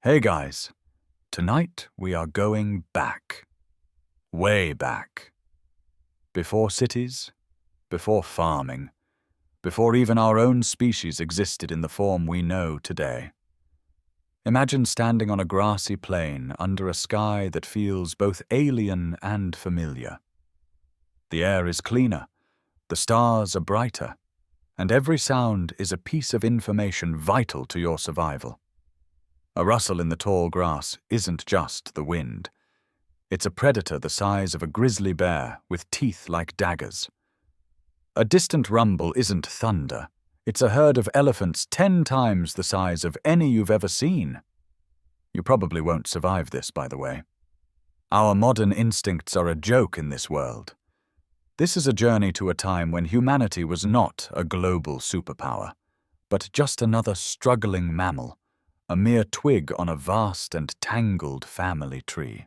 Hey guys, tonight we are going back. Way back. Before cities, before farming, before even our own species existed in the form we know today. Imagine standing on a grassy plain under a sky that feels both alien and familiar. The air is cleaner, the stars are brighter, and every sound is a piece of information vital to your survival. A rustle in the tall grass isn't just the wind. It's a predator the size of a grizzly bear with teeth like daggers. A distant rumble isn't thunder. It's a herd of elephants 10 times the size of any you've ever seen. You probably won't survive this, by the way. Our modern instincts are a joke in this world. This is a journey to a time when humanity was not a global superpower, but just another struggling mammal, a mere twig on a vast and tangled family tree.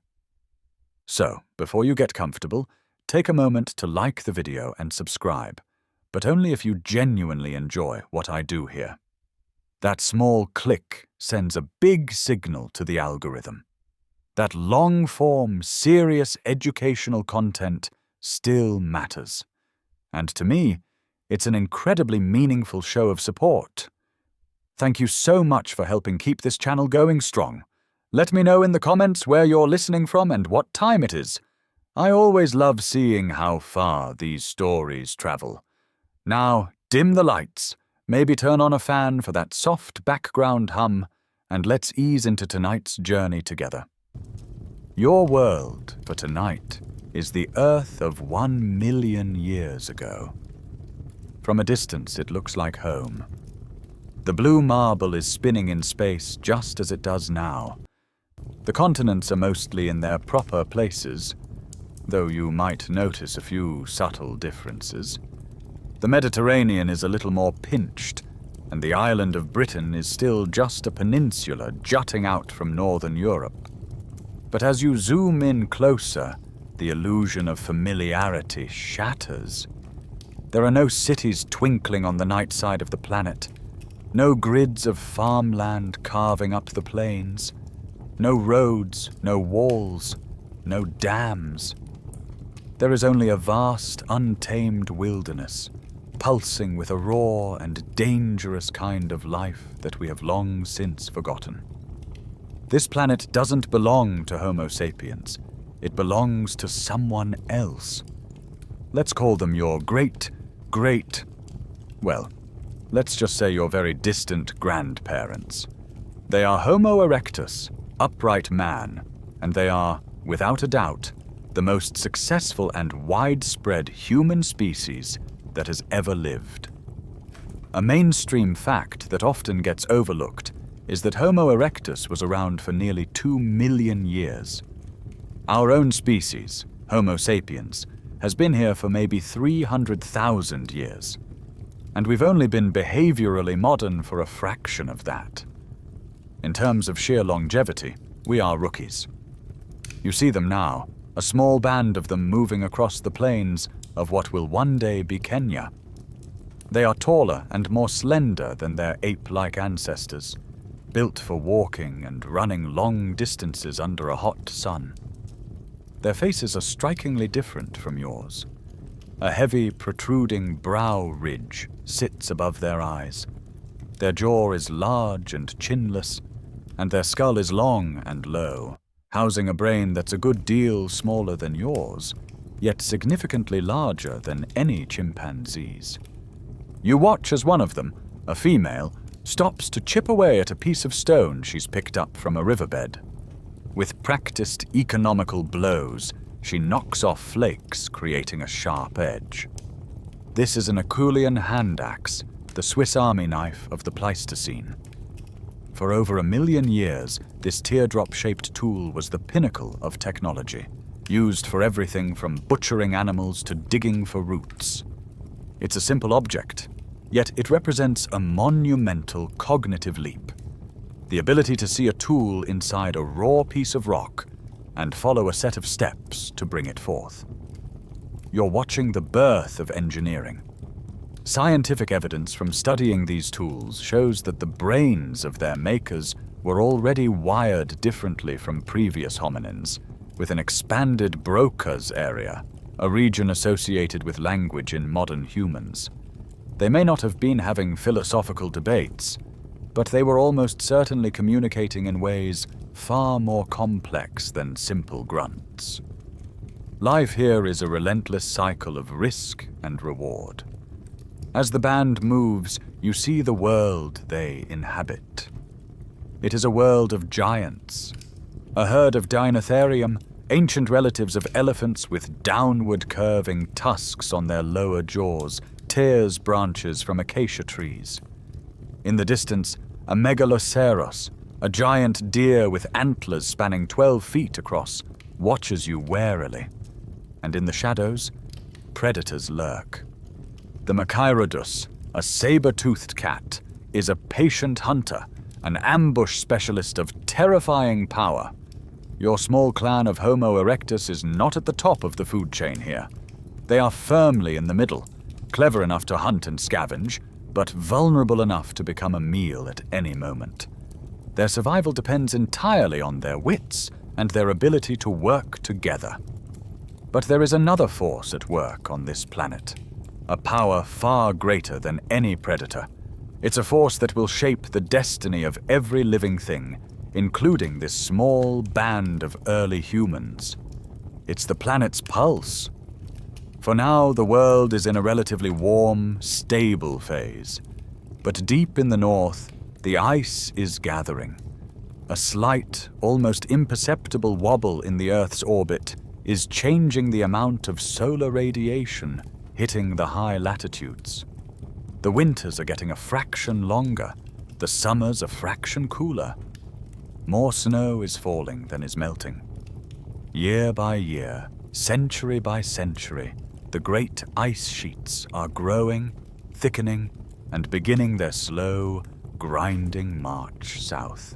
So, before you get comfortable, take a moment to like the video and subscribe, but only if you genuinely enjoy what I do here. That small click sends a big signal to the algorithm. That long-form, serious educational content still matters. And to me, it's an incredibly meaningful show of support. Thank you so much for helping keep this channel going strong. Let me know in the comments where you're listening from and what time it is. I always love seeing how far these stories travel. Now, dim the lights, maybe turn on a fan for that soft background hum, and let's ease into tonight's journey together. Your world for tonight is the Earth of 1 million years ago. From a distance, it looks like home. The blue marble is spinning in space just as it does now. The continents are mostly in their proper places, though you might notice a few subtle differences. The Mediterranean is a little more pinched, and the island of Britain is still just a peninsula jutting out from northern Europe. But as you zoom in closer, the illusion of familiarity shatters. There are no cities twinkling on the night side of the planet. No grids of farmland carving up the plains. No roads, no walls, no dams. There is only a vast, untamed wilderness, pulsing with a raw and dangerous kind of life that we have long since forgotten. This planet doesn't belong to Homo Sapiens. It belongs to someone else. Let's call them your let's just say your very distant grandparents. They are Homo erectus, upright man, and they are, without a doubt, the most successful and widespread human species that has ever lived. A mainstream fact that often gets overlooked is that Homo erectus was around for nearly 2 million years. Our own species, Homo sapiens, has been here for maybe 300,000 years. And we've only been behaviorally modern for a fraction of that. In terms of sheer longevity, we are rookies. You see them now, a small band of them moving across the plains of what will one day be Kenya. They are taller and more slender than their ape-like ancestors, built for walking and running long distances under a hot sun. Their faces are strikingly different from yours. A heavy, protruding brow ridge sits above their eyes. Their jaw is large and chinless, and their skull is long and low, housing a brain that's a good deal smaller than yours, yet significantly larger than any chimpanzee's. You watch as one of them, a female, stops to chip away at a piece of stone she's picked up from a riverbed. With practiced economical blows, she knocks off flakes, creating a sharp edge. This is an Acheulean hand axe, the Swiss Army knife of the Pleistocene. For over 1 million years, this teardrop-shaped tool was the pinnacle of technology, used for everything from butchering animals to digging for roots. It's a simple object, yet it represents a monumental cognitive leap. The ability to see a tool inside a raw piece of rock and follow a set of steps to bring it forth. You're watching the birth of engineering. Scientific evidence from studying these tools shows that the brains of their makers were already wired differently from previous hominins, with an expanded Broca's area, a region associated with language in modern humans. They may not have been having philosophical debates, but they were almost certainly communicating in ways far more complex than simple grunts. Life here is a relentless cycle of risk and reward. As the band moves, you see the world they inhabit. It is a world of giants, a herd of Dinotherium, ancient relatives of elephants with downward curving tusks on their lower jaws, tears branches from acacia trees. In the distance, a megaloceros, a giant deer with antlers spanning 12 feet across, watches you warily. And in the shadows, predators lurk. The Machairodus, a saber-toothed cat, is a patient hunter, an ambush specialist of terrifying power. Your small clan of Homo erectus is not at the top of the food chain here. They are firmly in the middle, clever enough to hunt and scavenge, but vulnerable enough to become a meal at any moment. Their survival depends entirely on their wits and their ability to work together. But there is another force at work on this planet, a power far greater than any predator. It's a force that will shape the destiny of every living thing, including this small band of early humans. It's the planet's pulse. For now, the world is in a relatively warm, stable phase. But deep in the north, the ice is gathering. A slight, almost imperceptible wobble in the Earth's orbit is changing the amount of solar radiation hitting the high latitudes. The winters are getting a fraction longer, the summers a fraction cooler. More snow is falling than is melting. Year by year, century by century, the great ice sheets are growing, thickening, and beginning their slow, grinding march south.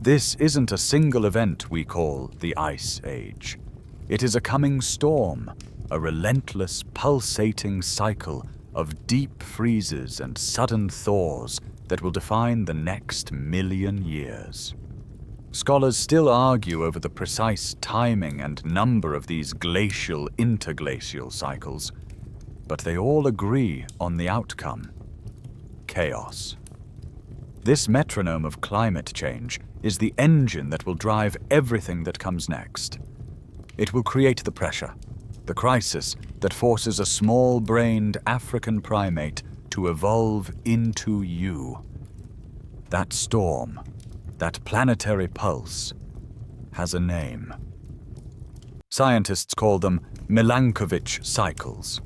This isn't a single event we call the Ice Age. It is a coming storm, a relentless, pulsating cycle of deep freezes and sudden thaws that will define the next 1,000,000 years. Scholars still argue over the precise timing and number of these glacial interglacial cycles, but they all agree on the outcome: chaos. This metronome of climate change is the engine that will drive everything that comes next. It will create the pressure, the crisis that forces a small-brained African primate to evolve into you. That storm, that planetary pulse, has a name. Scientists call them Milankovitch cycles,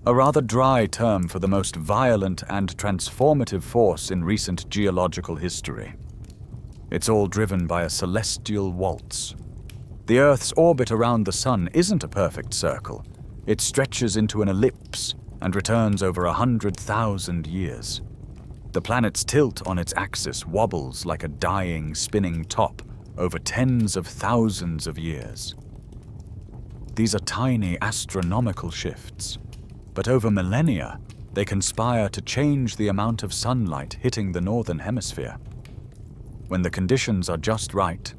a rather dry term for the most violent and transformative force in recent geological history. It's all driven by a celestial waltz. The Earth's orbit around the Sun isn't a perfect circle. It stretches into an ellipse and returns over 100,000 years. The planet's tilt on its axis wobbles like a dying, spinning top over tens of thousands of years. These are tiny astronomical shifts, but over millennia, they conspire to change the amount of sunlight hitting the northern hemisphere. When the conditions are just right,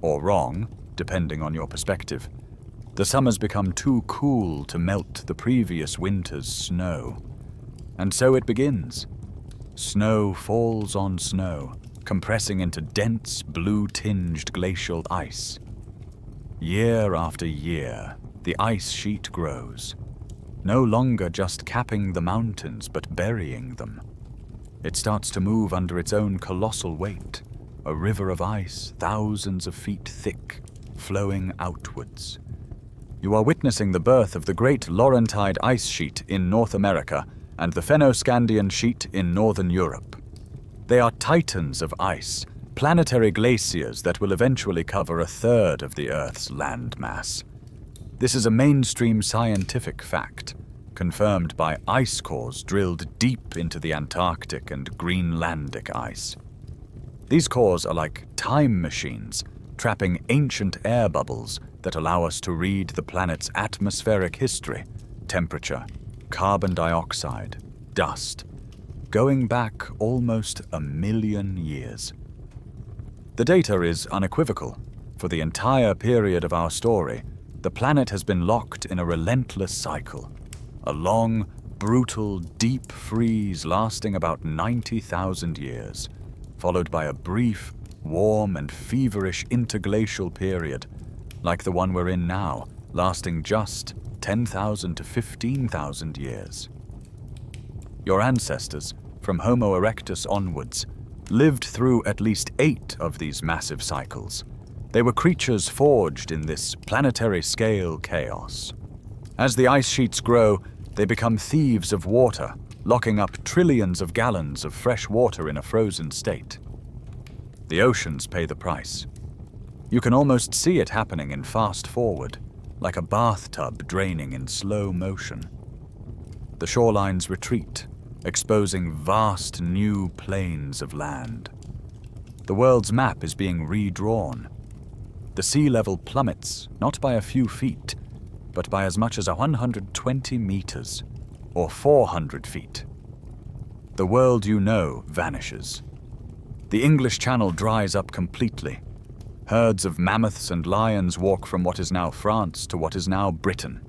or wrong, depending on your perspective, the summers become too cool to melt the previous winter's snow. And so it begins. Snow falls on snow, compressing into dense, blue-tinged glacial ice. Year after year, the ice sheet grows, no longer just capping the mountains but burying them. It starts to move under its own colossal weight, a river of ice thousands of feet thick, flowing outwards. You are witnessing the birth of the Great Laurentide Ice Sheet in North America and the Fennoscandian Sheet in Northern Europe. They are titans of ice, planetary glaciers that will eventually cover a third of the Earth's landmass. This is a mainstream scientific fact, confirmed by ice cores drilled deep into the Antarctic and Greenlandic ice. These cores are like time machines, trapping ancient air bubbles that allow us to read the planet's atmospheric history, temperature, carbon dioxide, dust, going back almost 1,000,000 years. The data is unequivocal. For the entire period of our story, the planet has been locked in a relentless cycle, a long, brutal, deep freeze lasting about 90,000 years, followed by a brief, warm and feverish interglacial period, like the one we're in now, lasting just 10,000 to 15,000 years. Your ancestors, from Homo erectus onwards, lived through at least 8 of these massive cycles. They were creatures forged in this planetary-scale chaos. As the ice sheets grow, they become thieves of water, locking up trillions of gallons of fresh water in a frozen state. The oceans pay the price. You can almost see it happening in fast forward, like a bathtub draining in slow motion. The shorelines retreat, exposing vast new plains of land. The world's map is being redrawn. The sea level plummets, not by a few feet, but by as much as 120 meters, or 400 feet. The world you know vanishes. The English Channel dries up completely. Herds of mammoths and lions walk from what is now France to what is now Britain.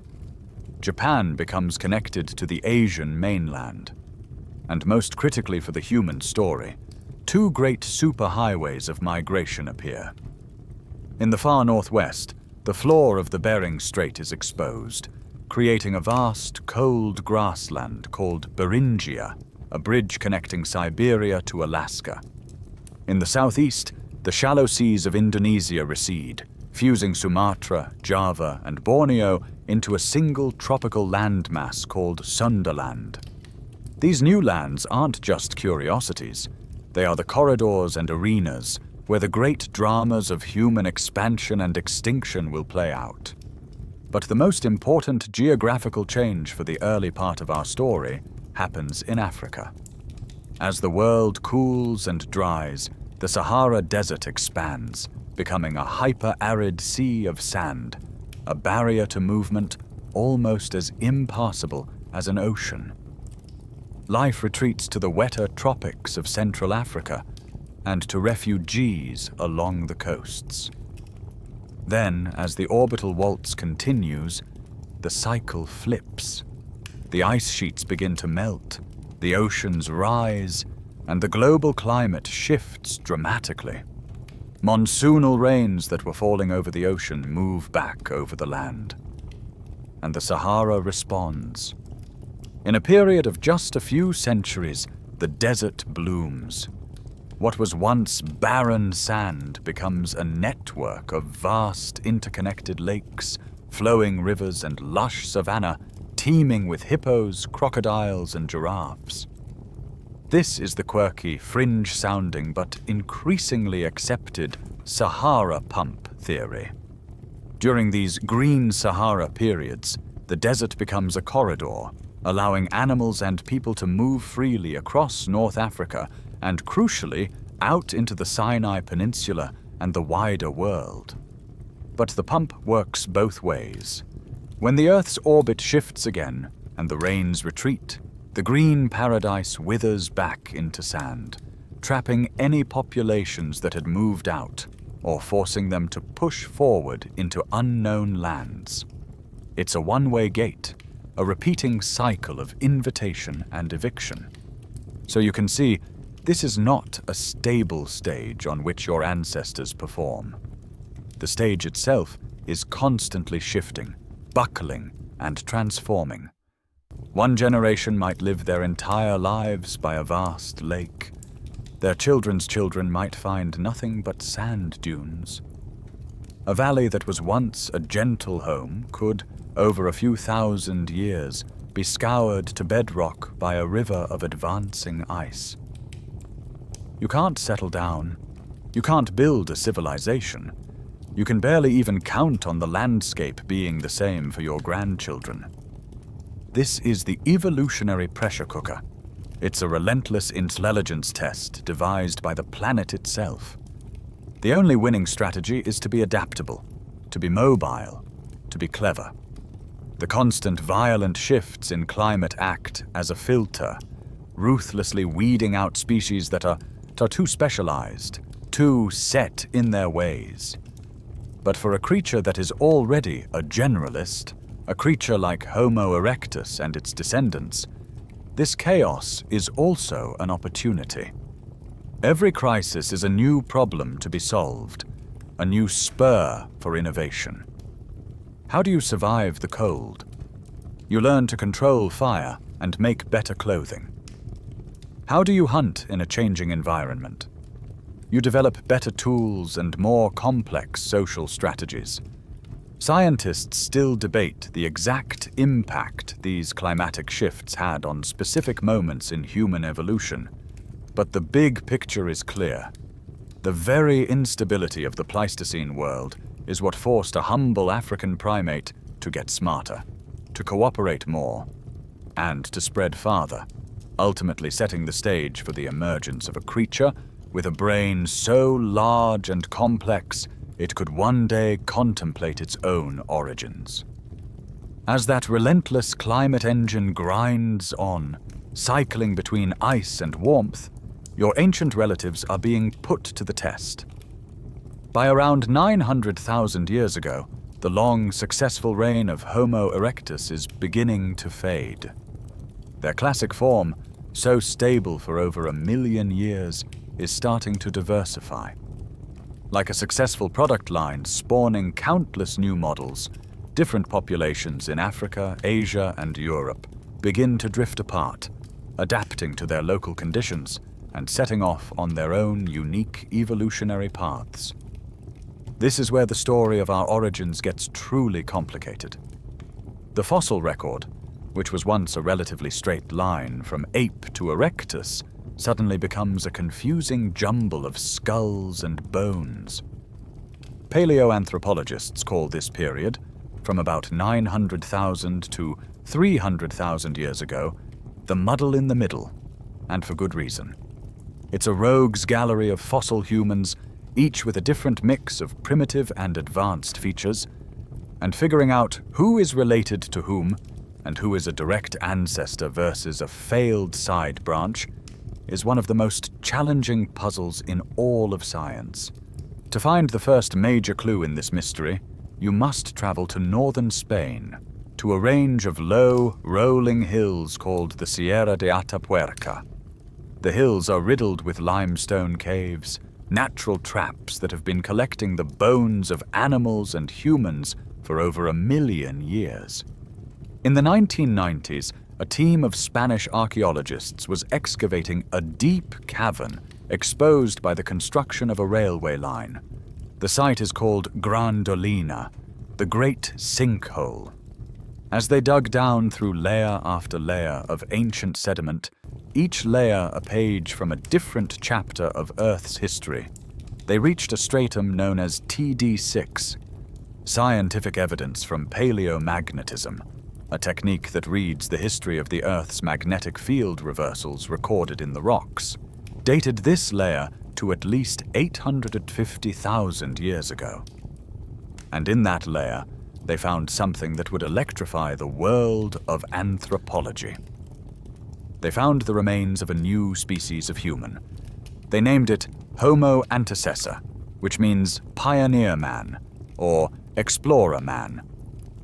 Japan becomes connected to the Asian mainland. And most critically for the human story, 2 great superhighways of migration appear. In the far northwest, the floor of the Bering Strait is exposed, creating a vast, cold grassland called Beringia, a bridge connecting Siberia to Alaska. In the southeast, the shallow seas of Indonesia recede, fusing Sumatra, Java, and Borneo into a single tropical landmass called Sundaland. These new lands aren't just curiosities. They are the corridors and arenas where the great dramas of human expansion and extinction will play out. But the most important geographical change for the early part of our story happens in Africa. As the world cools and dries, the Sahara Desert expands, becoming a hyper-arid sea of sand, a barrier to movement almost as impassable as an ocean. Life retreats to the wetter tropics of Central Africa and to refugees along the coasts. Then, as the orbital waltz continues, the cycle flips. The ice sheets begin to melt, the oceans rise, and the global climate shifts dramatically. Monsoonal rains that were falling over the ocean move back over the land. And the Sahara responds. In a period of just a few centuries, the desert blooms. What was once barren sand becomes a network of vast interconnected lakes, flowing rivers, and lush savanna teeming with hippos, crocodiles, and giraffes. This is the quirky, fringe-sounding but increasingly accepted Sahara pump theory. During these green Sahara periods, the desert becomes a corridor, allowing animals and people to move freely across North Africa and, crucially, out into the Sinai Peninsula and the wider world. But the pump works both ways. When the Earth's orbit shifts again and the rains retreat, the green paradise withers back into sand, trapping any populations that had moved out or forcing them to push forward into unknown lands. It's a one-way gate, a repeating cycle of invitation and eviction. So you can see, this is not a stable stage on which your ancestors perform. The stage itself is constantly shifting, buckling, and transforming. One generation might live their entire lives by a vast lake. Their children's children might find nothing but sand dunes. A valley that was once a gentle home could, over a few thousand years, be scoured to bedrock by a river of advancing ice. You can't settle down. You can't build a civilization. You can barely even count on the landscape being the same for your grandchildren. This is the evolutionary pressure cooker. It's a relentless intelligence test devised by the planet itself. The only winning strategy is to be adaptable, to be mobile, to be clever. The constant violent shifts in climate act as a filter, ruthlessly weeding out species that are too specialized, too set in their ways. But for a creature that is already a generalist, a creature like Homo erectus and its descendants, this chaos is also an opportunity. Every crisis is a new problem to be solved, a new spur for innovation. How do you survive the cold? You learn to control fire and make better clothing. How do you hunt in a changing environment? You develop better tools and more complex social strategies. Scientists still debate the exact impact these climatic shifts had on specific moments in human evolution, but the big picture is clear. The very instability of the Pleistocene world is what forced a humble African primate to get smarter, to cooperate more, and to spread farther, ultimately setting the stage for the emergence of a creature with a brain so large and complex it could one day contemplate its own origins. As that relentless climate engine grinds on, cycling between ice and warmth, your ancient relatives are being put to the test. By around 900,000 years ago, the long, successful reign of Homo erectus is beginning to fade. Their classic form, so stable for over 1 million years, is starting to diversify. Like a successful product line spawning countless new models, different populations in Africa, Asia, and Europe begin to drift apart, adapting to their local conditions and setting off on their own unique evolutionary paths. This is where the story of our origins gets truly complicated. The fossil record, which was once a relatively straight line from ape to erectus, suddenly becomes a confusing jumble of skulls and bones. Paleoanthropologists call this period, from about 900,000 to 300,000 years ago, the muddle in the middle, and for good reason. It's a rogues gallery of fossil humans, each with a different mix of primitive and advanced features, and figuring out who is related to whom and who is a direct ancestor versus a failed side branch is one of the most challenging puzzles in all of science. To find the first major clue in this mystery, you must travel to northern Spain, to a range of low, rolling hills called the Sierra de Atapuerca. The hills are riddled with limestone caves, natural traps that have been collecting the bones of animals and humans for over 1 million years. In the 1990s, a team of Spanish archaeologists was excavating a deep cavern exposed by the construction of a railway line. The site is called Grandolina, the Great Sinkhole. As they dug down through layer after layer of ancient sediment, each layer a page from a different chapter of Earth's history, they reached a stratum known as TD6, scientific evidence from paleomagnetism, a technique that reads the history of the Earth's magnetic field reversals recorded in the rocks, dated this layer to at least 850,000 years ago. And in that layer, they found something that would electrify the world of anthropology. They found the remains of a new species of human. They named it Homo antecessor, which means pioneer man, or explorer man,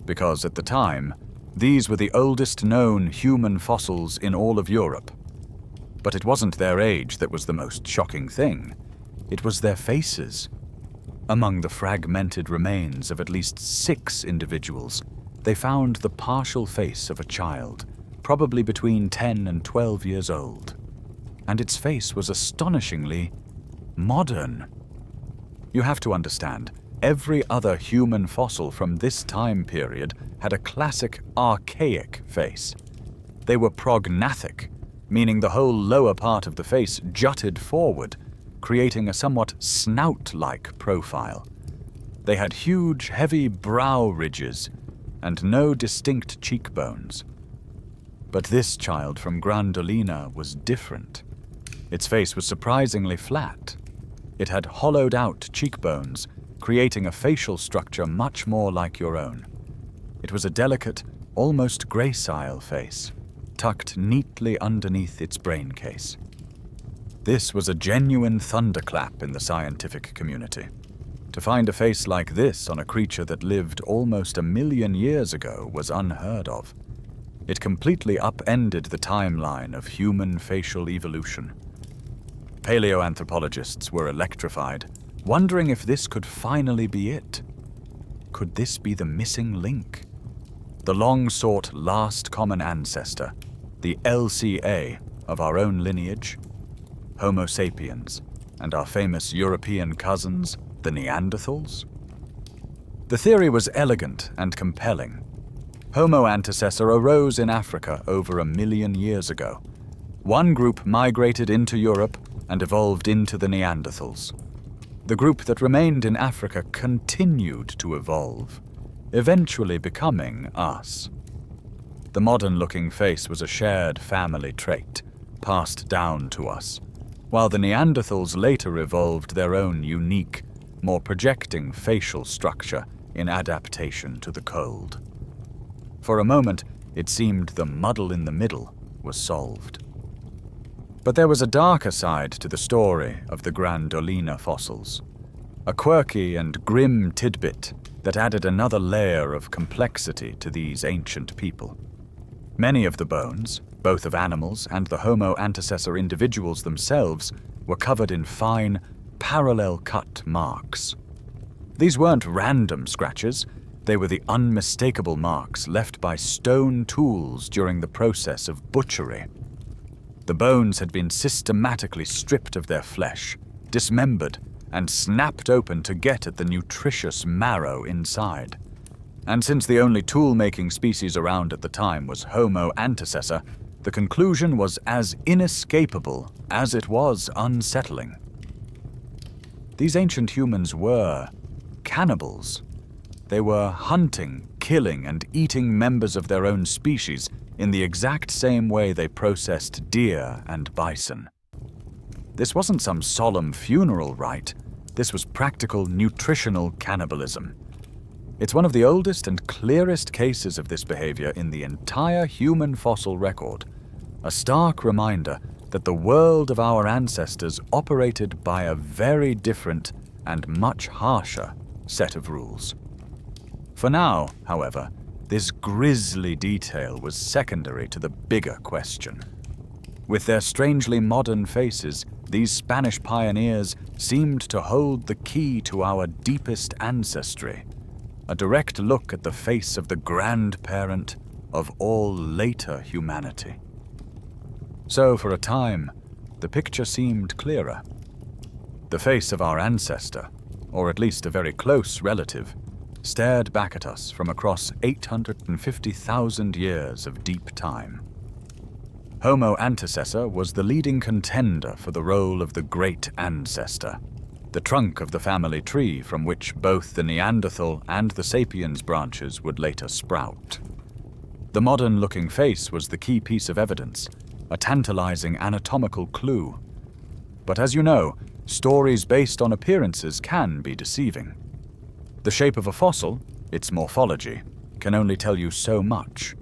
because at the time, these were the oldest known human fossils in all of Europe. But it wasn't their age that was the most shocking thing. It was their faces. Among the fragmented remains of at least 6 individuals, they found the partial face of a child, probably between 10 and 12 years old. And its face was astonishingly modern. You have to understand, every other human fossil from this time period had a classic archaic face. They were prognathic, meaning the whole lower part of the face jutted forward, creating a somewhat snout-like profile. They had huge, heavy brow ridges and no distinct cheekbones. But this child from Grandolina was different. Its face was surprisingly flat. It had hollowed-out cheekbones, creating a facial structure much more like your own. It was a delicate, almost gracile face. tucked neatly underneath its brain case. This was a genuine thunderclap in the scientific community. To find a face like this on a creature that lived almost 1 million years ago was unheard of. It completely upended the timeline of human facial evolution. Paleoanthropologists were electrified, wondering if this could finally be it. Could this be the missing link? The long-sought last common ancestor, the LCA of our own lineage, Homo Sapiens, and our famous European cousins, the Neanderthals? The theory was elegant and compelling. Homo antecessor arose in Africa over 1 million years ago. One group migrated into Europe and evolved into the Neanderthals. The group that remained in Africa continued to evolve, eventually becoming us. The modern-looking face was a shared family trait, passed down to us, while the Neanderthals later evolved their own unique, more projecting facial structure in adaptation to the cold. For a moment, it seemed the muddle in the middle was solved. But there was a darker side to the story of the Grandolina fossils, a quirky and grim tidbit that added another layer of complexity to these ancient people. Many of the bones, both of animals and the Homo antecessor individuals themselves, were covered in fine, parallel-cut marks. These weren't random scratches, they were the unmistakable marks left by stone tools during the process of butchery. The bones had been systematically stripped of their flesh, dismembered, and snapped open to get at the nutritious marrow inside. And since the only tool-making species around at the time was Homo antecessor, the conclusion was as inescapable as it was unsettling. These ancient humans were cannibals. They were hunting, killing, and eating members of their own species in the exact same way they processed deer and bison. This wasn't some solemn funeral rite. This was practical nutritional cannibalism. It's one of the oldest and clearest cases of this behavior in the entire human fossil record, a stark reminder that the world of our ancestors operated by a very different and much harsher set of rules. For now, however, this grisly detail was secondary to the bigger question. With their strangely modern faces, these Spanish pioneers seemed to hold the key to our deepest ancestry, a direct look at the face of the grandparent of all later humanity. So, for a time, the picture seemed clearer. The face of our ancestor, or at least a very close relative, stared back at us from across 850,000 years of deep time. Homo antecessor was the leading contender for the role of the great ancestor, the trunk of the family tree from which both the Neanderthal and the Sapiens branches would later sprout. The modern-looking face was the key piece of evidence, a tantalizing anatomical clue. But as you know, stories based on appearances can be deceiving. The shape of a fossil, its morphology, can only tell you so much.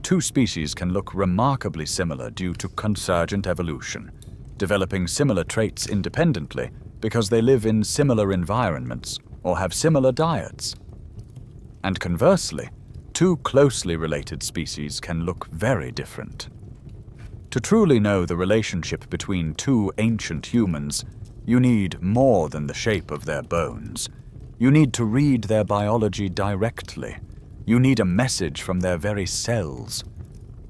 Two species can look remarkably similar due to convergent evolution, developing similar traits independently because they live in similar environments or have similar diets. And conversely, two closely related species can look very different. To truly know the relationship between two ancient humans, you need more than the shape of their bones. You need to read their biology directly. You need a message from their very cells.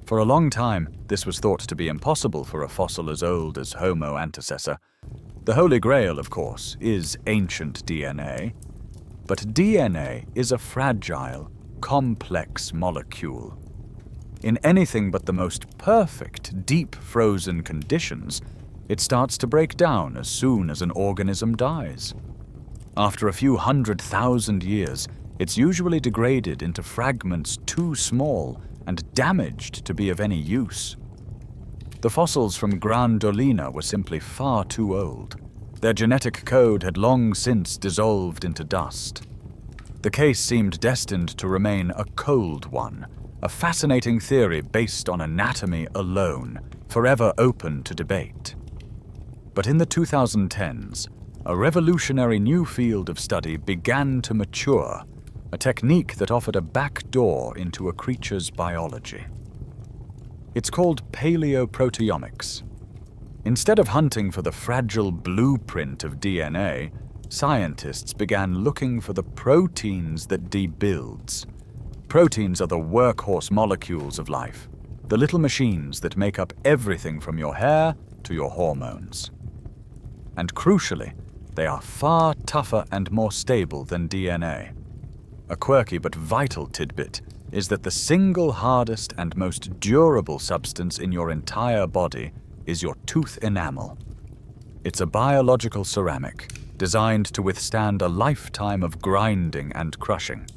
For a long time, this was thought to be impossible for a fossil as old as Homo antecessor. The Holy Grail, of course, is ancient DNA. But DNA is a fragile, complex molecule. In anything but the most perfect, deep-frozen conditions, it starts to break down as soon as an organism dies. After a few 100,000 years, it's usually degraded into fragments too small and damaged to be of any use. The fossils from Grandolina were simply far too old. Their genetic code had long since dissolved into dust. The case seemed destined to remain a cold one, a fascinating theory based on anatomy alone, forever open to debate. But in the 2010s, a revolutionary new field of study began to mature, a technique that offered a back door into a creature's biology. It's called paleoproteomics. Instead of hunting for the fragile blueprint of DNA, scientists began looking for the proteins that DNA builds. Proteins are the workhorse molecules of life, the little machines that make up everything from your hair to your hormones. And crucially, they are far tougher and more stable than DNA. A quirky but vital tidbit is that the single hardest and most durable substance in your entire body is your tooth enamel. It's a biological ceramic designed to withstand a lifetime of grinding and crushing.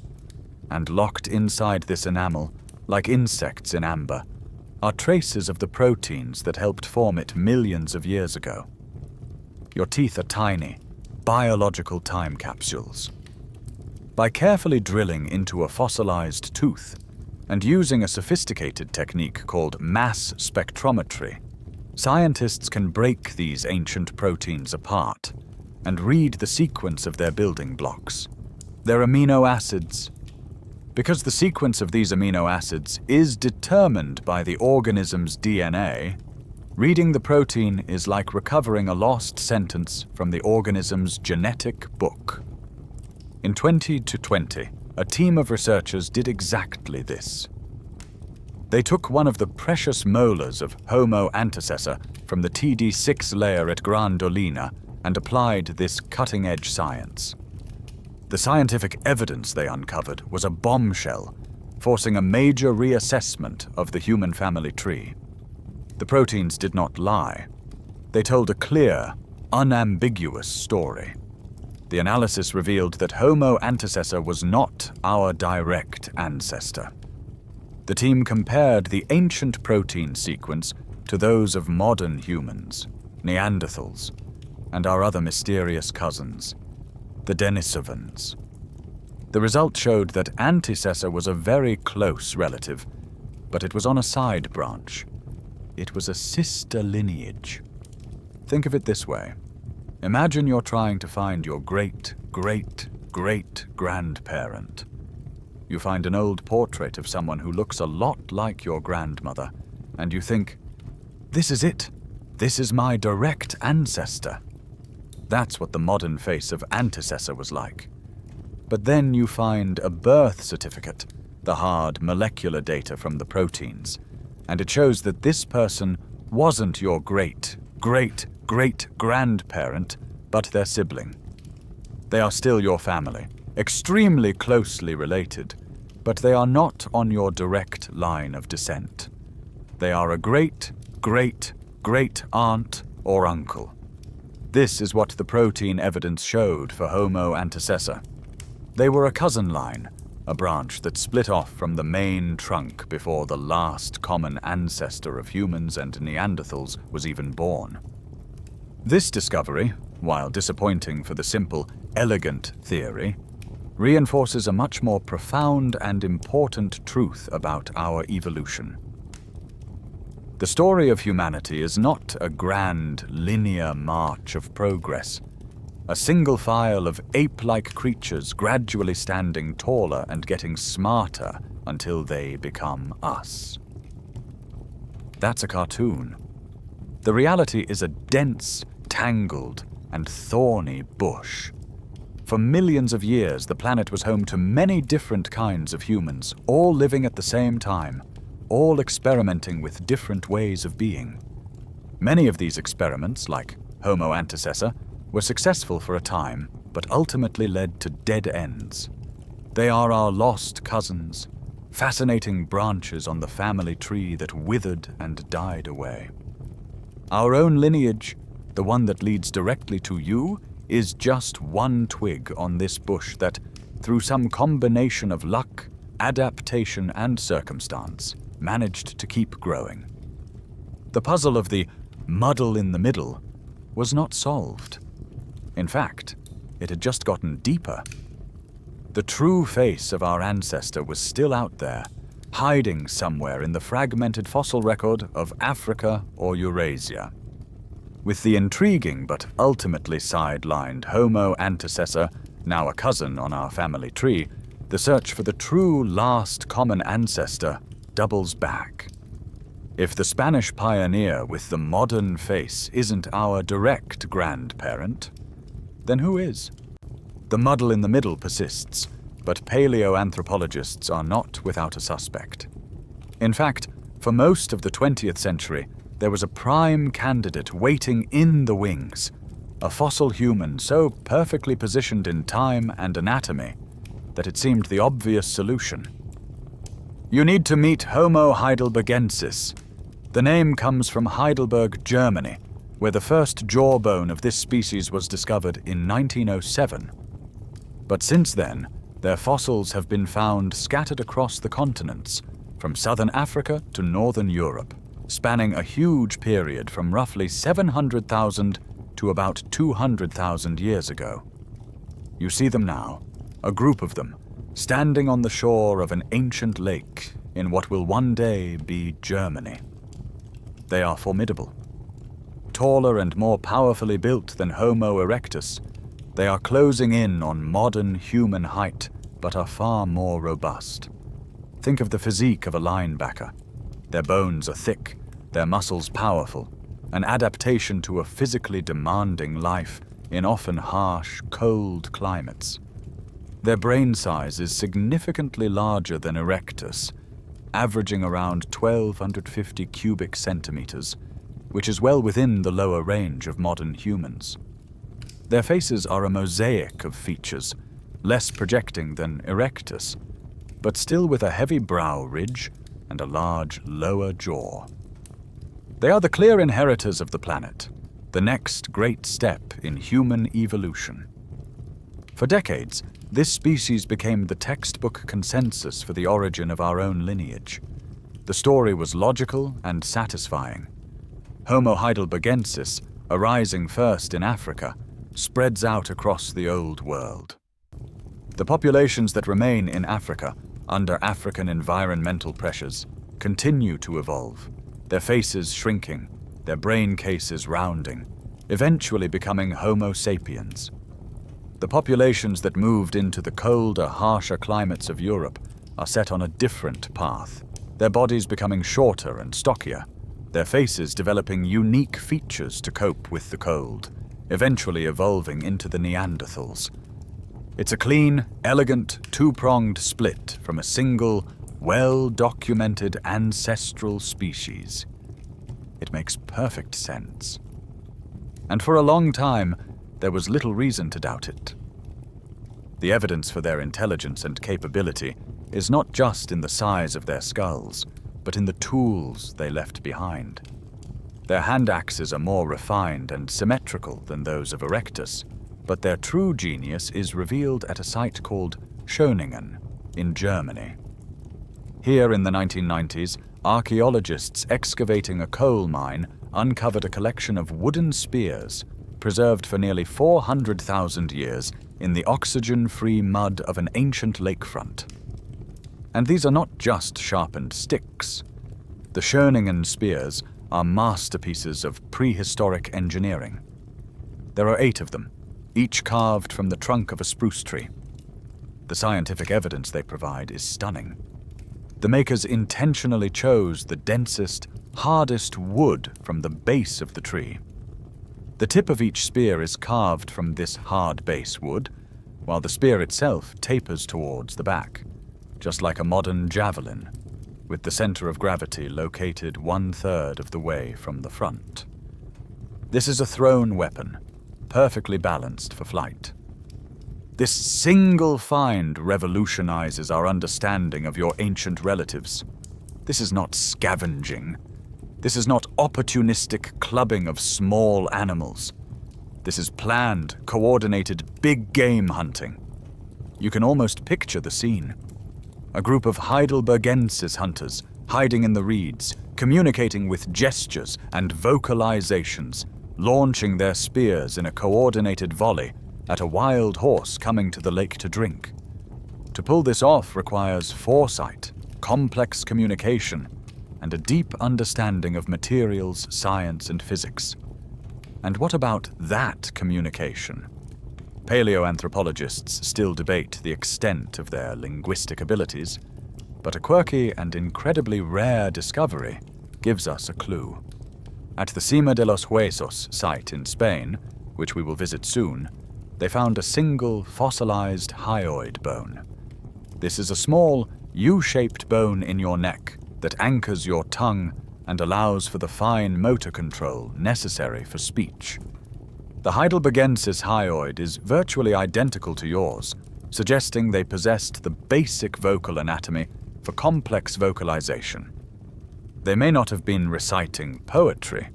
And locked inside this enamel, like insects in amber, are traces of the proteins that helped form it millions of years ago. Your teeth are tiny, biological time capsules. By carefully drilling into a fossilized tooth and using a sophisticated technique called mass spectrometry, scientists can break these ancient proteins apart and read the sequence of their building blocks, their amino acids. Because the sequence of these amino acids is determined by the organism's DNA, reading the protein is like recovering a lost sentence from the organism's genetic book. In 2020, a team of researchers did exactly this. They took one of the precious molars of Homo antecessor from the TD6 layer at Grandolina and applied this cutting-edge science. The scientific evidence they uncovered was a bombshell, forcing a major reassessment of the human family tree. The proteins did not lie. They told a clear, unambiguous story. The analysis revealed that Homo antecessor was not our direct ancestor. The team compared the ancient protein sequence to those of modern humans, Neanderthals, and our other mysterious cousins, the Denisovans. The result showed that antecessor was a very close relative, but it was on a side branch. It was a sister lineage. Think of it this way. Imagine you're trying to find your great-great-great-grandparent. You find an old portrait of someone who looks a lot like your grandmother, and you think, this is it. This is my direct ancestor. That's what the modern face of antecessor was like. But then you find a birth certificate, the hard molecular data from the proteins, and it shows that this person wasn't your great-great-great-grandparent, but their sibling. They are still your family, extremely closely related, but they are not on your direct line of descent. They are a great-great-great-aunt or uncle. This is what the protein evidence showed for Homo antecessor. They were a cousin line, a branch that split off from the main trunk before the last common ancestor of humans and Neanderthals was even born. This discovery, while disappointing for the simple, elegant theory, reinforces a much more profound and important truth about our evolution. The story of humanity is not a grand, linear march of progress, a single file of ape-like creatures gradually standing taller and getting smarter until they become us. That's a cartoon. The reality is a dense, tangled, and thorny bush. For millions of years, the planet was home to many different kinds of humans, all living at the same time, all experimenting with different ways of being. Many of these experiments, like Homo antecessor, were successful for a time, but ultimately led to dead ends. They are our lost cousins, fascinating branches on the family tree that withered and died away. Our own lineage, the one that leads directly to you, is just one twig on this bush that, through some combination of luck, adaptation, and circumstance, managed to keep growing. The puzzle of the muddle in the middle was not solved. In fact, it had just gotten deeper. The true face of our ancestor was still out there, hiding somewhere in the fragmented fossil record of Africa or Eurasia. With the intriguing but ultimately sidelined Homo antecessor, now a cousin on our family tree, the search for the true last common ancestor doubles back. If the Spanish pioneer with the modern face isn't our direct grandparent, then who is? The muddle in the middle persists, but paleoanthropologists are not without a suspect. In fact, for most of the 20th century, there was a prime candidate waiting in the wings, a fossil human so perfectly positioned in time and anatomy that it seemed the obvious solution. You need to meet Homo Heidelbergensis. The name comes from Heidelberg, Germany, where the first jawbone of this species was discovered in 1907. But since then, their fossils have been found scattered across the continents, from southern Africa to northern Europe, spanning a huge period from roughly 700,000 to about 200,000 years ago. You see them now, a group of them, standing on the shore of an ancient lake in what will one day be Germany. They are formidable. Taller and more powerfully built than Homo erectus, they are closing in on modern human height, but are far more robust. Think of the physique of a linebacker. Their bones are thick, their muscles powerful, an adaptation to a physically demanding life in often harsh, cold climates. Their brain size is significantly larger than erectus, averaging around 1,250 cubic centimeters, which is well within the lower range of modern humans. Their faces are a mosaic of features, less projecting than erectus, but still with a heavy brow ridge and a large lower jaw. They are the clear inheritors of the planet, the next great step in human evolution. For decades, this species became the textbook consensus for the origin of our own lineage. The story was logical and satisfying. Homo heidelbergensis, arising first in Africa, spreads out across the Old World. The populations that remain in Africa, under African environmental pressures, continue to evolve, their faces shrinking, their brain cases rounding, eventually becoming Homo sapiens. The populations that moved into the colder, harsher climates of Europe are set on a different path, their bodies becoming shorter and stockier, their faces developing unique features to cope with the cold, eventually evolving into the Neanderthals. It's a clean, elegant, two-pronged split from a single, well-documented ancestral species. It makes perfect sense. And for a long time, there was little reason to doubt it. The evidence for their intelligence and capability is not just in the size of their skulls, but in the tools they left behind. Their hand axes are more refined and symmetrical than those of erectus, but their true genius is revealed at a site called Schöningen in Germany. Here in the 1990s, archaeologists excavating a coal mine uncovered a collection of wooden spears preserved for nearly 400,000 years in the oxygen-free mud of an ancient lakefront. And these are not just sharpened sticks. The Schöningen spears are masterpieces of prehistoric engineering. There are 8 of them, each carved from the trunk of a spruce tree. The scientific evidence they provide is stunning. The makers intentionally chose the densest, hardest wood from the base of the tree. The tip of each spear is carved from this hard base wood, while the spear itself tapers towards the back, just like a modern javelin, with the center of gravity located 1/3 of the way from the front. This is a thrown weapon, perfectly balanced for flight. This single find revolutionizes our understanding of your ancient relatives. This is not scavenging. This is not opportunistic clubbing of small animals. This is planned, coordinated, big game hunting. You can almost picture the scene. A group of Heidelbergensis hunters hiding in the reeds, communicating with gestures and vocalizations, launching their spears in a coordinated volley at a wild horse coming to the lake to drink. To pull this off requires foresight, complex communication, and a deep understanding of materials, science, and physics. And what about that communication? Paleoanthropologists still debate the extent of their linguistic abilities, but a quirky and incredibly rare discovery gives us a clue. At the Cima de los Huesos site in Spain, which we will visit soon, they found a single fossilized hyoid bone. This is a small, U-shaped bone in your neck that anchors your tongue and allows for the fine motor control necessary for speech. The Heidelbergensis hyoid is virtually identical to yours, suggesting they possessed the basic vocal anatomy for complex vocalization. They may not have been reciting poetry,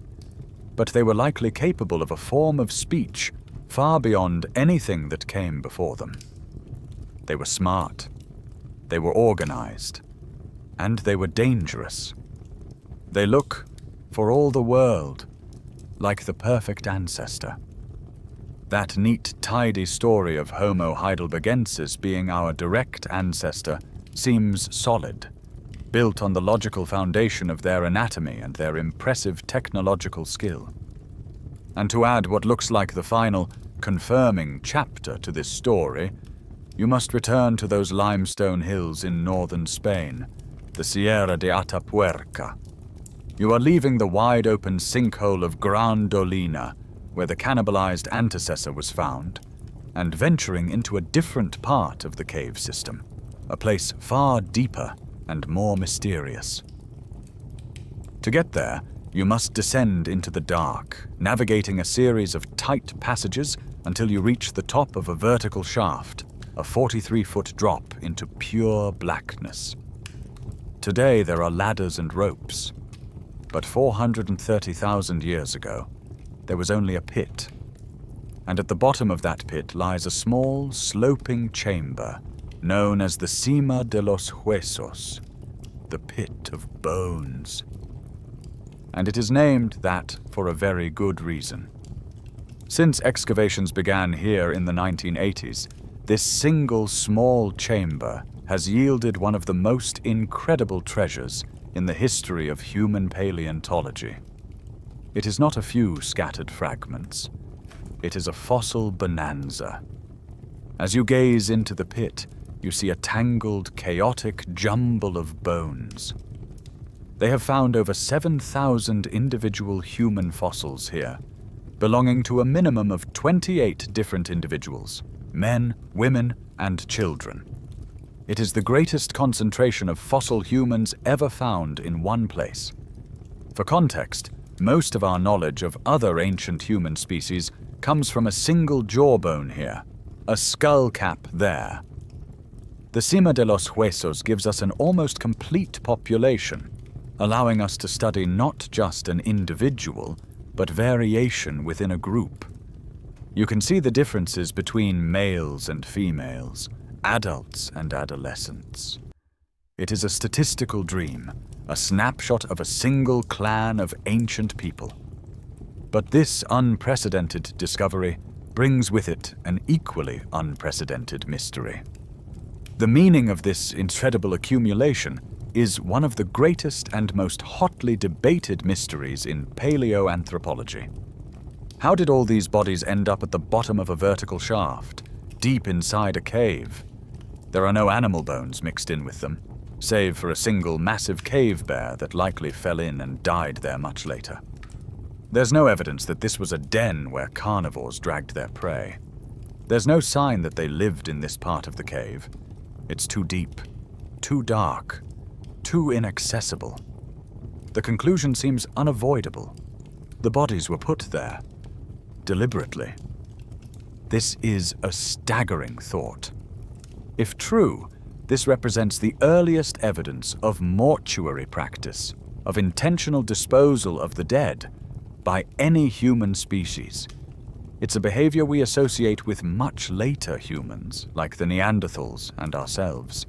but they were likely capable of a form of speech far beyond anything that came before them. They were smart, they were organized, and they were dangerous. They look, for all the world, like the perfect ancestor. That neat, tidy story of Homo Heidelbergensis being our direct ancestor seems solid, built on the logical foundation of their anatomy and their impressive technological skill. And to add what looks like the final, confirming chapter to this story, you must return to those limestone hills in northern Spain, the Sierra de Atapuerca. You are leaving the wide-open sinkhole of Gran Dolina, where the cannibalized antecessor was found, and venturing into a different part of the cave system, a place far deeper and more mysterious. To get there, you must descend into the dark, navigating a series of tight passages until you reach the top of a vertical shaft, a 43-foot drop into pure blackness. Today there are ladders and ropes, but 430,000 years ago, there was only a pit. And at the bottom of that pit lies a small, sloping chamber known as the Cima de los Huesos, the Pit of Bones. And it is named that for a very good reason. Since excavations began here in the 1980s, this single small chamber has yielded one of the most incredible treasures in the history of human paleontology. It is not a few scattered fragments. It is a fossil bonanza. As you gaze into the pit, you see a tangled, chaotic jumble of bones. They have found over 7,000 individual human fossils here, belonging to a minimum of 28 different individuals, men, women, and children. It is the greatest concentration of fossil humans ever found in one place. For context, most of our knowledge of other ancient human species comes from a single jawbone here, a skull cap there. The Cima de los Huesos gives us an almost complete population, allowing us to study not just an individual, but variation within a group. You can see the differences between males and females, adults and adolescents. It is a statistical dream, a snapshot of a single clan of ancient people. But this unprecedented discovery brings with it an equally unprecedented mystery. The meaning of this incredible accumulation is one of the greatest and most hotly debated mysteries in paleoanthropology. How did all these bodies end up at the bottom of a vertical shaft, deep inside a cave? There are no animal bones mixed in with them, save for a single massive cave bear that likely fell in and died there much later. There's no evidence that this was a den where carnivores dragged their prey. There's no sign that they lived in this part of the cave. It's too deep, too dark, too inaccessible. The conclusion seems unavoidable. The bodies were put there, deliberately. This is a staggering thought. If true, this represents the earliest evidence of mortuary practice, of intentional disposal of the dead, by any human species. It's a behavior we associate with much later humans, like the Neanderthals and ourselves.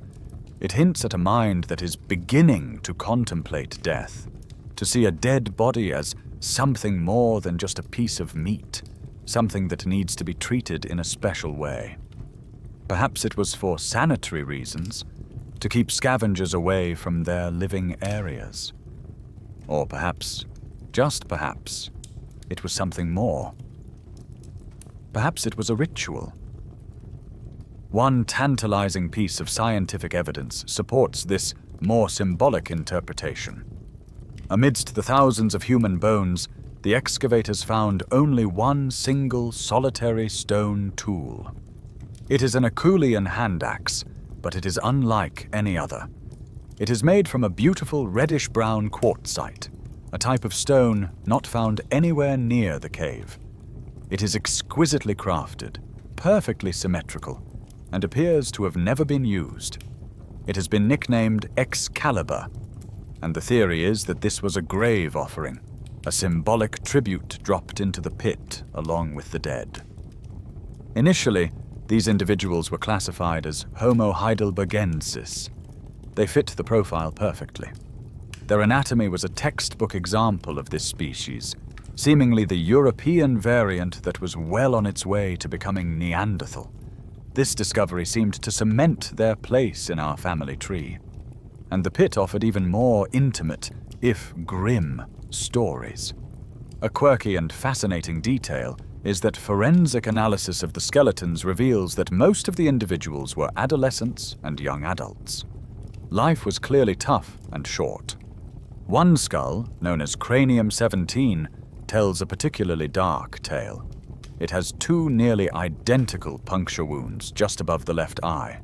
It hints at a mind that is beginning to contemplate death, to see a dead body as something more than just a piece of meat, something that needs to be treated in a special way. Perhaps it was for sanitary reasons, to keep scavengers away from their living areas. Or perhaps, just perhaps, it was something more. Perhaps it was a ritual. One tantalizing piece of scientific evidence supports this more symbolic interpretation. Amidst the thousands of human bones, the excavators found only one single solitary stone tool. It is an Apulian hand axe, but it is unlike any other. It is made from a beautiful reddish-brown quartzite, a type of stone not found anywhere near the cave. It is exquisitely crafted, perfectly symmetrical, and appears to have never been used. It has been nicknamed Excalibur, and the theory is that this was a grave offering, a symbolic tribute dropped into the pit along with the dead. Initially, these individuals were classified as Homo Heidelbergensis. They fit the profile perfectly. Their anatomy was a textbook example of this species, seemingly the European variant that was well on its way to becoming Neanderthal. This discovery seemed to cement their place in our family tree, and the pit offered even more intimate, if grim, stories. A quirky and fascinating detail is that forensic analysis of the skeletons reveals that most of the individuals were adolescents and young adults. Life was clearly tough and short. One skull, known as Cranium 17, tells a particularly dark tale. It has two nearly identical puncture wounds just above the left eye.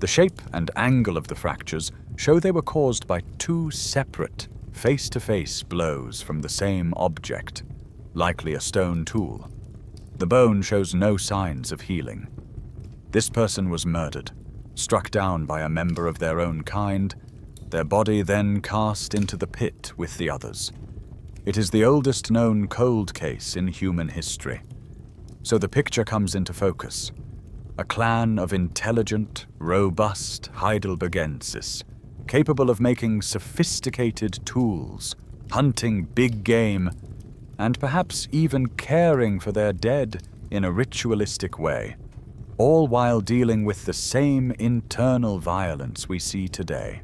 The shape and angle of the fractures show they were caused by two separate, face-to-face blows from the same object, likely a stone tool. The bone shows no signs of healing. This person was murdered, struck down by a member of their own kind, their body then cast into the pit with the others. It is the oldest known cold case in human history. So the picture comes into focus. A clan of intelligent, robust Heidelbergensis, capable of making sophisticated tools, hunting big game, and perhaps even caring for their dead in a ritualistic way, all while dealing with the same internal violence we see today.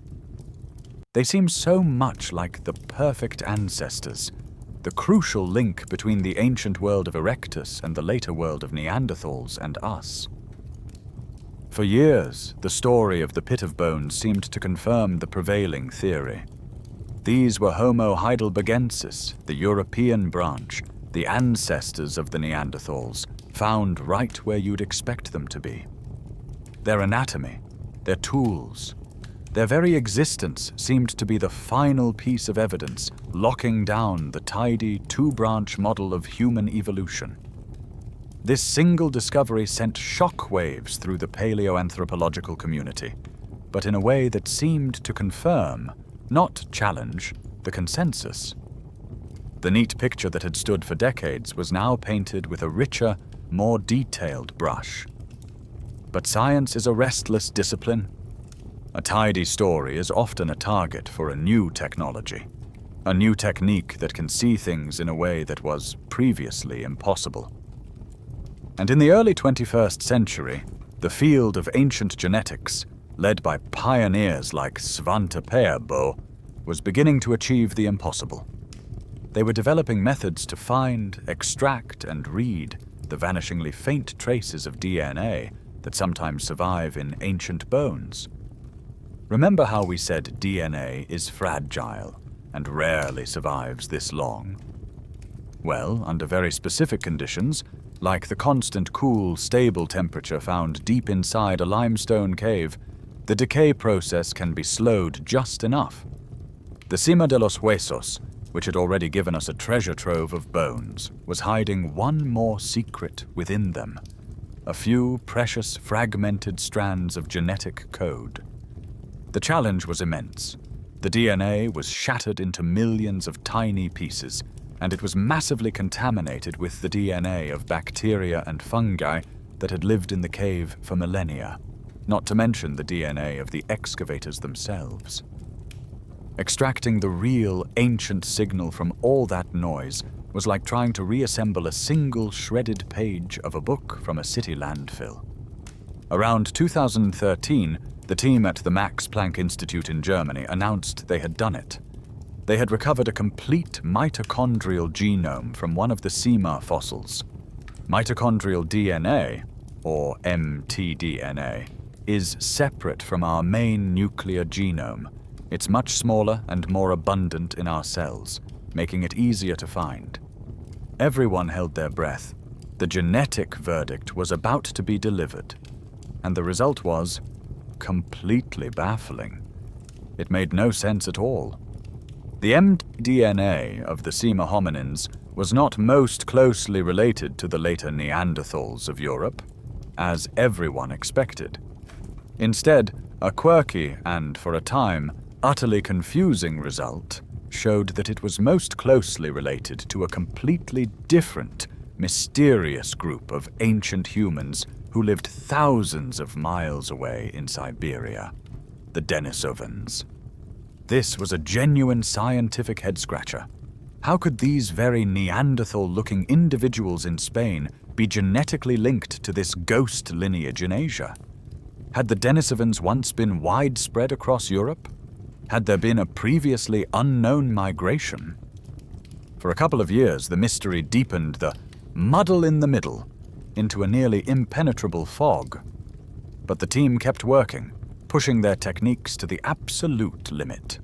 They seem so much like the perfect ancestors, the crucial link between the ancient world of Erectus and the later world of Neanderthals and us. For years, the story of the pit of bones seemed to confirm the prevailing theory. These were Homo Heidelbergensis, the European branch, the ancestors of the Neanderthals, found right where you'd expect them to be. Their anatomy, their tools, their very existence seemed to be the final piece of evidence locking down the tidy, two-branch model of human evolution. This single discovery sent shockwaves through the paleoanthropological community, but in a way that seemed to confirm, not challenge, the consensus. The neat picture that had stood for decades was now painted with a richer, more detailed brush. But science is a restless discipline. A tidy story is often a target for a new technology, a new technique that can see things in a way that was previously impossible. And in the early 21st century, the field of ancient genetics, led by pioneers like Svante Pääbo, was beginning to achieve the impossible. They were developing methods to find, extract, and read the vanishingly faint traces of DNA that sometimes survive in ancient bones. Remember how we said DNA is fragile and rarely survives this long? Well, under very specific conditions, like the constant cool, stable temperature found deep inside a limestone cave, the decay process can be slowed just enough. The Cima de los Huesos, which had already given us a treasure trove of bones, was hiding one more secret within them: a few precious fragmented strands of genetic code. The challenge was immense. The DNA was shattered into millions of tiny pieces, and it was massively contaminated with the DNA of bacteria and fungi that had lived in the cave for millennia, not to mention the DNA of the excavators themselves. Extracting the real, ancient signal from all that noise was like trying to reassemble a single shredded page of a book from a city landfill. Around 2013, the team at the Max Planck Institute in Germany announced they had done it. They had recovered a complete mitochondrial genome from one of the Sima fossils. Mitochondrial DNA, or mtDNA, is separate from our main nuclear genome. It's much smaller and more abundant in our cells, making it easier to find. Everyone held their breath. The genetic verdict was about to be delivered, and the result was completely baffling. It made no sense at all. The mtDNA of the Sima hominins was not most closely related to the later Neanderthals of Europe, as everyone expected. Instead, a quirky and, for a time, utterly confusing result showed that it was most closely related to a completely different, mysterious group of ancient humans who lived thousands of miles away in Siberia, the Denisovans. This was a genuine scientific head-scratcher. How could these very Neanderthal-looking individuals in Spain be genetically linked to this ghost lineage in Asia? Had the Denisovans once been widespread across Europe? Had there been a previously unknown migration? For a couple of years, the mystery deepened the muddle in the middle into a nearly impenetrable fog. But the team kept working, pushing their techniques to the absolute limit.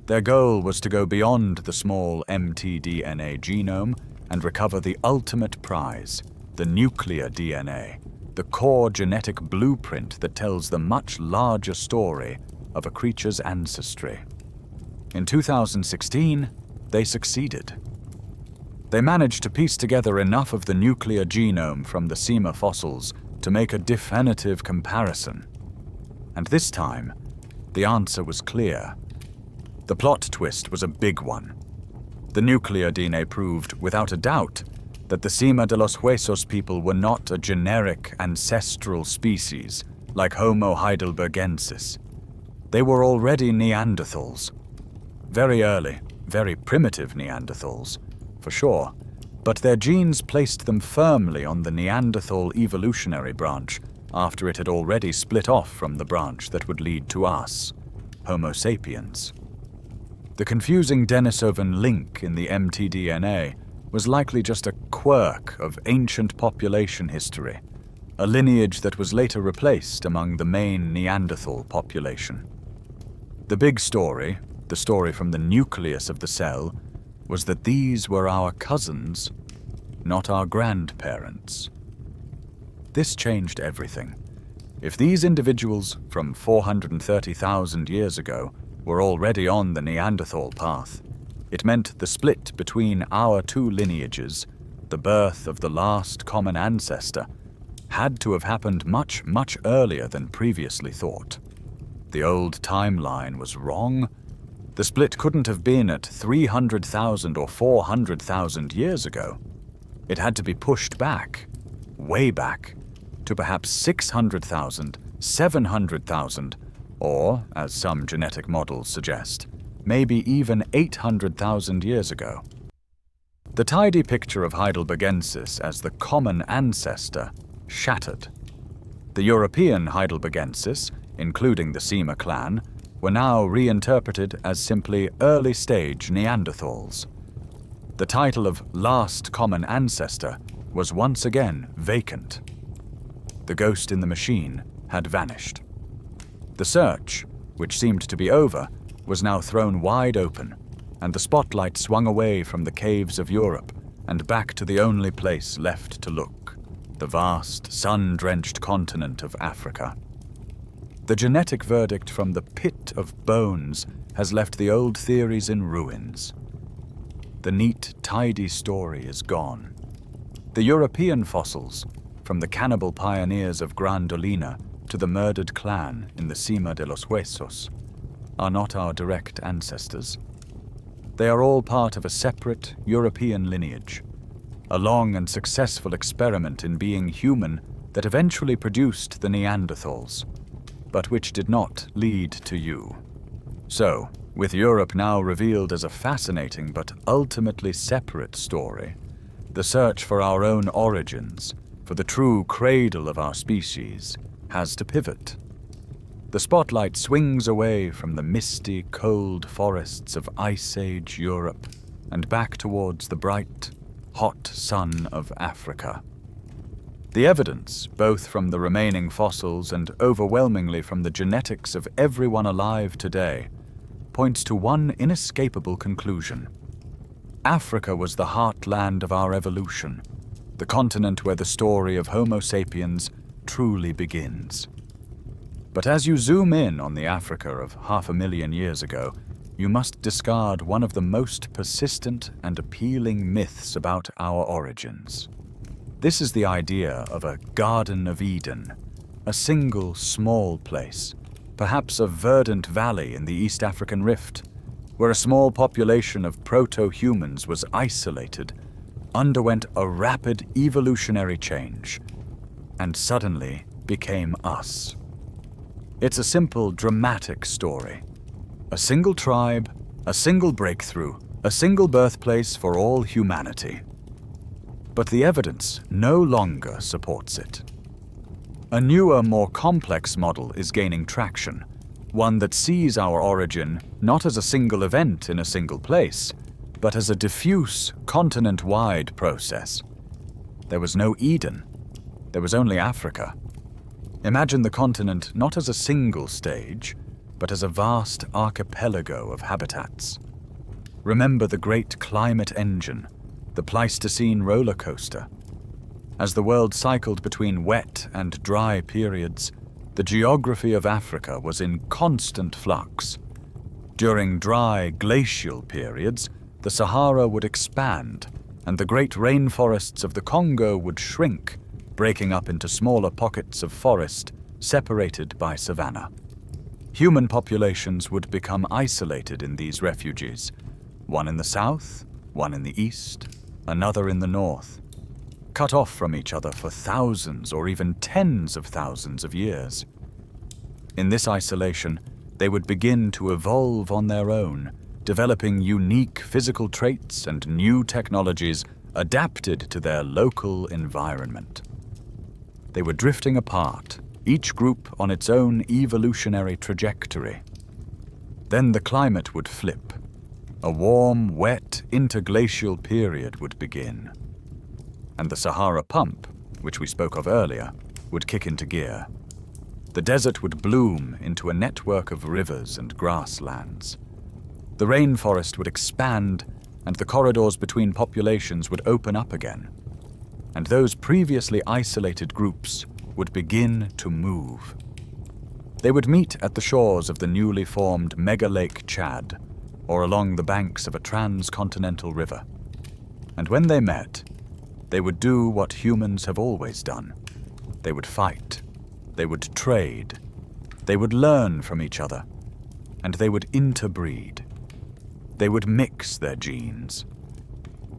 Their goal was to go beyond the small mtDNA genome and recover the ultimate prize, the nuclear DNA, the core genetic blueprint that tells the much larger story of a creature's ancestry. In 2016, they succeeded. They managed to piece together enough of the nuclear genome from the Sima fossils to make a definitive comparison. And this time, the answer was clear. The plot twist was a big one. The nuclear DNA proved, without a doubt, that the Sima de los Huesos people were not a generic ancestral species like Homo Heidelbergensis. They were already Neanderthals. Very early, very primitive Neanderthals, for sure, but their genes placed them firmly on the Neanderthal evolutionary branch after it had already split off from the branch that would lead to us, Homo Sapiens. The confusing Denisovan link in the mtDNA was likely just a quirk of ancient population history, a lineage that was later replaced among the main Neanderthal population. The big story, the story from the nucleus of the cell, was that these were our cousins, not our grandparents. This changed everything. If these individuals from 430,000 years ago were already on the Neanderthal path, it meant the split between our two lineages, the birth of the last common ancestor, had to have happened much, much earlier than previously thought. The old timeline was wrong. The split couldn't have been at 300,000 or 400,000 years ago. It had to be pushed back, way back, to perhaps 600,000, 700,000, or, as some genetic models suggest, maybe even 800,000 years ago. The tidy picture of Heidelbergensis as the common ancestor shattered. The European Heidelbergensis, including the Sima clan, were now reinterpreted as simply early-stage Neanderthals. The title of last common ancestor was once again vacant. The ghost in the machine had vanished. The search, which seemed to be over, was now thrown wide open, and the spotlight swung away from the caves of Europe and back to the only place left to look, the vast, sun-drenched continent of Africa. The genetic verdict from the pit of bones has left the old theories in ruins. The neat, tidy story is gone. The European fossils, from the cannibal pioneers of Grandolina to the murdered clan in the Sima de los Huesos, are not our direct ancestors. They are all part of a separate European lineage, a long and successful experiment in being human that eventually produced the Neanderthals, but which did not lead to you. So, with Europe now revealed as a fascinating but ultimately separate story, the search for our own origins, for the true cradle of our species, has to pivot. The spotlight swings away from the misty, cold forests of Ice Age Europe and back towards the bright, hot sun of Africa. The evidence, both from the remaining fossils and overwhelmingly from the genetics of everyone alive today, points to one inescapable conclusion. Africa was the heartland of our evolution, the continent where the story of Homo sapiens truly begins. But as you zoom in on the Africa of 500,000 years ago, you must discard one of the most persistent and appealing myths about our origins. This is the idea of a Garden of Eden, a single small place, perhaps a verdant valley in the East African Rift, where a small population of proto-humans was isolated, underwent a rapid evolutionary change, and suddenly became us. It's a simple, dramatic story. A single tribe, a single breakthrough, a single birthplace for all humanity. But the evidence no longer supports it. A newer, more complex model is gaining traction, one that sees our origin not as a single event in a single place, but as a diffuse, continent-wide process. There was no Eden. There was only Africa. Imagine the continent not as a single stage, but as a vast archipelago of habitats. Remember the great climate engine, the Pleistocene roller coaster. As the world cycled between wet and dry periods, the geography of Africa was in constant flux. During dry, glacial periods, the Sahara would expand, and the great rainforests of the Congo would shrink, breaking up into smaller pockets of forest separated by savanna. Human populations would become isolated in these refuges, one in the south, one in the east, another in the north, cut off from each other for thousands or even tens of thousands of years. In this isolation, they would begin to evolve on their own, developing unique physical traits and new technologies adapted to their local environment. They were drifting apart, each group on its own evolutionary trajectory. Then the climate would flip. A warm, wet, interglacial period would begin. And the Sahara pump, which we spoke of earlier, would kick into gear. The desert would bloom into a network of rivers and grasslands. The rainforest would expand, and the corridors between populations would open up again. And those previously isolated groups would begin to move. They would meet at the shores of the newly formed mega-lake Chad, or along the banks of a transcontinental river. And when they met, they would do what humans have always done. They would fight. They would trade. They would learn from each other. And they would interbreed. They would mix their genes.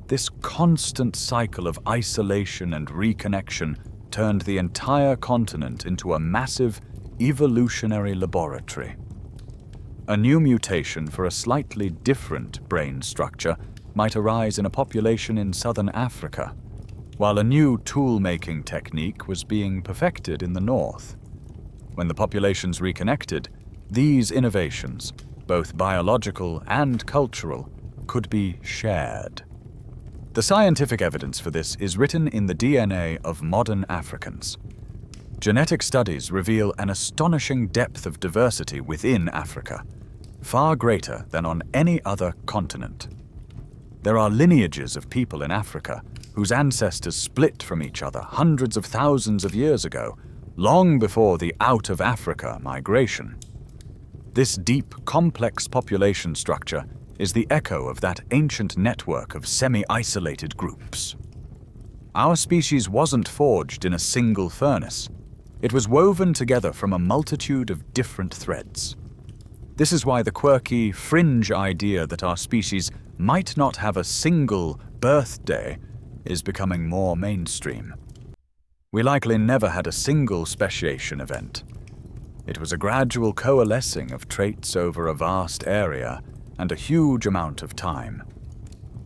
This constant cycle of isolation and reconnection turned the entire continent into a massive evolutionary laboratory. A new mutation for a slightly different brain structure might arise in a population in southern Africa, while a new tool-making technique was being perfected in the north. When the populations reconnected, these innovations, both biological and cultural, could be shared. The scientific evidence for this is written in the DNA of modern Africans. Genetic studies reveal an astonishing depth of diversity within Africa, far greater than on any other continent. There are lineages of people in Africa whose ancestors split from each other hundreds of thousands of years ago, long before the out-of-Africa migration. This deep, complex population structure is the echo of that ancient network of semi-isolated groups. Our species wasn't forged in a single furnace. It was woven together from a multitude of different threads. This is why the quirky, fringe idea that our species might not have a single birthday is becoming more mainstream. We likely never had a single speciation event. It was a gradual coalescing of traits over a vast area and a huge amount of time.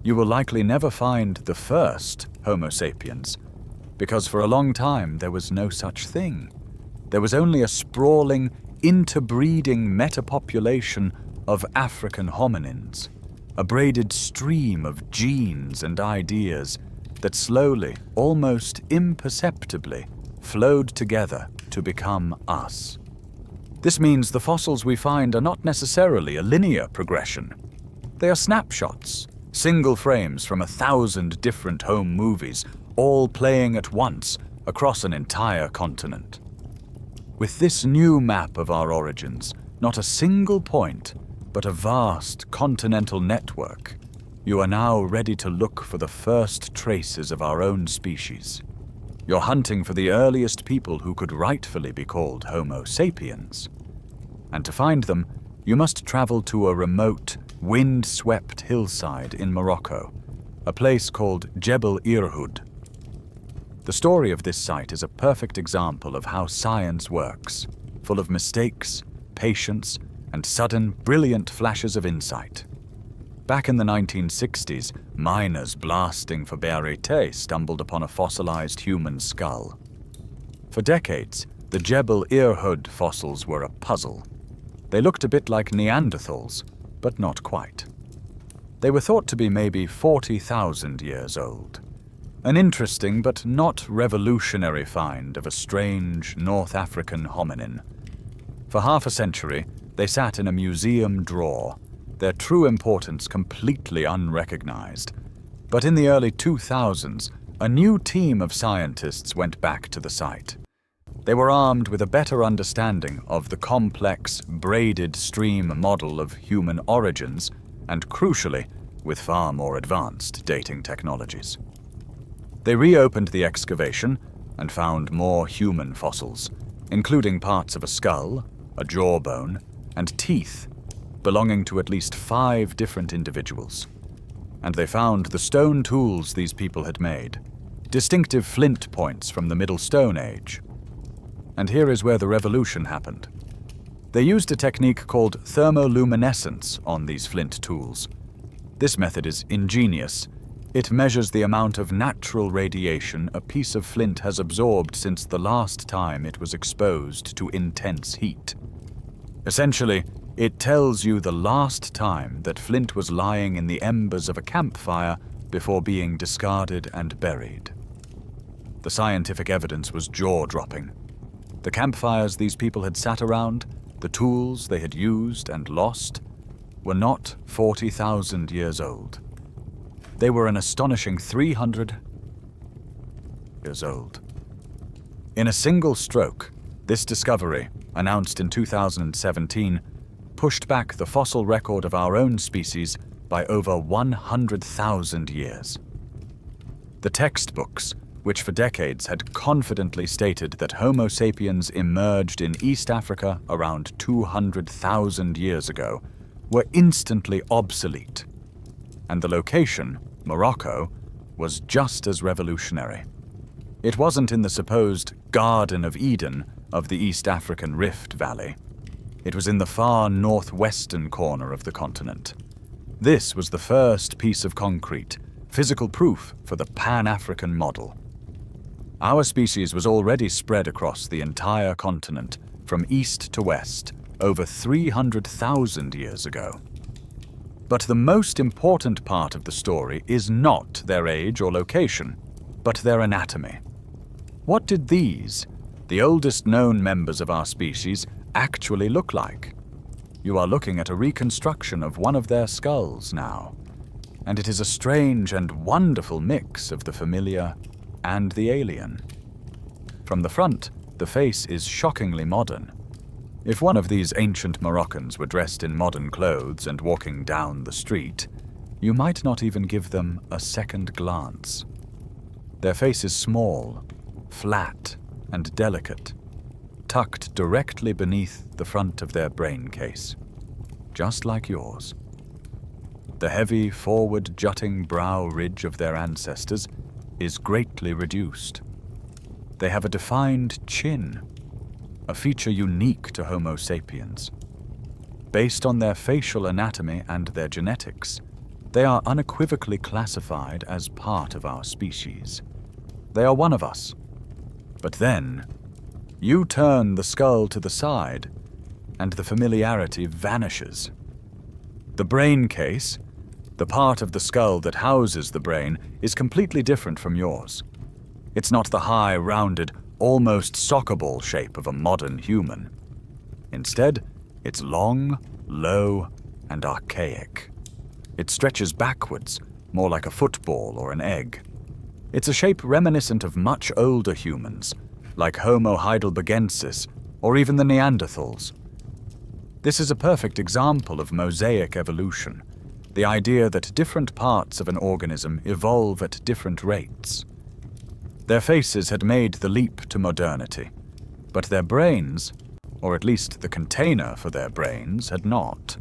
You will likely never find the first Homo sapiens, because for a long time there was no such thing. there was only a sprawling, interbreeding metapopulation of African hominins, a braided stream of genes and ideas that slowly, almost imperceptibly, flowed together to become us. This means the fossils we find are not necessarily a linear progression. They are snapshots, single frames from 1,000 different home movies, all playing at once across an entire continent. With this new map of our origins, not a single point, but a vast continental network, you are now ready to look for the first traces of our own species. You're hunting for the earliest people who could rightfully be called Homo Sapiens. And to find them, you must travel to a remote, wind-swept hillside in Morocco, a place called Jebel Irhoud. The story of this site is a perfect example of how science works, full of mistakes, patience, and sudden, brilliant flashes of insight. Back in the 1960s, miners blasting for Bearite stumbled upon a fossilized human skull. For decades, the Jebel Irhoud fossils were a puzzle. They looked a bit like Neanderthals, but not quite. They were thought to be maybe 40,000 years old. An interesting but not revolutionary find of a strange North African hominin. For half a century, they sat in a museum drawer, their true importance completely unrecognized. But in the early 2000s, a new team of scientists went back to the site. They were armed with a better understanding of the complex, braided stream model of human origins, and crucially, with far more advanced dating technologies. They reopened the excavation and found more human fossils, including parts of a skull, a jawbone, and teeth belonging to at least 5 different individuals. And they found the stone tools these people had made, distinctive flint points from the Middle Stone Age. And here is where the revolution happened. They used a technique called thermoluminescence on these flint tools. This method is ingenious. It measures the amount of natural radiation a piece of flint has absorbed since the last time it was exposed to intense heat. Essentially, it tells you the last time that flint was lying in the embers of a campfire before being discarded and buried. The scientific evidence was jaw-dropping. The campfires these people had sat around, the tools they had used and lost, were not 40,000 years old. They were an astonishing 300 years old. In a single stroke, this discovery, announced in 2017, pushed back the fossil record of our own species by over 100,000 years. The textbooks, which for decades had confidently stated that Homo sapiens emerged in East Africa around 200,000 years ago, were instantly obsolete. And the location, Morocco, was just as revolutionary. It wasn't in the supposed Garden of Eden of the East African Rift Valley. It was in the far northwestern corner of the continent. This was the first piece of concrete, physical proof for the Pan-African model. Our species was already spread across the entire continent, from east to west, over 300,000 years ago. But the most important part of the story is not their age or location, but their anatomy. What did these, the oldest known members of our species, actually look like? You are looking at a reconstruction of one of their skulls now, and it is a strange and wonderful mix of the familiar and the alien. From the front, the face is shockingly modern. If one of these ancient Moroccans were dressed in modern clothes and walking down the street, you might not even give them a second glance. Their face is small, flat, and delicate, tucked directly beneath the front of their brain case, just like yours. The heavy, forward-jutting brow ridge of their ancestors is greatly reduced. They have a defined chin, a feature unique to Homo sapiens. Based on their facial anatomy and their genetics, they are unequivocally classified as part of our species. They are one of us. But then, You turn the skull to the side, and the familiarity vanishes. The brain case, the part of the skull that houses the brain, is completely different from yours. It's not the high, rounded, almost soccer ball shape of a modern human. Instead, it's long, low, and archaic. It stretches backwards, more like a football or an egg. It's a shape reminiscent of much older humans, like Homo Heidelbergensis or even the Neanderthals. This is a perfect example of mosaic evolution, the idea that different parts of an organism evolve at different rates. Their faces had made the leap to modernity, but their brains, or at least the container for their brains, had not.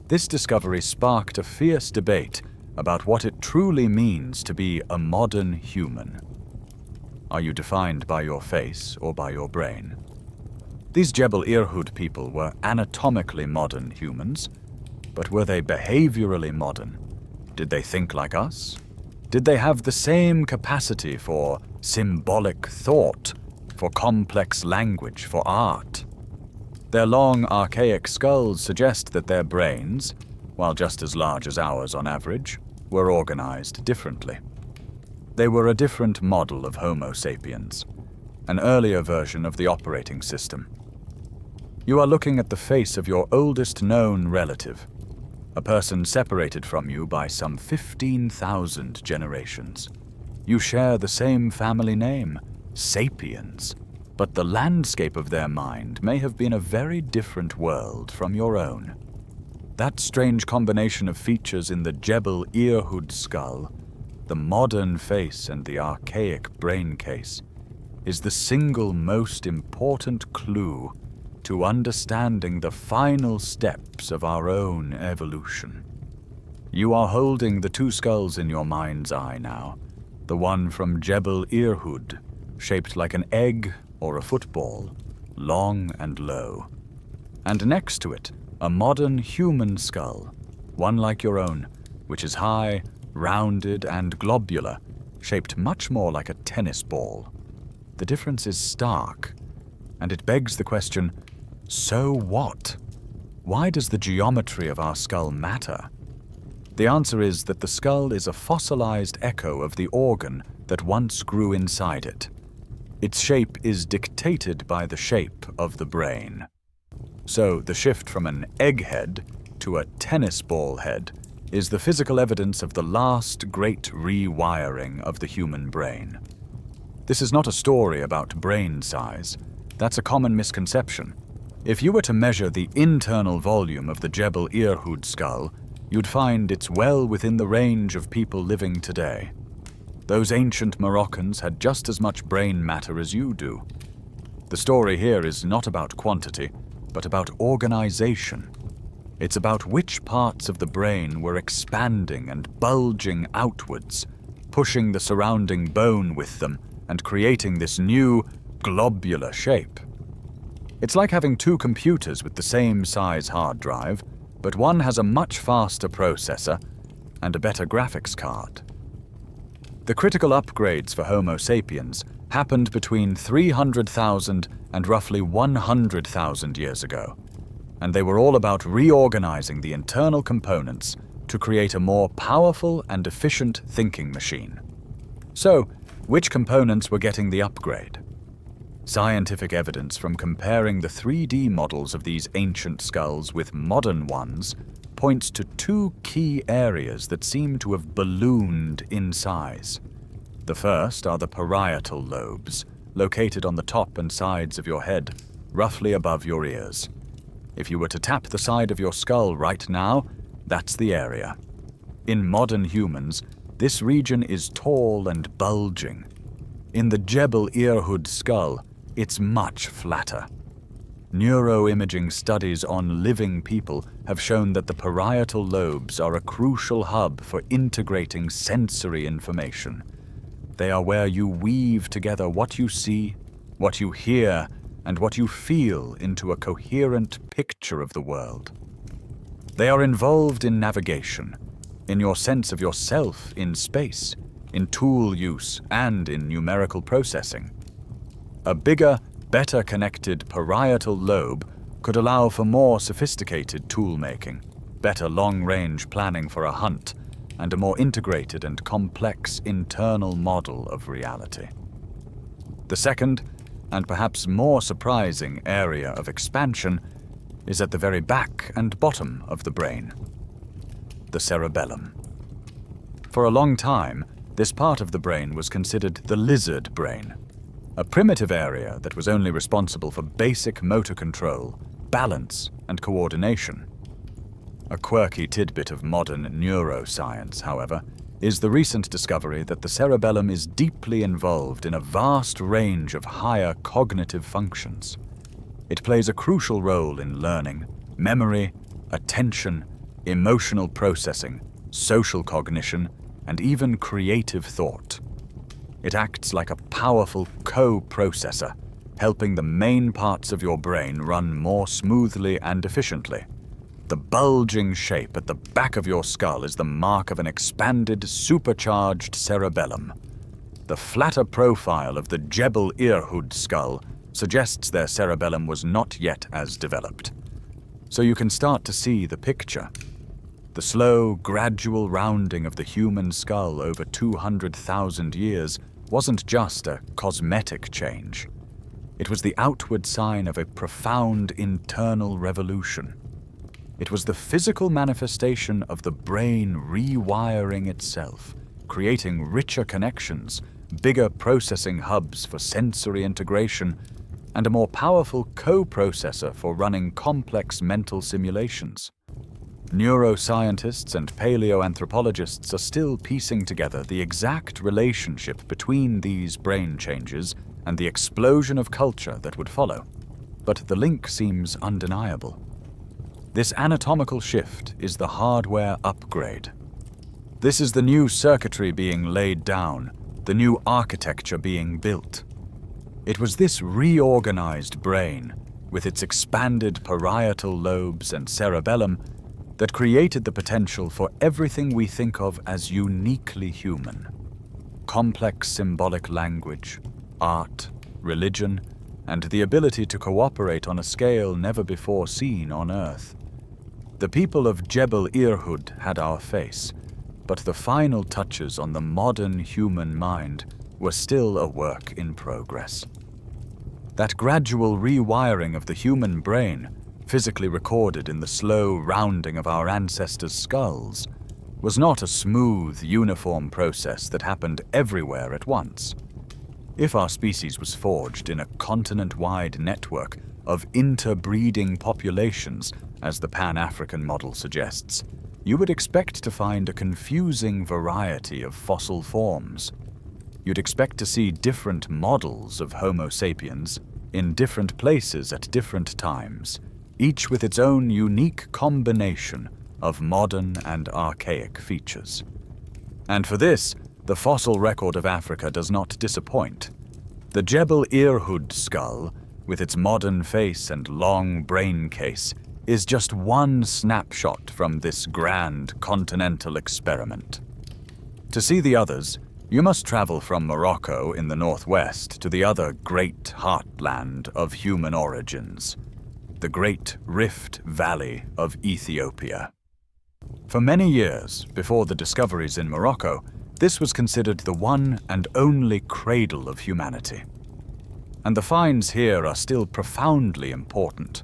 This discovery sparked a fierce debate about what it truly means to be a modern human. Are you defined by your face or by your brain? These Jebel Irhoud people were anatomically modern humans, but were they behaviorally modern? Did they think like us? Did they have the same capacity for symbolic thought, for complex language, for art? Their long, archaic skulls suggest that their brains, while just as large as ours on average, were organized differently. They were a different model of Homo Sapiens, an earlier version of the operating system. You are looking at the face of your oldest known relative, a person separated from you by some 15,000 generations. You share the same family name, Sapiens, but the landscape of their mind may have been a very different world from your own. That strange combination of features in the Jebel Irhoud skull, the modern face and the archaic brain case, is the single most important clue to understanding the final steps of our own evolution. You are holding the two skulls in your mind's eye now, the one from Jebel Irhoud, shaped like an egg or a football, long and low, and next to it, a modern human skull, one like your own, which is high, rounded, and globular, shaped much more like a tennis ball. The difference is stark, and it begs the question, so what? Why does the geometry of our skull matter? The answer is that the skull is a fossilized echo of the organ that once grew inside it. Its shape is dictated by the shape of the brain. So the shift from an egg head to a tennis ball head is the physical evidence of the last great rewiring of the human brain. This is not a story about brain size. That's a common misconception. If you were to measure the internal volume of the Jebel Irhoud skull, you'd find it's well within the range of people living today. Those ancient Moroccans had just as much brain matter as you do. The story here is not about quantity, but about organization. It's about which parts of the brain were expanding and bulging outwards, pushing the surrounding bone with them and creating this new, globular shape. It's like having two computers with the same size hard drive, but one has a much faster processor and a better graphics card. The critical upgrades for Homo sapiens happened between 300,000 and roughly 100,000 years ago, and they were all about reorganizing the internal components to create a more powerful and efficient thinking machine. So, which components were getting the upgrade? Scientific evidence from comparing the 3D models of these ancient skulls with modern ones points to two key areas that seem to have ballooned in size. The first are the parietal lobes, located on the top and sides of your head, roughly above your ears. If you were to tap the side of your skull right now, that's the area. In modern humans, this region is tall and bulging. In the Jebel Irhoud skull, it's much flatter. Neuroimaging studies on living people have shown that the parietal lobes are a crucial hub for integrating sensory information. They are where you weave together what you see, what you hear, and what you feel into a coherent picture of the world. They are involved in navigation, in your sense of yourself in space, in tool use, and in numerical processing. A bigger better connected parietal lobe could allow for more sophisticated tool-making, better long-range planning for a hunt, and a more integrated and complex internal model of reality. The second, and perhaps more surprising area of expansion is at the very back and bottom of the brain, the cerebellum. For a long time, this part of the brain was considered the lizard brain, a primitive area that was only responsible for basic motor control, balance, and coordination. A quirky tidbit of modern neuroscience, however, is the recent discovery that the cerebellum is deeply involved in a vast range of higher cognitive functions. It plays a crucial role in learning, memory, attention, emotional processing, social cognition, and even creative thought. It acts like a powerful co-processor, helping the main parts of your brain run more smoothly and efficiently. The bulging shape at the back of your skull is the mark of an expanded, supercharged cerebellum. The flatter profile of the Jebel Irhoud skull suggests their cerebellum was not yet as developed. So you can start to see the picture. The slow, gradual rounding of the human skull over 200,000 years wasn't just a cosmetic change. It was the outward sign of a profound internal revolution. It was the physical manifestation of the brain rewiring itself, creating richer connections, bigger processing hubs for sensory integration, and a more powerful co-processor for running complex mental simulations. Neuroscientists and paleoanthropologists are still piecing together the exact relationship between these brain changes and the explosion of culture that would follow, but the link seems undeniable. This anatomical shift is the hardware upgrade. This is the new circuitry being laid down, the new architecture being built. It was this reorganized brain, with its expanded parietal lobes and cerebellum, that created the potential for everything we think of as uniquely human. Complex symbolic language, art, religion, and the ability to cooperate on a scale never before seen on Earth. The people of Jebel Irhoud had our face, but the final touches on the modern human mind were still a work in progress. That gradual rewiring of the human brain, physically recorded in the slow rounding of our ancestors' skulls, was not a smooth, uniform process that happened everywhere at once. If our species was forged in a continent-wide network of interbreeding populations, as the Pan-African model suggests, you would expect to find a confusing variety of fossil forms. You'd expect to see different models of Homo sapiens in different places at different times, each with its own unique combination of modern and archaic features. And for this, the fossil record of Africa does not disappoint. The Jebel Irhoud skull, with its modern face and long brain case, is just one snapshot from this grand continental experiment. To see the others, you must travel from Morocco in the northwest to the other great heartland of human origins, the Great Rift Valley of Ethiopia. For many years, before the discoveries in Morocco, this was considered the one and only cradle of humanity. And the finds here are still profoundly important.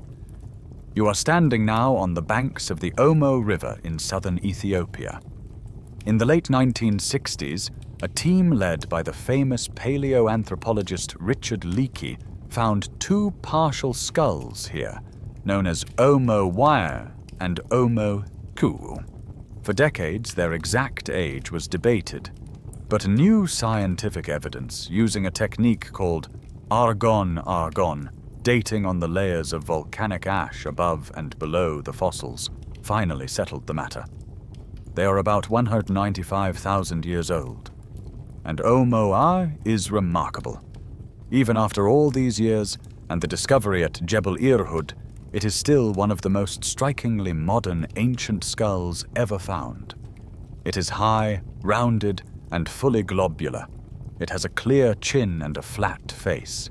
You are standing now on the banks of the Omo River in southern Ethiopia. In the late 1960s, a team led by the famous paleoanthropologist Richard Leakey found two partial skulls here, known as Omo Wire and Omo Ku. For decades, their exact age was debated, but new scientific evidence using a technique called argon, dating on the layers of volcanic ash above and below the fossils, finally settled the matter. They are about 195,000 years old, and Omo is remarkable. Even after all these years and the discovery at Jebel Irhoud, it is still one of the most strikingly modern ancient skulls ever found. It is high, rounded, and fully globular. It has a clear chin and a flat face.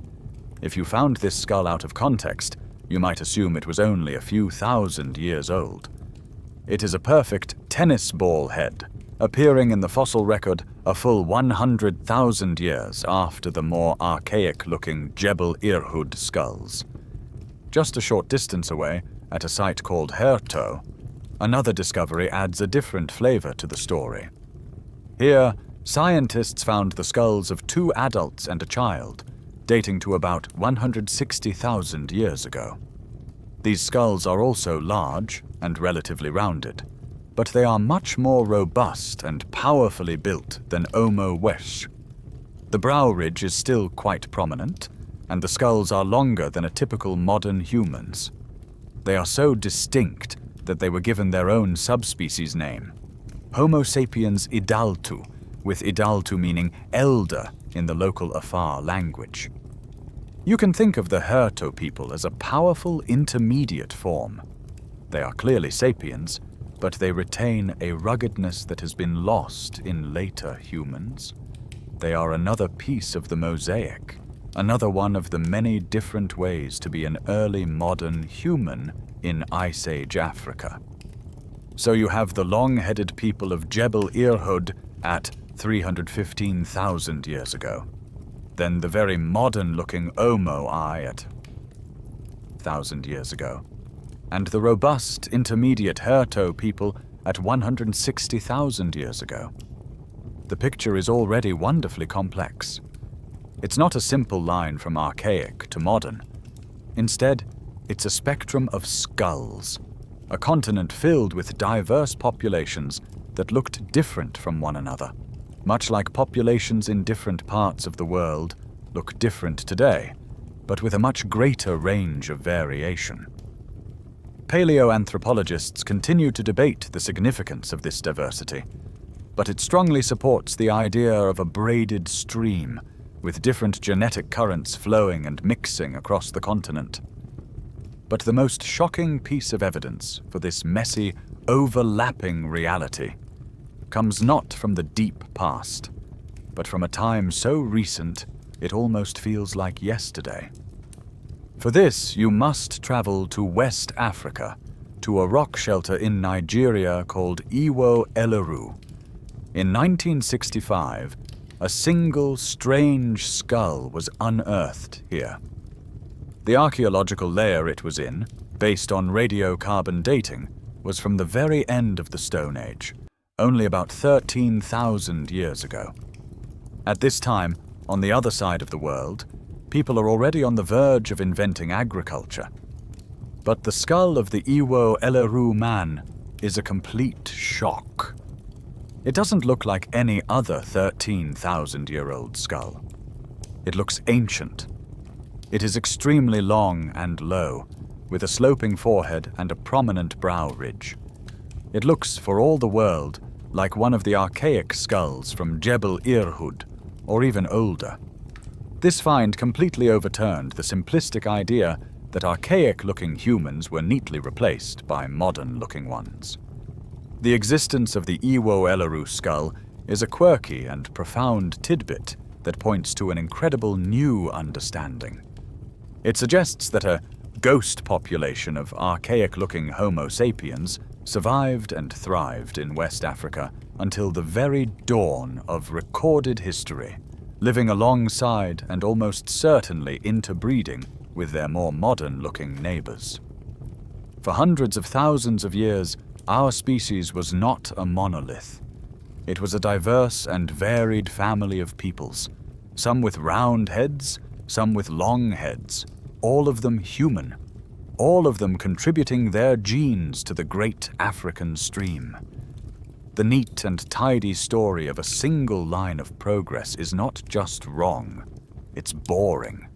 If you found this skull out of context, you might assume it was only a few thousand years old. It is a perfect tennis ball head, appearing in the fossil record a full 100,000 years after the more archaic-looking Jebel Irhoud skulls. Just a short distance away, at a site called Herto, another discovery adds a different flavor to the story. Here, scientists found the skulls of 2 adults and a child, dating to about 160,000 years ago. These skulls are also large and relatively rounded, but they are much more robust and powerfully built than Homo Wesh. The brow ridge is still quite prominent, and the skulls are longer than a typical modern human's. They are so distinct that they were given their own subspecies name, Homo Sapiens idaltu, with idaltu meaning elder in the local Afar language. You can think of the Herto people as a powerful intermediate form. They are clearly sapiens, but they retain a ruggedness that has been lost in later humans. They are another piece of the mosaic, another one of the many different ways to be an early modern human in Ice Age Africa. So you have the long-headed people of Jebel Irhoud at 315,000 years ago. Then the very modern-looking Homo at 1,000 years ago, and the robust intermediate Herto people at 160,000 years ago. The picture is already wonderfully complex. It's not a simple line from archaic to modern. Instead, it's a spectrum of skulls, a continent filled with diverse populations that looked different from one another, much like populations in different parts of the world look different today, but with a much greater range of variation. Paleoanthropologists continue to debate the significance of this diversity, but it strongly supports the idea of a braided stream with different genetic currents flowing and mixing across the continent. But the most shocking piece of evidence for this messy, overlapping reality comes not from the deep past, but from a time so recent it almost feels like yesterday. For this, you must travel to West Africa, to a rock shelter in Nigeria called Iwo Eleru. In 1965, a single strange skull was unearthed here. The archaeological layer it was in, based on radiocarbon dating, was from the very end of the Stone Age, only about 13,000 years ago. At this time, on the other side of the world, people are already on the verge of inventing agriculture. But the skull of the Iwo Eleru man is a complete shock. It doesn't look like any other 13,000-year-old skull. It looks ancient. It is extremely long and low, with a sloping forehead and a prominent brow ridge. It looks, for all the world, like one of the archaic skulls from Jebel Irhoud, or even older. This find completely overturned the simplistic idea that archaic-looking humans were neatly replaced by modern-looking ones. The existence of the Iwo Eleru skull is a quirky and profound tidbit that points to an incredible new understanding. It suggests that a ghost population of archaic-looking Homo sapiens survived and thrived in West Africa until the very dawn of recorded history, living alongside and almost certainly interbreeding with their more modern-looking neighbors. For hundreds of thousands of years, our species was not a monolith. It was a diverse and varied family of peoples, some with round heads, some with long heads, all of them human, all of them contributing their genes to the great African stream. The neat and tidy story of a single line of progress is not just wrong, it's boring.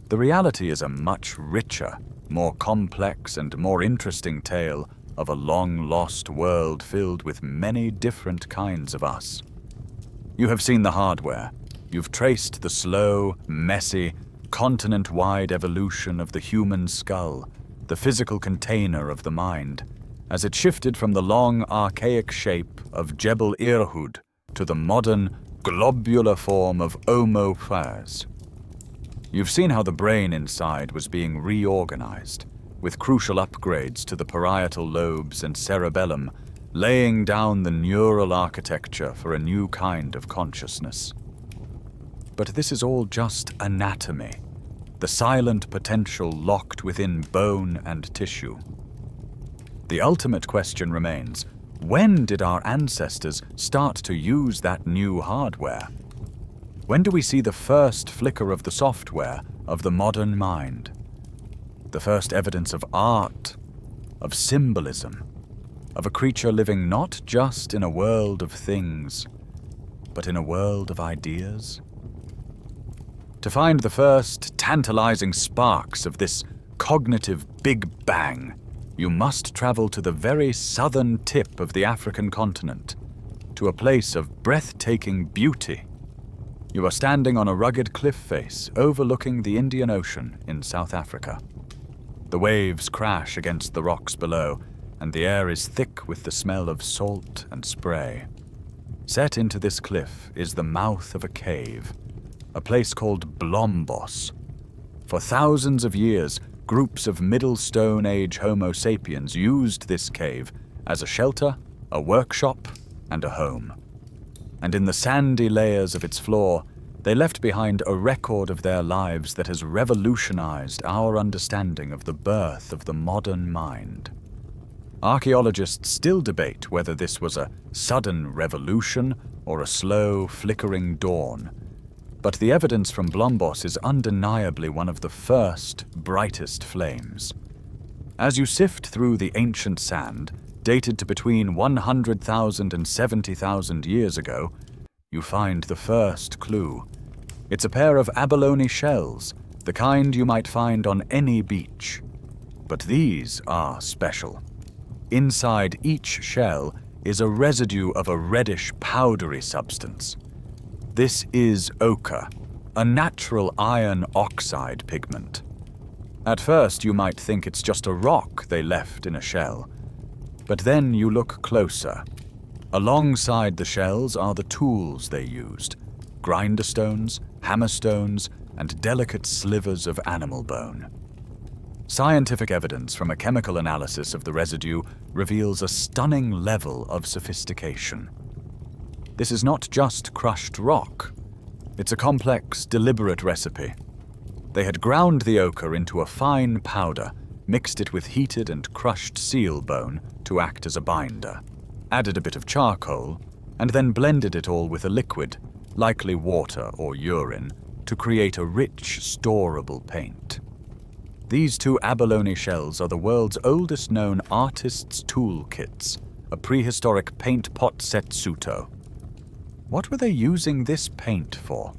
The reality is a much richer, more complex and more interesting tale of a long-lost world filled with many different kinds of us. You have seen the hardware. You've traced the slow, messy, continent-wide evolution of the human skull, the physical container of the mind, as it shifted from the long, archaic shape of Jebel Irhoud to the modern, globular form of Homo Sapiens. You've seen how the brain inside was being reorganized, with crucial upgrades to the parietal lobes and cerebellum, laying down the neural architecture for a new kind of consciousness. But this is all just anatomy, the silent potential locked within bone and tissue. The ultimate question remains, when did our ancestors start to use that new hardware? When do we see the first flicker of the software of the modern mind? The first evidence of art, of symbolism, of a creature living not just in a world of things, but in a world of ideas? To find the first tantalizing sparks of this cognitive Big Bang, you must travel to the very southern tip of the African continent, to a place of breathtaking beauty. You are standing on a rugged cliff face overlooking the Indian Ocean in South Africa. The waves crash against the rocks below, and the air is thick with the smell of salt and spray. Set into this cliff is the mouth of a cave, a place called Blombos. For thousands of years, groups of Middle Stone Age Homo Sapiens used this cave as a shelter, a workshop, and a home. And in the sandy layers of its floor, they left behind a record of their lives that has revolutionized our understanding of the birth of the modern mind. Archaeologists still debate whether this was a sudden revolution or a slow, flickering dawn, but the evidence from Blombos is undeniably one of the first, brightest flames. As you sift through the ancient sand, dated to between 100,000 and 70,000 years ago, you find the first clue. It's a pair of abalone shells, the kind you might find on any beach. But these are special. Inside each shell is a residue of a reddish, powdery substance. This is ochre, a natural iron oxide pigment. At first, you might think it's just a rock they left in a shell. But then you look closer. Alongside the shells are the tools they used: grinder stones, hammer stones, and delicate slivers of animal bone. Scientific evidence from a chemical analysis of the residue reveals a stunning level of sophistication. This is not just crushed rock. It's a complex, deliberate recipe. They had ground the ochre into a fine powder, mixed it with heated and crushed seal bone to act as a binder, added a bit of charcoal, and then blended it all with a liquid, likely water or urine, to create a rich, storable paint. These two abalone shells are the world's oldest known artists' tool kits, a prehistoric paint pot setsuto. What were they using this paint for?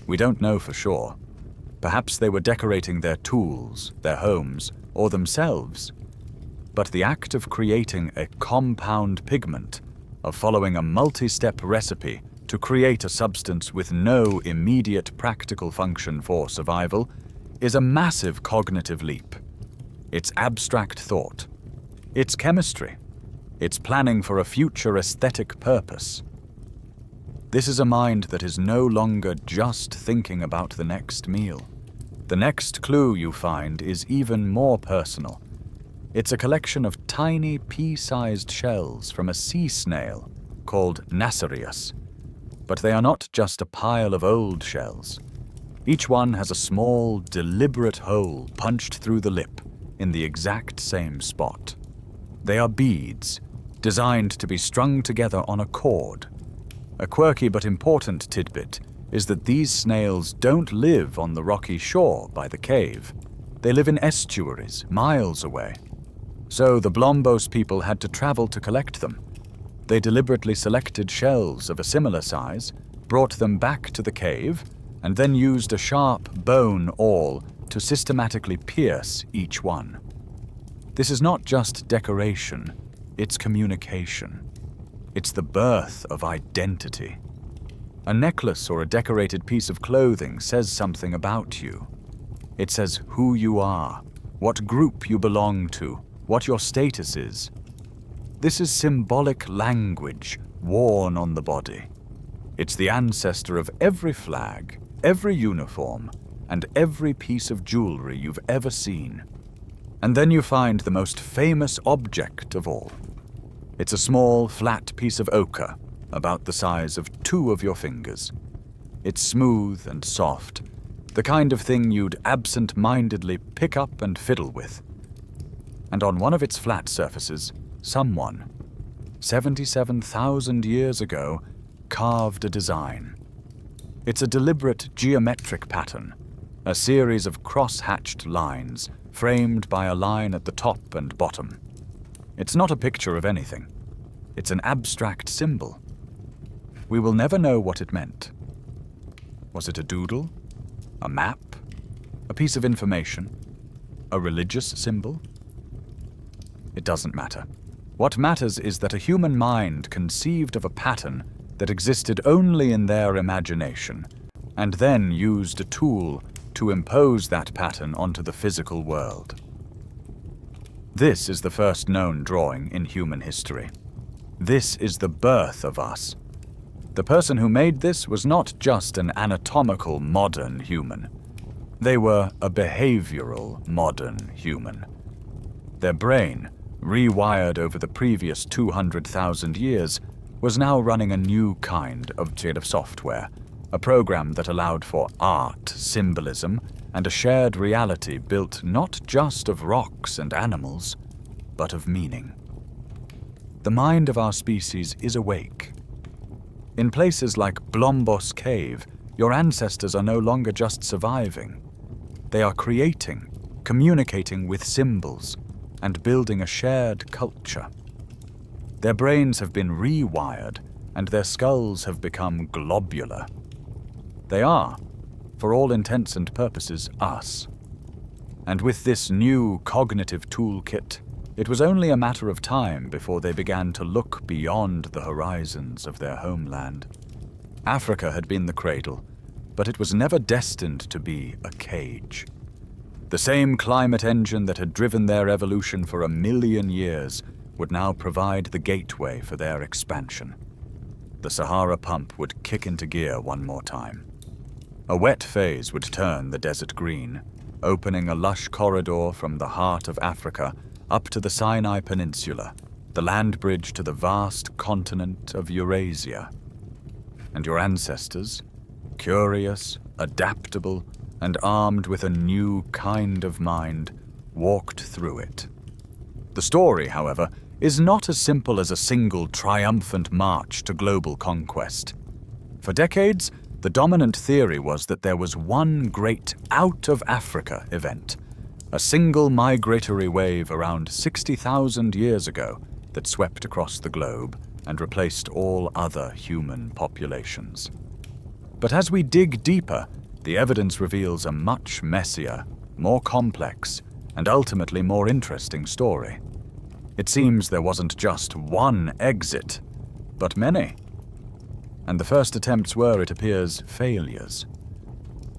We don't know for sure. Perhaps they were decorating their tools, their homes, or themselves. But the act of creating a compound pigment, of following a multi-step recipe to create a substance with no immediate practical function for survival, is a massive cognitive leap. It's abstract thought. It's chemistry. It's planning for a future aesthetic purpose. This is a mind that is no longer just thinking about the next meal. The next clue you find is even more personal. It's a collection of tiny pea-sized shells from a sea snail called Nassarius. But they are not just a pile of old shells. Each one has a small, deliberate hole punched through the lip in the exact same spot. They are beads, designed to be strung together on a cord. A quirky but important tidbit is that these snails don't live on the rocky shore by the cave. They live in estuaries, miles away. So the Blombos people had to travel to collect them. They deliberately selected shells of a similar size, brought them back to the cave, and then used a sharp bone awl to systematically pierce each one. This is not just decoration, it's communication. It's the birth of identity. A necklace or a decorated piece of clothing says something about you. It says who you are, what group you belong to, what your status is. This is symbolic language worn on the body. It's the ancestor of every flag, every uniform, and every piece of jewelry you've ever seen. And then you find the most famous object of all. It's a small, flat piece of ochre, about the size of 2 of your fingers. It's smooth and soft, the kind of thing you'd absent-mindedly pick up and fiddle with. And on one of its flat surfaces, someone, 77,000 years ago, carved a design. It's a deliberate geometric pattern, a series of cross-hatched lines framed by a line at the top and bottom. It's not a picture of anything. It's an abstract symbol. We will never know what it meant. Was it a doodle? A map? A piece of information? A religious symbol? It doesn't matter. What matters is that a human mind conceived of a pattern that existed only in their imagination, and then used a tool to impose that pattern onto the physical world. This is the first known drawing in human history. This is the birth of us. The person who made this was not just an anatomical modern human. They were a behavioral modern human. Their brain, rewired over the previous 200,000 years, was now running a new kind of software, a program that allowed for art, symbolism, and a shared reality built not just of rocks and animals, but of meaning. The mind of our species is awake. In places like Blombos Cave, your ancestors are no longer just surviving. They are creating, communicating with symbols, and building a shared culture. Their brains have been rewired, and their skulls have become globular. They are, for all intents and purposes, us. And with this new cognitive toolkit, it was only a matter of time before they began to look beyond the horizons of their homeland. Africa had been the cradle, but it was never destined to be a cage. The same climate engine that had driven their evolution for 1 million years would now provide the gateway for their expansion. The Sahara pump would kick into gear one more time. A wet phase would turn the desert green, opening a lush corridor from the heart of Africa up to the Sinai Peninsula, the land bridge to the vast continent of Eurasia. And your ancestors, curious, adaptable, and armed with a new kind of mind, walked through it. The story, however, is not as simple as a single triumphant march to global conquest. For decades, the dominant theory was that there was one great out-of-Africa event, a single migratory wave around 60,000 years ago that swept across the globe and replaced all other human populations. But as we dig deeper, the evidence reveals a much messier, more complex, and ultimately more interesting story. It seems there wasn't just one exit, but many. And the first attempts were, it appears, failures.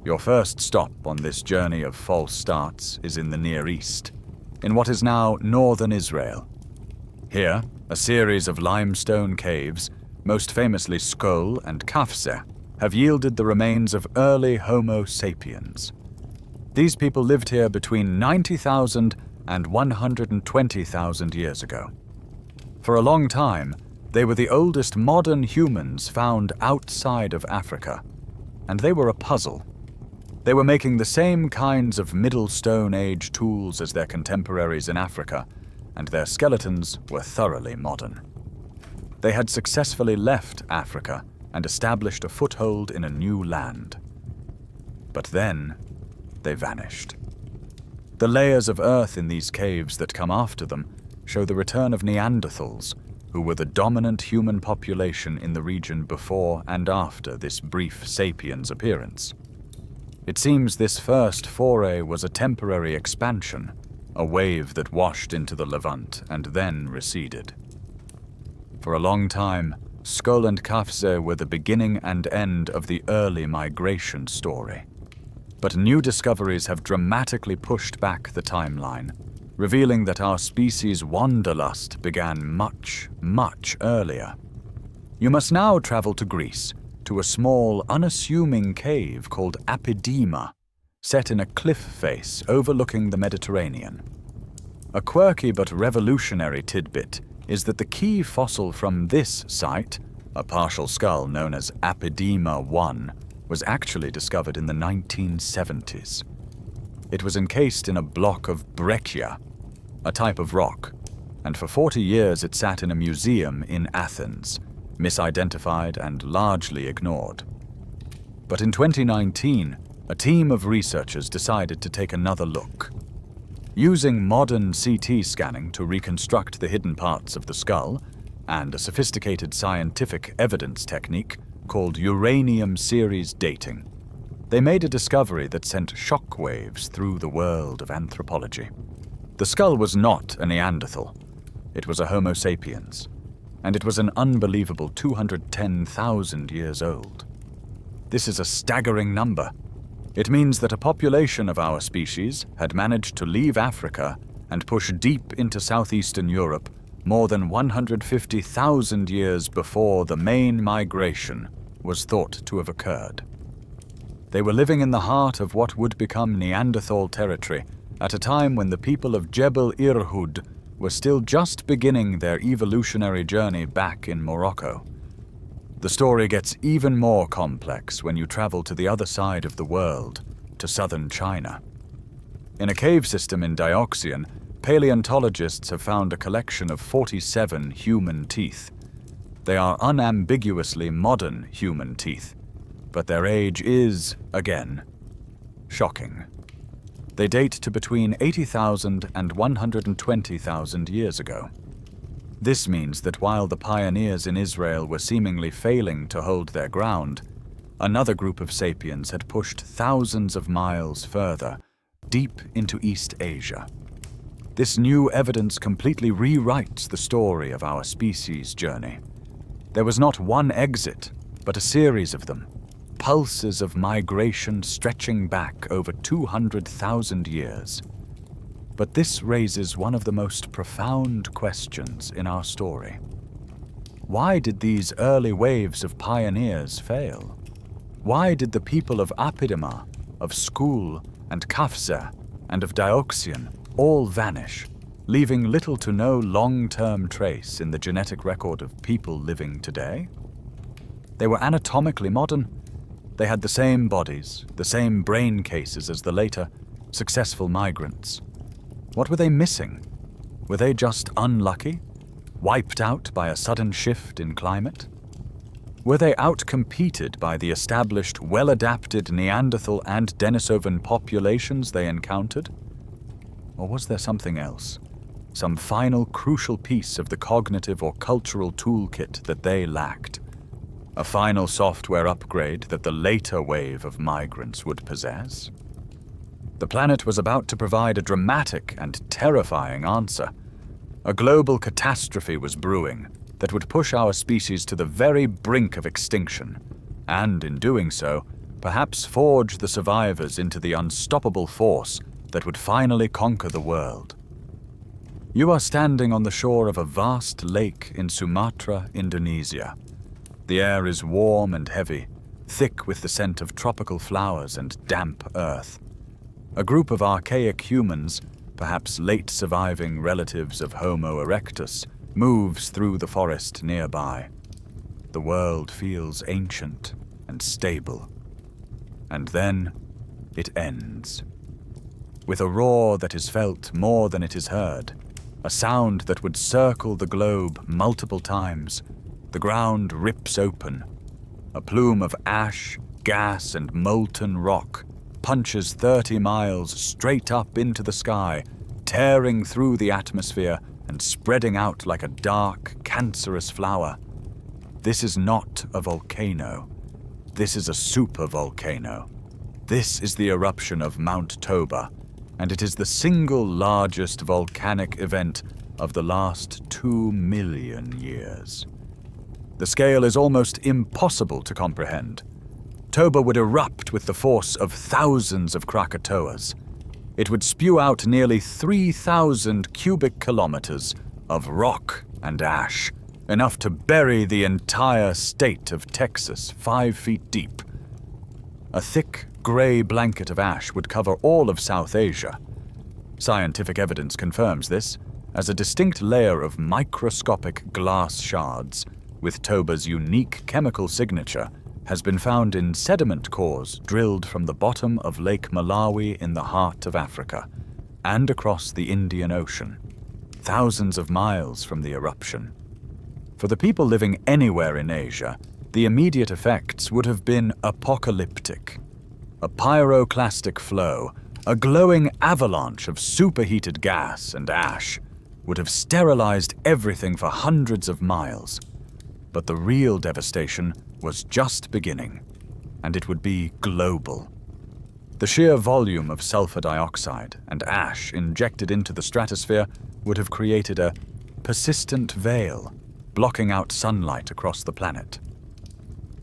Your first stop on this journey of false starts is in the Near East, in what is now northern Israel. Here, a series of limestone caves, most famously Skull and Kafse, have yielded the remains of early Homo Sapiens. These people lived here between 90,000 and 120,000 years ago. For a long time, they were the oldest modern humans found outside of Africa, and they were a puzzle. They were making the same kinds of Middle Stone Age tools as their contemporaries in Africa, and their skeletons were thoroughly modern. They had successfully left Africa and established a foothold in a new land. But then, they vanished. The layers of earth in these caves that come after them show the return of Neanderthals, who were the dominant human population in the region before and after this brief sapiens appearance. It seems this first foray was a temporary expansion, a wave that washed into the Levant and then receded. For a long time, Skull and Kafse were the beginning and end of the early migration story. But new discoveries have dramatically pushed back the timeline, revealing that our species' wanderlust began much, much earlier. You must now travel to Greece, to a small, unassuming cave called Apidema, set in a cliff face overlooking the Mediterranean. A quirky but revolutionary tidbit is that the key fossil from this site, a partial skull known as Apidema 1, was actually discovered in the 1970s. It was encased in a block of breccia, a type of rock, and for 40 years it sat in a museum in Athens, misidentified and largely ignored. But in 2019, a team of researchers decided to take another look. Using modern CT scanning to reconstruct the hidden parts of the skull, and a sophisticated scientific evidence technique called uranium series dating, they made a discovery that sent shockwaves through the world of anthropology. The skull was not a Neanderthal. It was a Homo Sapiens, and it was an unbelievable 210,000 years old. This is a staggering number. It means that a population of our species had managed to leave Africa and push deep into southeastern Europe more than 150,000 years before the main migration was thought to have occurred. They were living in the heart of what would become Neanderthal territory at a time when the people of Jebel Irhoud were still just beginning their evolutionary journey back in Morocco. The story gets even more complex when you travel to the other side of the world, to southern China. In a cave system in Dioxean, paleontologists have found a collection of 47 human teeth. They are unambiguously modern human teeth, but their age is, again, shocking. They date to between 80,000 and 120,000 years ago. This means that while the pioneers in Israel were seemingly failing to hold their ground, another group of sapiens had pushed thousands of miles further, deep into East Asia. This new evidence completely rewrites the story of our species' journey. There was not one exit, but a series of them, pulses of migration stretching back over 200,000 years. But this raises one of the most profound questions in our story. Why did these early waves of pioneers fail? Why did the people of Apidema, of Skul and Kafse, and of Dioxean all vanish, leaving little to no long-term trace in the genetic record of people living today? They were anatomically modern. They had the same bodies, the same brain cases as the later, successful migrants. What were they missing? Were they just unlucky? Wiped out by a sudden shift in climate? Were they outcompeted by the established, well-adapted Neanderthal and Denisovan populations they encountered? Or was there something else? Some final crucial piece of the cognitive or cultural toolkit that they lacked? A final software upgrade that the later wave of migrants would possess? The planet was about to provide a dramatic and terrifying answer. A global catastrophe was brewing that would push our species to the very brink of extinction, and in doing so, perhaps forge the survivors into the unstoppable force that would finally conquer the world. You are standing on the shore of a vast lake in Sumatra, Indonesia. The air is warm and heavy, thick with the scent of tropical flowers and damp earth. A group of archaic humans, perhaps late surviving relatives of Homo erectus, moves through the forest nearby. The world feels ancient and stable. And then it ends. With a roar that is felt more than it is heard, a sound that would circle the globe multiple times, the ground rips open. A plume of ash, gas, and molten rock punches 30 miles straight up into the sky, tearing through the atmosphere and spreading out like a dark, cancerous flower. This is not a volcano. This is a supervolcano. This is the eruption of Mount Toba, and it is the single largest volcanic event of the last 2 million years. The scale is almost impossible to comprehend. Toba would erupt with the force of thousands of Krakatoas. It would spew out nearly 3,000 cubic kilometers of rock and ash, enough to bury the entire state of Texas 5 feet deep. A thick, grey blanket of ash would cover all of South Asia. Scientific evidence confirms this, as a distinct layer of microscopic glass shards with Toba's unique chemical signature has been found in sediment cores drilled from the bottom of Lake Malawi in the heart of Africa and across the Indian Ocean, thousands of miles from the eruption. For the people living anywhere in Asia, the immediate effects would have been apocalyptic. A pyroclastic flow, a glowing avalanche of superheated gas and ash, would have sterilized everything for hundreds of miles. But the real devastation was just beginning, and it would be global. The sheer volume of sulfur dioxide and ash injected into the stratosphere would have created a persistent veil, blocking out sunlight across the planet.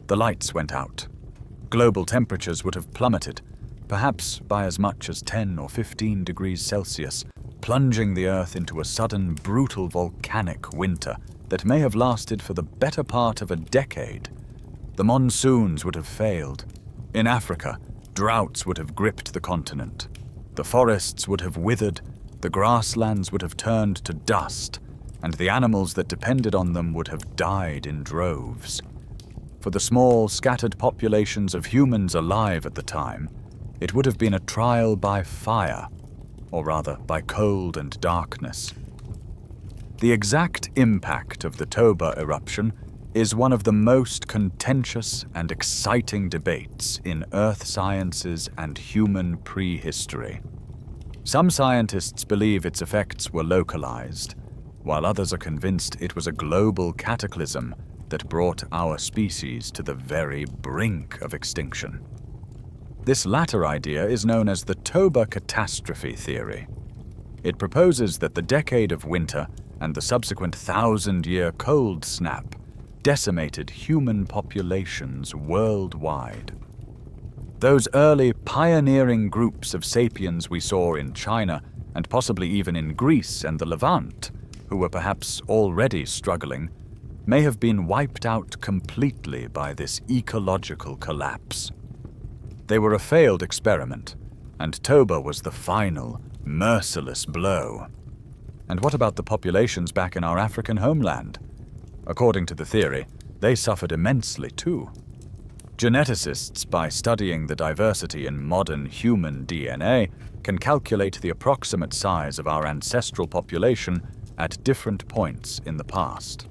The lights went out. Global temperatures would have plummeted, perhaps by as much as 10 or 15 degrees Celsius, plunging the Earth into a sudden, brutal volcanic winter that may have lasted for the better part of a decade. The monsoons would have failed. In Africa, droughts would have gripped the continent. The forests would have withered, the grasslands would have turned to dust, and the animals that depended on them would have died in droves. For the small, scattered populations of humans alive at the time, it would have been a trial by fire, or rather by cold and darkness. The exact impact of the Toba eruption is one of the most contentious and exciting debates in earth sciences and human prehistory. Some scientists believe its effects were localized, while others are convinced it was a global cataclysm that brought our species to the very brink of extinction. This latter idea is known as the Toba catastrophe theory. It proposes that the decade of winter and the subsequent 1,000-year cold snap decimated human populations worldwide. Those early pioneering groups of sapiens we saw in China and possibly even in Greece and the Levant, who were perhaps already struggling, may have been wiped out completely by this ecological collapse. They were a failed experiment, and Toba was the final, merciless blow. And what about the populations back in our African homeland? According to the theory, they suffered immensely too. Geneticists, by studying the diversity in modern human DNA, can calculate the approximate size of our ancestral population at different points in the past.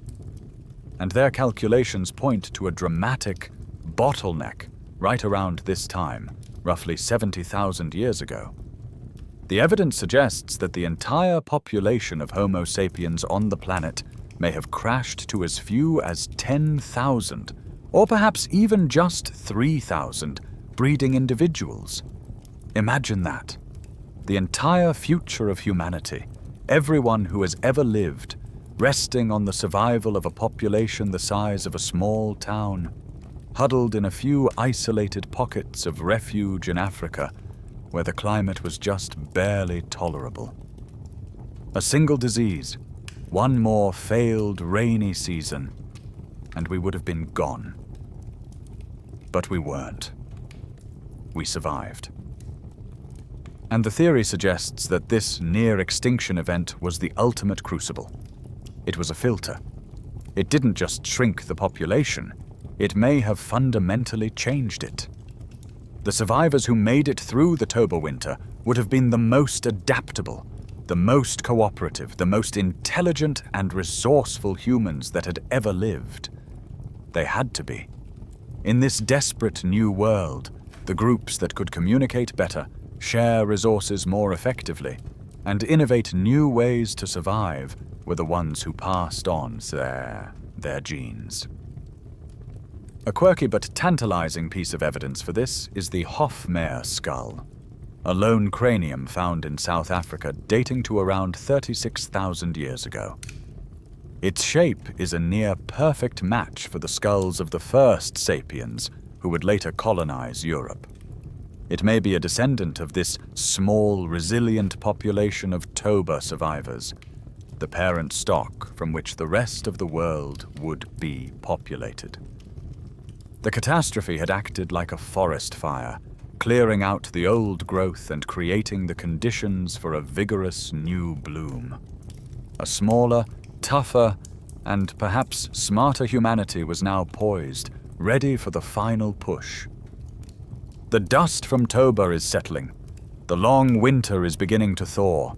And their calculations point to a dramatic bottleneck right around this time, roughly 70,000 years ago. The evidence suggests that the entire population of Homo sapiens on the planet may have crashed to as few as 10,000, or perhaps even just 3,000 breeding individuals. Imagine that. The entire future of humanity, everyone who has ever lived, resting on the survival of a population the size of a small town, huddled in a few isolated pockets of refuge in Africa, where the climate was just barely tolerable. A single disease, one more failed rainy season, and we would have been gone. But we weren't. We survived. And the theory suggests that this near-extinction event was the ultimate crucible. It was a filter. It didn't just shrink the population, it may have fundamentally changed it. The survivors who made it through the Toba winter would have been the most adaptable, the most cooperative, the most intelligent and resourceful humans that had ever lived. They had to be. In this desperate new world, the groups that could communicate better, share resources more effectively, and innovate new ways to survive were the ones who passed on their genes. A quirky but tantalizing piece of evidence for this is the Hofmeyr skull, a lone cranium found in South Africa dating to around 36,000 years ago. Its shape is a near-perfect match for the skulls of the first sapiens who would later colonize Europe. It may be a descendant of this small, resilient population of Toba survivors, the parent stock from which the rest of the world would be populated. The catastrophe had acted like a forest fire, clearing out the old growth and creating the conditions for a vigorous new bloom. A smaller, tougher, and perhaps smarter humanity was now poised, ready for the final push. The dust from Toba is settling. The long winter is beginning to thaw.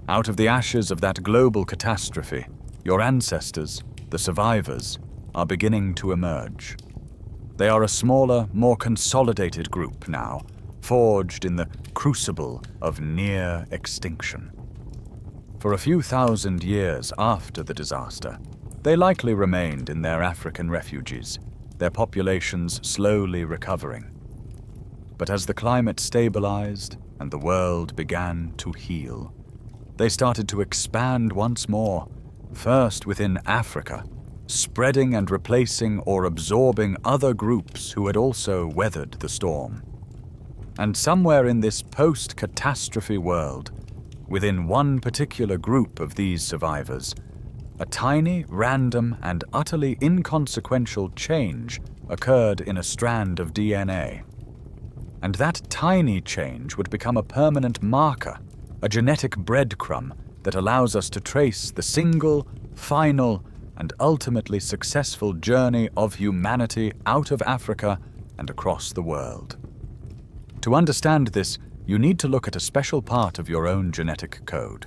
Out of the ashes of that global catastrophe, your ancestors, the survivors, are beginning to emerge. They are a smaller, more consolidated group now, forged in the crucible of near extinction. For a few thousand years after the disaster, they likely remained in their African refuges, their populations slowly recovering. But as the climate stabilized and the world began to heal, they started to expand once more, first within Africa, spreading and replacing or absorbing other groups who had also weathered the storm. And somewhere in this post-catastrophe world, within one particular group of these survivors, a tiny, random, and utterly inconsequential change occurred in a strand of DNA. And that tiny change would become a permanent marker, a genetic breadcrumb that allows us to trace the single, final, and ultimately successful journey of humanity out of Africa and across the world. To understand this, you need to look at a special part of your own genetic code.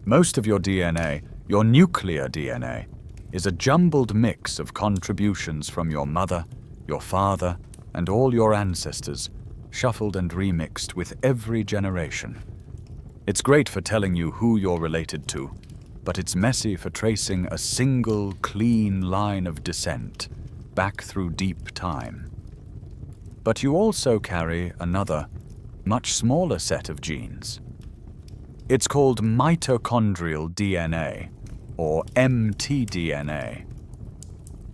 Most of your DNA, your nuclear DNA, is a jumbled mix of contributions from your mother, your father, and all your ancestors, shuffled and remixed with every generation. It's great for telling you who you're related to, but it's messy for tracing a single, clean line of descent back through deep time. But you also carry another, much smaller set of genes. It's called mitochondrial DNA, or mtDNA.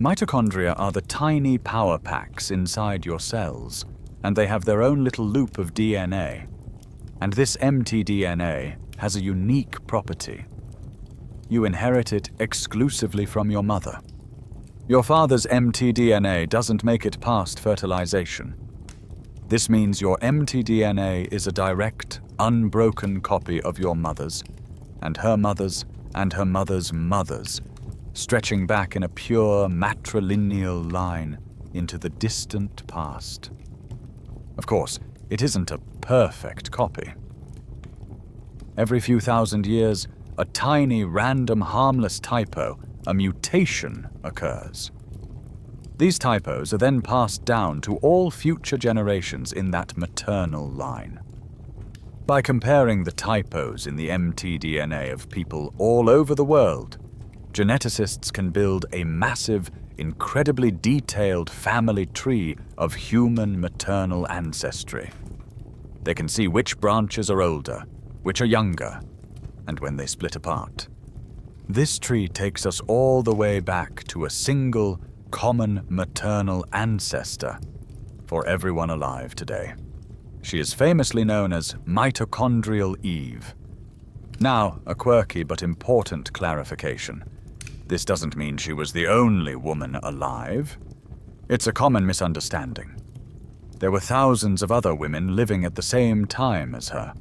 Mitochondria are the tiny power packs inside your cells, and they have their own little loop of DNA. And this mtDNA has a unique property. You inherit it exclusively from your mother. Your father's mtDNA doesn't make it past fertilization. This means your mtDNA is a direct, unbroken copy of your mother's, and her mother's, and her mother's mother's, stretching back in a pure matrilineal line into the distant past. Of course, it isn't a perfect copy. Every few thousand years, a tiny, random, harmless typo, a mutation, occurs. These typos are then passed down to all future generations in that maternal line. By comparing the typos in the mtDNA of people all over the world, geneticists can build a massive, incredibly detailed family tree of human maternal ancestry. They can see which branches are older, which are younger, and when they split apart. This tree takes us all the way back to a single, common maternal ancestor for everyone alive today. She is famously known as Mitochondrial Eve. Now, a quirky but important clarification. This doesn't mean she was the only woman alive. It's a common misunderstanding. There were thousands of other women living at the same time as her.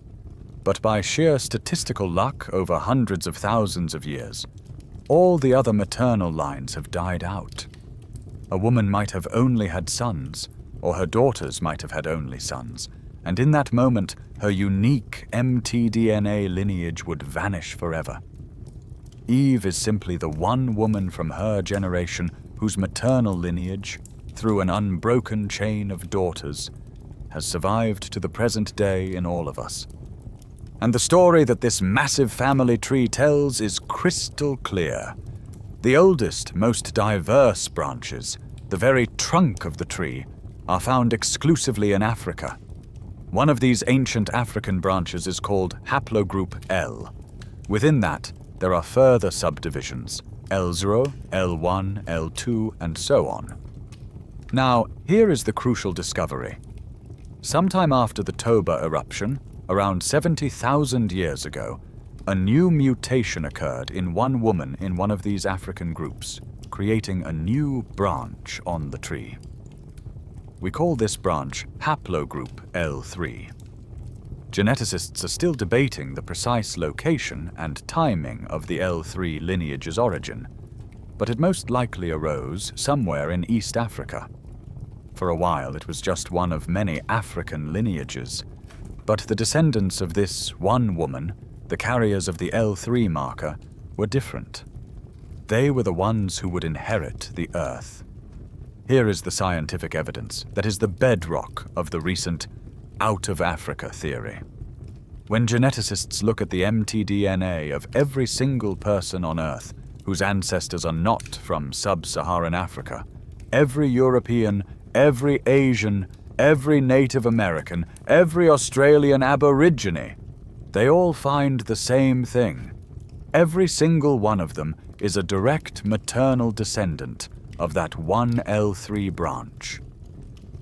But by sheer statistical luck over hundreds of thousands of years, all the other maternal lines have died out. A woman might have only had sons, or her daughters might have had only sons, and in that moment, her unique mtDNA lineage would vanish forever. Eve is simply the one woman from her generation whose maternal lineage, through an unbroken chain of daughters, has survived to the present day in all of us. And the story that this massive family tree tells is crystal clear. The oldest, most diverse branches, the very trunk of the tree, are found exclusively in Africa. One of these ancient African branches is called haplogroup L. Within that, there are further subdivisions, L0, L1, L2, and so on. Now, here is the crucial discovery. Sometime after the Toba eruption, around 70,000 years ago, a new mutation occurred in one woman in one of these African groups, creating a new branch on the tree. We call this branch haplogroup L3. Geneticists are still debating the precise location and timing of the L3 lineage's origin, but it most likely arose somewhere in East Africa. For a while, it was just one of many African lineages, but the descendants of this one woman, the carriers of the L3 marker, were different. They were the ones who would inherit the Earth. Here is the scientific evidence that is the bedrock of the recent out-of-Africa theory. When geneticists look at the mtDNA of every single person on Earth whose ancestors are not from sub-Saharan Africa, every European, every Asian, every Native American, every Australian Aborigine, they all find the same thing. Every single one of them is a direct maternal descendant of that one L3 branch.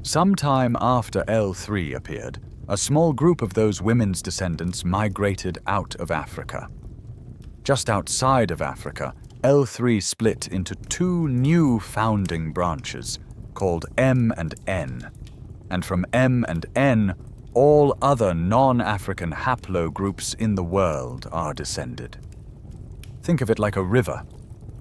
Sometime after L3 appeared, a small group of those women's descendants migrated out of Africa. Just outside of Africa, L3 split into two new founding branches called M and N, and from M and N, all other non-African haplogroups in the world are descended. Think of it like a river.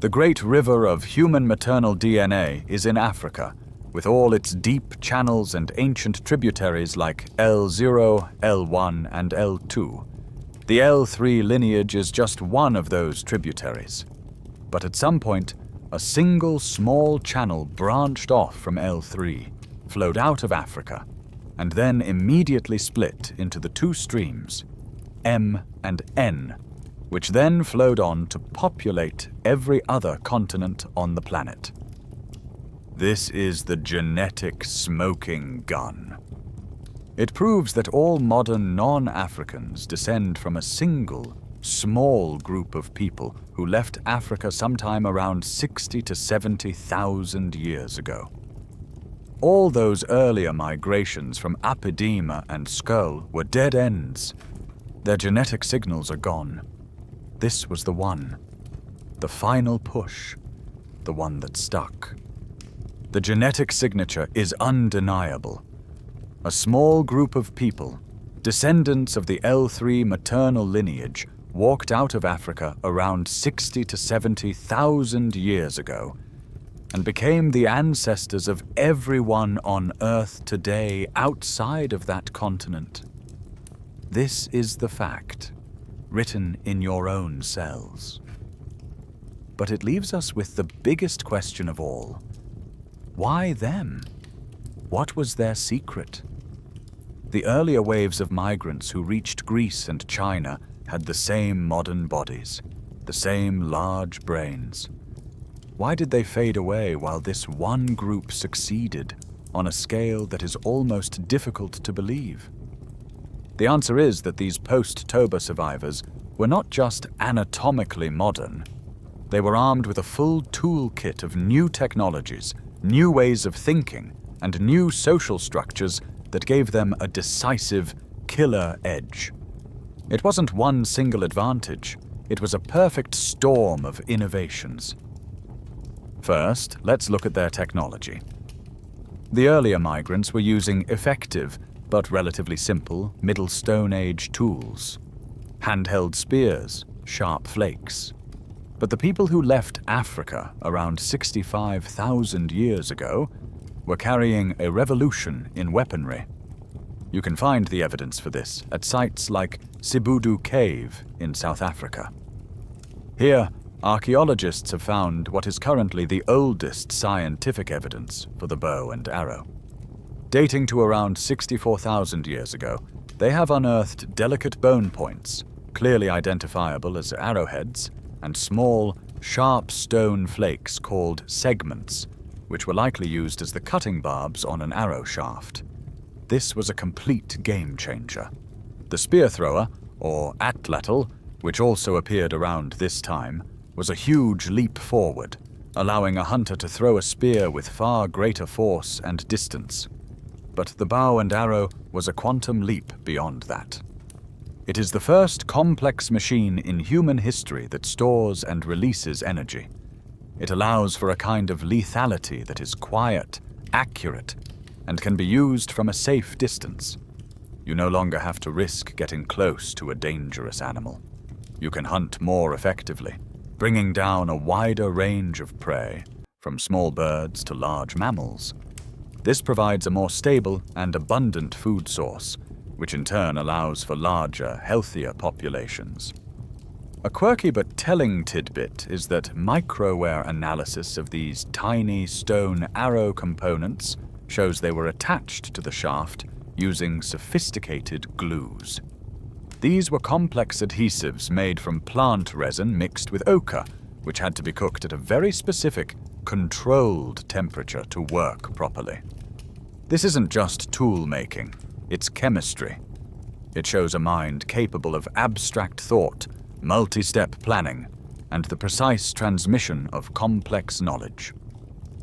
The great river of human maternal DNA is in Africa, with all its deep channels and ancient tributaries like L0, L1, and L2. The L3 lineage is just one of those tributaries. But at some point, a single small channel branched off from L3, flowed out of Africa, and then immediately split into the two streams, M and N, which then flowed on to populate every other continent on the planet. This is the genetic smoking gun. It proves that all modern non-Africans descend from a single, small group of people who left Africa sometime around 60 to 70,000 years ago. All those earlier migrations from Apidima and Skull were dead ends. Their genetic signals are gone. This was the one, the final push, the one that stuck. The genetic signature is undeniable. A small group of people, descendants of the L3 maternal lineage, walked out of Africa around 60 to 70,000 years ago and became the ancestors of everyone on Earth today outside of that continent. This is the fact, written in your own cells. But it leaves us with the biggest question of all. Why them? What was their secret? The earlier waves of migrants who reached Greece and China had the same modern bodies, the same large brains. Why did they fade away while this one group succeeded on a scale that is almost difficult to believe? The answer is that these post-Toba survivors were not just anatomically modern. They were armed with a full toolkit of new technologies, new ways of thinking, and new social structures that gave them a decisive, killer edge. It wasn't one single advantage. It was a perfect storm of innovations. First, let's look at their technology. The earlier migrants were using effective, but relatively simple, Middle Stone Age tools. Handheld spears, sharp flakes. But the people who left Africa around 65,000 years ago were carrying a revolution in weaponry. You can find the evidence for this at sites like Sibudu Cave in South Africa. Here, archaeologists have found what is currently the oldest scientific evidence for the bow and arrow. Dating to around 64,000 years ago, they have unearthed delicate bone points, clearly identifiable as arrowheads, and small, sharp stone flakes called segments, which were likely used as the cutting barbs on an arrow shaft. This was a complete game changer. The spear thrower, or atlatl, which also appeared around this time, was a huge leap forward, allowing a hunter to throw a spear with far greater force and distance. But the bow and arrow was a quantum leap beyond that. It is the first complex machine in human history that stores and releases energy. It allows for a kind of lethality that is quiet, accurate, and can be used from a safe distance. You no longer have to risk getting close to a dangerous animal. You can hunt more effectively, bringing down a wider range of prey, from small birds to large mammals. This provides a more stable and abundant food source, which in turn allows for larger, healthier populations. A quirky but telling tidbit is that microware analysis of these tiny stone arrow components shows they were attached to the shaft using sophisticated glues. These were complex adhesives made from plant resin mixed with ochre, which had to be cooked at a very specific, controlled temperature to work properly. This isn't just tool making, it's chemistry. It shows a mind capable of abstract thought, multi-step planning, and the precise transmission of complex knowledge.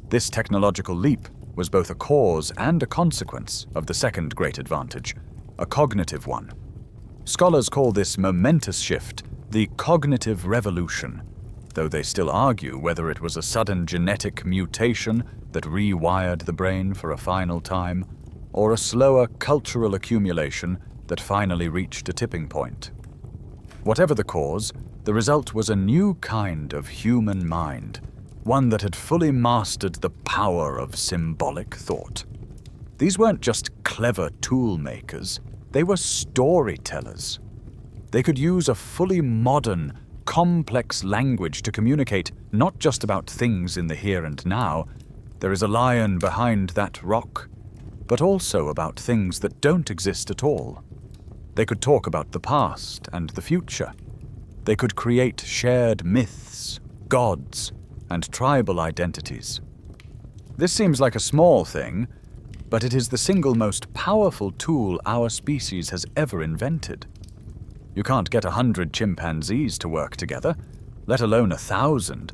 This technological leap was both a cause and a consequence of the second great advantage, a cognitive one. Scholars call this momentous shift the cognitive revolution, though they still argue whether it was a sudden genetic mutation that rewired the brain for a final time, or a slower cultural accumulation that finally reached a tipping point. Whatever the cause, the result was a new kind of human mind, one that had fully mastered the power of symbolic thought. These weren't just clever tool makers, they were storytellers. They could use a fully modern, complex language to communicate not just about things in the here and now, there is a lion behind that rock, but also about things that don't exist at all. They could talk about the past and the future. They could create shared myths, gods, and tribal identities. This seems like a small thing, but it is the single most powerful tool our species has ever invented. You can't get 100 chimpanzees to work together, let alone 1,000.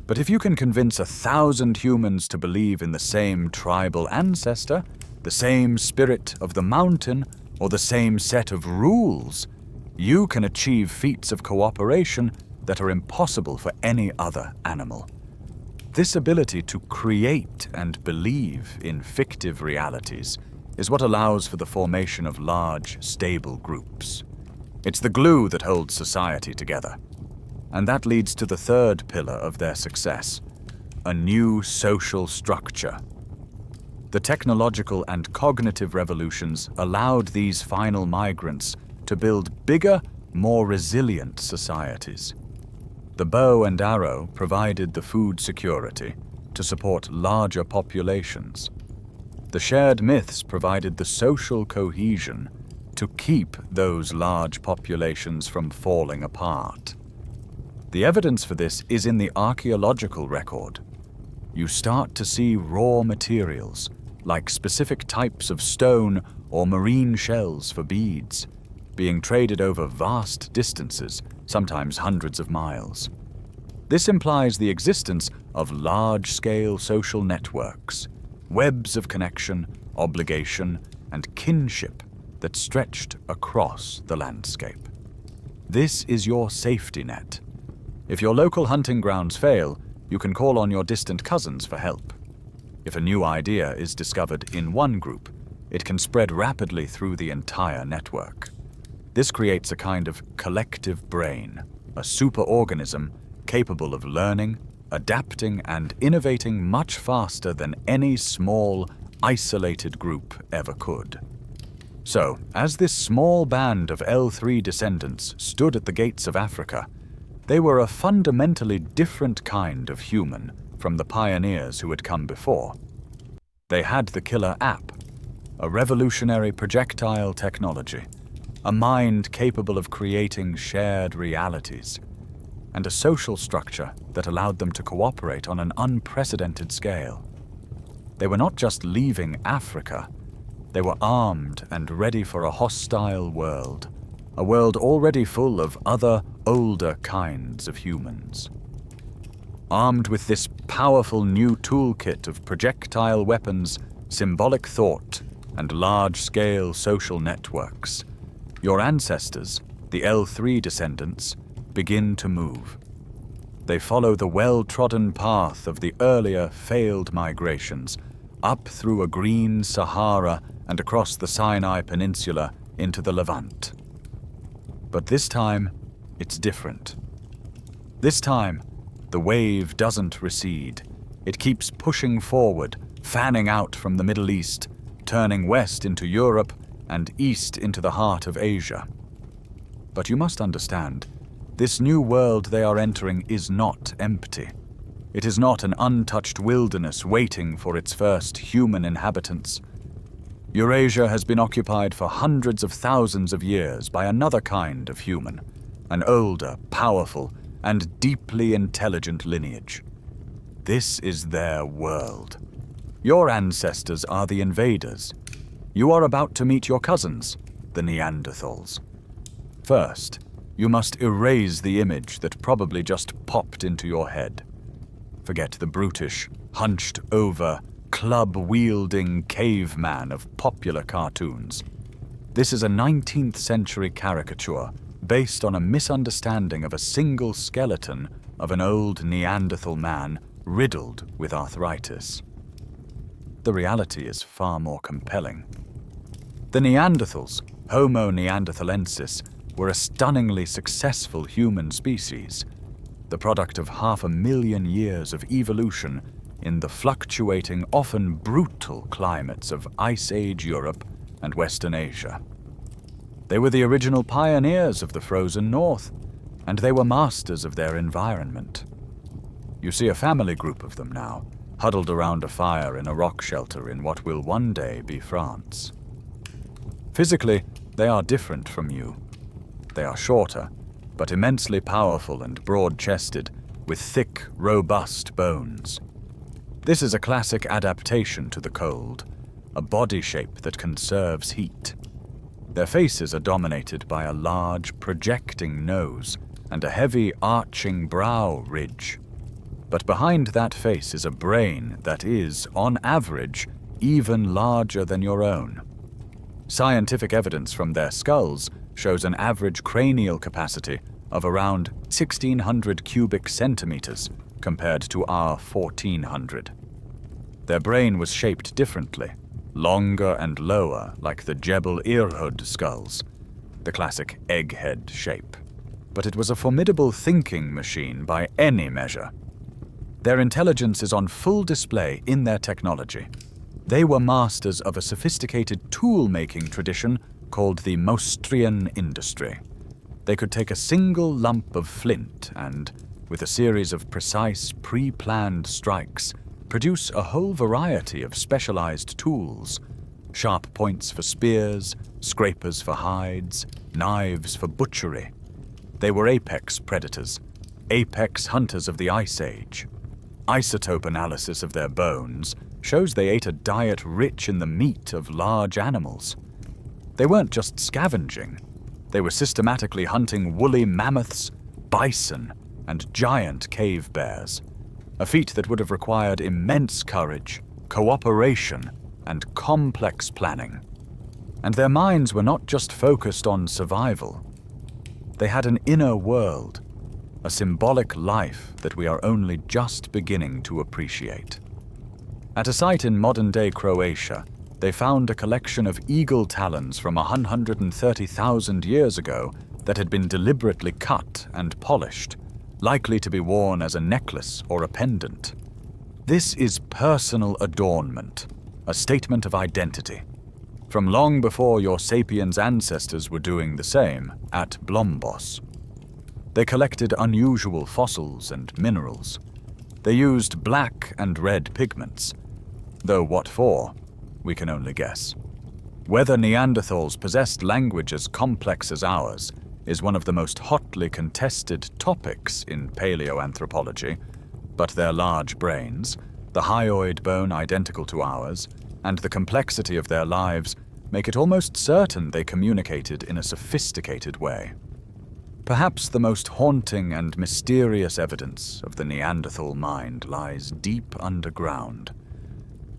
But if you can convince 1,000 humans to believe in the same tribal ancestor, the same spirit of the mountain, or the same set of rules, you can achieve feats of cooperation that are impossible for any other animal. This ability to create and believe in fictive realities is what allows for the formation of large, stable groups. It's the glue that holds society together. And that leads to the third pillar of their success, a new social structure. The technological and cognitive revolutions allowed these final migrants to build bigger, more resilient societies. The bow and arrow provided the food security to support larger populations. The shared myths provided the social cohesion to keep those large populations from falling apart. The evidence for this is in the archaeological record. You start to see raw materials, like specific types of stone or marine shells for beads, being traded over vast distances, sometimes hundreds of miles. This implies the existence of large-scale social networks, webs of connection, obligation, and kinship that stretched across the landscape. This is your safety net. If your local hunting grounds fail, you can call on your distant cousins for help. If a new idea is discovered in one group, it can spread rapidly through the entire network. This creates a kind of collective brain, a superorganism capable of learning, adapting, and innovating much faster than any small, isolated group ever could. So, as this small band of L3 descendants stood at the gates of Africa, they were a fundamentally different kind of human from the pioneers who had come before. They had the killer app, a revolutionary projectile technology, a mind capable of creating shared realities, and a social structure that allowed them to cooperate on an unprecedented scale. They were not just leaving Africa, they were armed and ready for a hostile world, a world already full of other, older kinds of humans. Armed with this powerful new toolkit of projectile weapons, symbolic thought, and large-scale social networks, your ancestors, the L3 descendants, begin to move. They follow the well-trodden path of the earlier failed migrations, up through a green Sahara and across the Sinai Peninsula into the Levant. But this time, it's different. This time, the wave doesn't recede. It keeps pushing forward, fanning out from the Middle East, turning west into Europe and east into the heart of Asia. But you must understand, this new world they are entering is not empty. It is not an untouched wilderness waiting for its first human inhabitants. Eurasia has been occupied for hundreds of thousands of years by another kind of human, an older, powerful, and deeply intelligent lineage. This is their world. Your ancestors are the invaders. You are about to meet your cousins, the Neanderthals. First, you must erase the image that probably just popped into your head. Forget the brutish, hunched-over, club-wielding caveman of popular cartoons. This is a 19th century caricature based on a misunderstanding of a single skeleton of an old Neanderthal man riddled with arthritis. The reality is far more compelling. The Neanderthals, Homo Neanderthalensis, were a stunningly successful human species, the product of 500,000 years of evolution in the fluctuating, often brutal climates of Ice Age Europe and Western Asia. They were the original pioneers of the frozen North, and they were masters of their environment. You see a family group of them now, huddled around a fire in a rock shelter in what will one day be France. Physically, they are different from you. They are shorter, but immensely powerful and broad-chested, with thick, robust bones. This is a classic adaptation to the cold, a body shape that conserves heat. Their faces are dominated by a large, projecting nose and a heavy, arching brow ridge. But behind that face is a brain that is, on average, even larger than your own. Scientific evidence from their skulls shows an average cranial capacity of around 1,600 cubic centimeters compared to our 1,400. Their brain was shaped differently, longer and lower like the Jebel Irhoud skulls, the classic egghead shape. But it was a formidable thinking machine by any measure. Their intelligence is on full display in their technology. They were masters of a sophisticated tool-making tradition called the Mostrian industry. They could take a single lump of flint and, with a series of precise, pre-planned strikes, produce a whole variety of specialized tools. Sharp points for spears, scrapers for hides, knives for butchery. They were apex predators, apex hunters of the Ice Age. Isotope analysis of their bones shows they ate a diet rich in the meat of large animals. They weren't just scavenging. They were systematically hunting woolly mammoths, bison, and giant cave bears, a feat that would have required immense courage, cooperation, and complex planning. And their minds were not just focused on survival. They had an inner world, a symbolic life that we are only just beginning to appreciate. At a site in modern-day Croatia, they found a collection of eagle talons from 130,000 years ago that had been deliberately cut and polished, likely to be worn as a necklace or a pendant. This is personal adornment, a statement of identity. From long before your Sapiens ancestors were doing the same at Blombos. They collected unusual fossils and minerals. They used black and red pigments, though what for, we can only guess. Whether Neanderthals possessed language as complex as ours is one of the most hotly contested topics in paleoanthropology, but their large brains, the hyoid bone identical to ours, and the complexity of their lives make it almost certain they communicated in a sophisticated way. Perhaps the most haunting and mysterious evidence of the Neanderthal mind lies deep underground.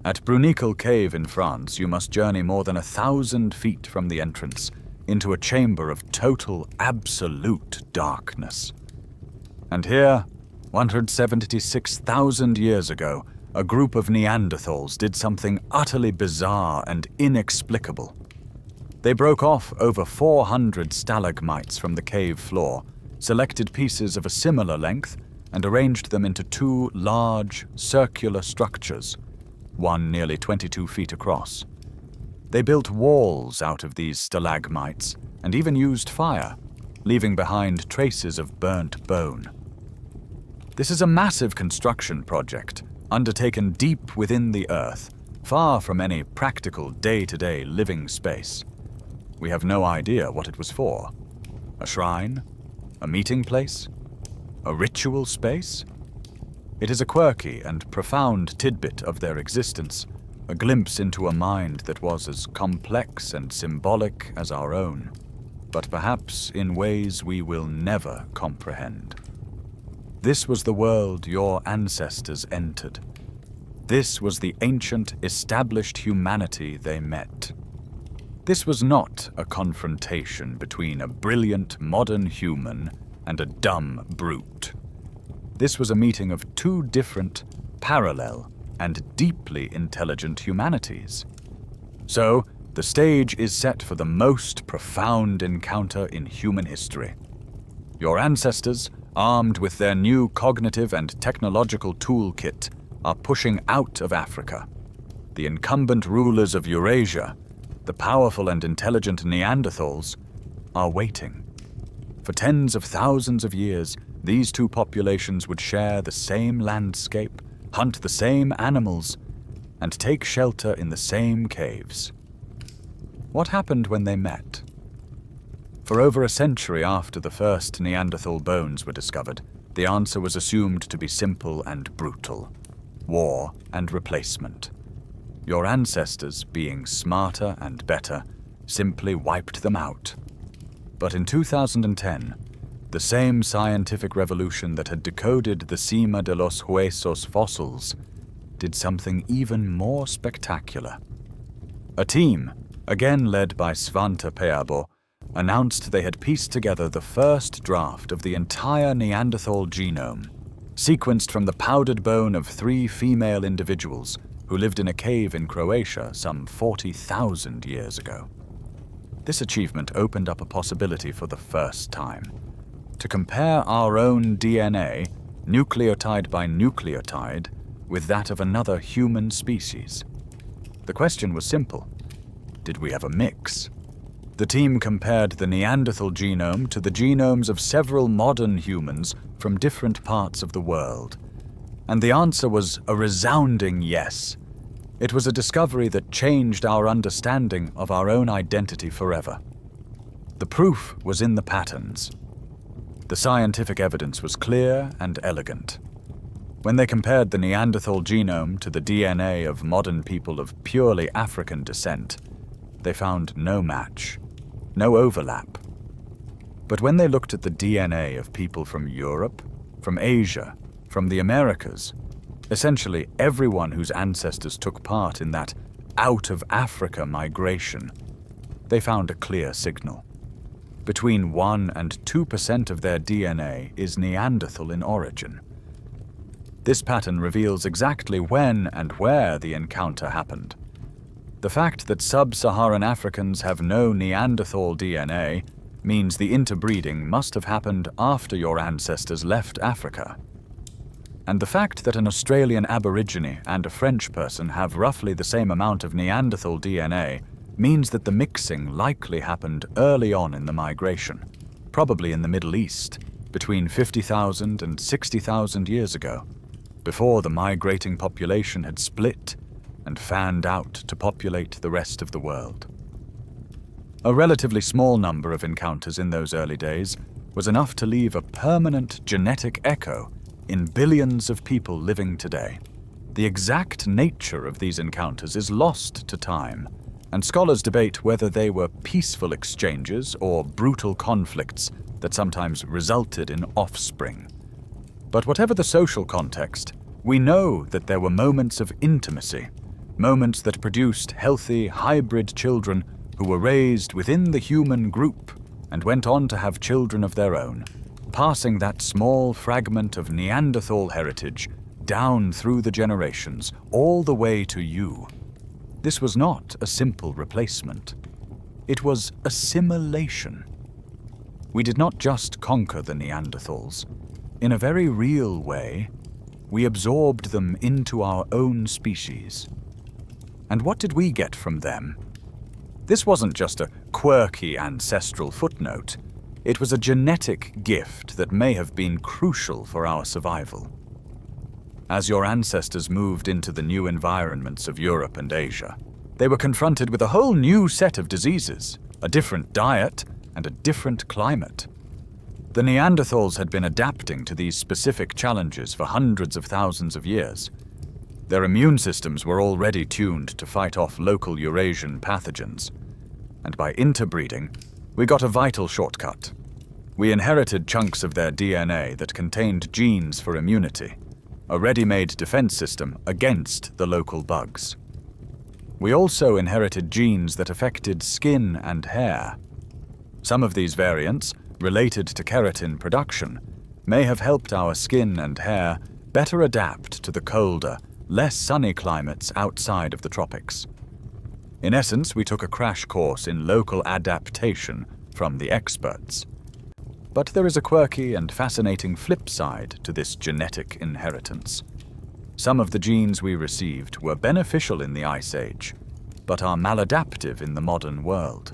At Bruniquel Cave in France, you must journey more than 1,000 feet from the entrance into a chamber of total, absolute darkness. And here, 176,000 years ago, a group of Neanderthals did something utterly bizarre and inexplicable. They broke off over 400 stalagmites from the cave floor, selected pieces of a similar length, and arranged them into two large, circular structures, one nearly 22 feet across. They built walls out of these stalagmites and even used fire, leaving behind traces of burnt bone. This is a massive construction project, undertaken deep within the earth, far from any practical day-to-day living space. We have no idea what it was for. A shrine? A meeting place? A ritual space? It is a quirky and profound tidbit of their existence, a glimpse into a mind that was as complex and symbolic as our own, but perhaps in ways we will never comprehend. This was the world your ancestors entered. This was the ancient, established humanity they met. This was not a confrontation between a brilliant modern human and a dumb brute. This was a meeting of two different, parallel, and deeply intelligent humanities. So, the stage is set for the most profound encounter in human history. Your ancestors, armed with their new cognitive and technological toolkit, are pushing out of Africa. The incumbent rulers of Eurasia, the powerful and intelligent Neanderthals, are waiting. For tens of thousands of years, these two populations would share the same landscape, hunt the same animals, and take shelter in the same caves. What happened when they met? For over a century after the first Neanderthal bones were discovered, the answer was assumed to be simple and brutal: war and replacement. Your ancestors, being smarter and better, simply wiped them out. But in 2010, the same scientific revolution that had decoded the cima de los huesos fossils did something even more spectacular. A team, again led by Svante Pääbo, announced they had pieced together the first draft of the entire Neanderthal genome, sequenced from the powdered bone of 3 female individuals who lived in a cave in Croatia some 40,000 years ago. This achievement opened up a possibility for the first time: to compare our own DNA, nucleotide by nucleotide, with that of another human species. The question was simple: did we have a mix? The team compared the Neanderthal genome to the genomes of several modern humans from different parts of the world. And the answer was a resounding yes. It was a discovery that changed our understanding of our own identity forever. The proof was in the patterns. The scientific evidence was clear and elegant. When they compared the Neanderthal genome to the DNA of modern people of purely African descent, they found no match, no overlap. But when they looked at the DNA of people from Europe, from Asia, from the Americas, essentially everyone whose ancestors took part in that out-of-Africa migration, they found a clear signal. Between 1 and 2% of their DNA is Neanderthal in origin. This pattern reveals exactly when and where the encounter happened. The fact that sub-Saharan Africans have no Neanderthal DNA means the interbreeding must have happened after your ancestors left Africa. And the fact that an Australian Aborigine and a French person have roughly the same amount of Neanderthal DNA means that the mixing likely happened early on in the migration, probably in the Middle East, between 50,000 and 60,000 years ago, before the migrating population had split and fanned out to populate the rest of the world. A relatively small number of encounters in those early days was enough to leave a permanent genetic echo in billions of people living today. The exact nature of these encounters is lost to time, and scholars debate whether they were peaceful exchanges or brutal conflicts that sometimes resulted in offspring. But whatever the social context, we know that there were moments of intimacy, moments that produced healthy, hybrid children who were raised within the human group and went on to have children of their own, passing that small fragment of Neanderthal heritage down through the generations, all the way to you. This was not a simple replacement. It was assimilation. We did not just conquer the Neanderthals. In a very real way, we absorbed them into our own species. And what did we get from them? This wasn't just a quirky ancestral footnote. It was a genetic gift that may have been crucial for our survival. As your ancestors moved into the new environments of Europe and Asia, they were confronted with a whole new set of diseases, a different diet, and a different climate. The Neanderthals had been adapting to these specific challenges for hundreds of thousands of years. Their immune systems were already tuned to fight off local Eurasian pathogens. And by interbreeding, we got a vital shortcut. We inherited chunks of their DNA that contained genes for immunity, a ready-made defense system against the local bugs. We also inherited genes that affected skin and hair. Some of these variants, related to keratin production, may have helped our skin and hair better adapt to the colder, less sunny climates outside of the tropics. In essence, we took a crash course in local adaptation from the experts. But there is a quirky and fascinating flip side to this genetic inheritance. Some of the genes we received were beneficial in the Ice Age, but are maladaptive in the modern world.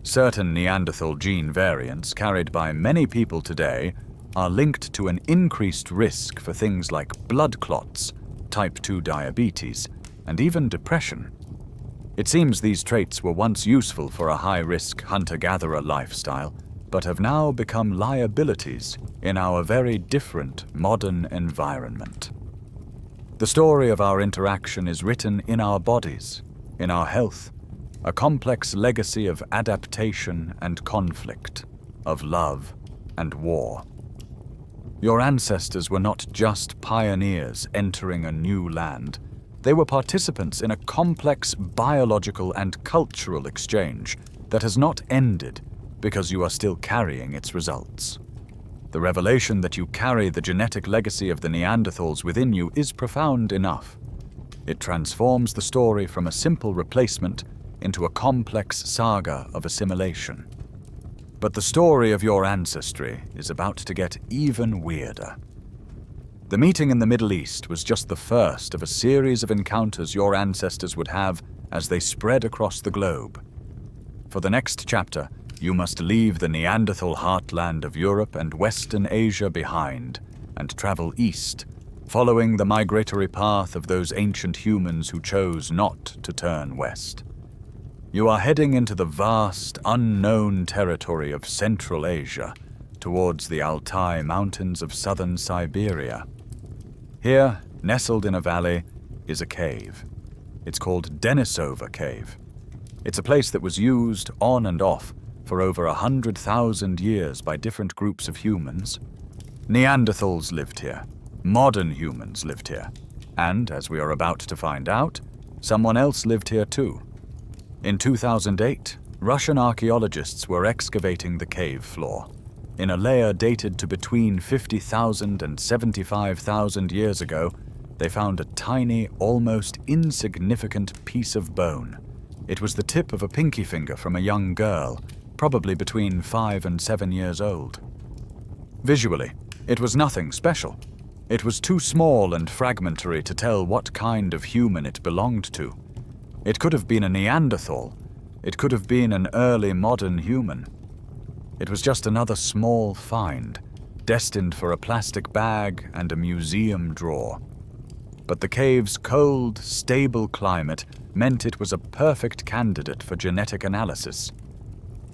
Certain Neanderthal gene variants carried by many people today are linked to an increased risk for things like blood clots, type 2 diabetes, and even depression. It seems these traits were once useful for a high-risk hunter-gatherer lifestyle, but have now become liabilities in our very different modern environment. The story of our interaction is written in our bodies, in our health, a complex legacy of adaptation and conflict, of love and war. Your ancestors were not just pioneers entering a new land. They were participants in a complex biological and cultural exchange that has not ended because you are still carrying its results. The revelation that you carry the genetic legacy of the Neanderthals within you is profound enough. It transforms the story from a simple replacement into a complex saga of assimilation. But the story of your ancestry is about to get even weirder. The meeting in the Middle East was just the first of a series of encounters your ancestors would have as they spread across the globe. For the next chapter, you must leave the Neanderthal heartland of Europe and Western Asia behind and travel east, following the migratory path of those ancient humans who chose not to turn west. You are heading into the vast, unknown territory of Central Asia, towards the Altai Mountains of southern Siberia. Here, nestled in a valley, is a cave. It's called Denisovan Cave. It's a place that was used on and off for over 100,000 years by different groups of humans. Neanderthals lived here. Modern humans lived here. And, as we are about to find out, someone else lived here too. In 2008, Russian archaeologists were excavating the cave floor. In a layer dated to between 50,000 and 75,000 years ago, they found a tiny, almost insignificant piece of bone. It was the tip of a pinky finger from a young girl, probably between 5 and 7 years old. Visually, it was nothing special. It was too small and fragmentary to tell what kind of human it belonged to. It could have been a Neanderthal. It could have been an early modern human. It was just another small find, destined for a plastic bag and a museum drawer. But the cave's cold, stable climate meant it was a perfect candidate for genetic analysis.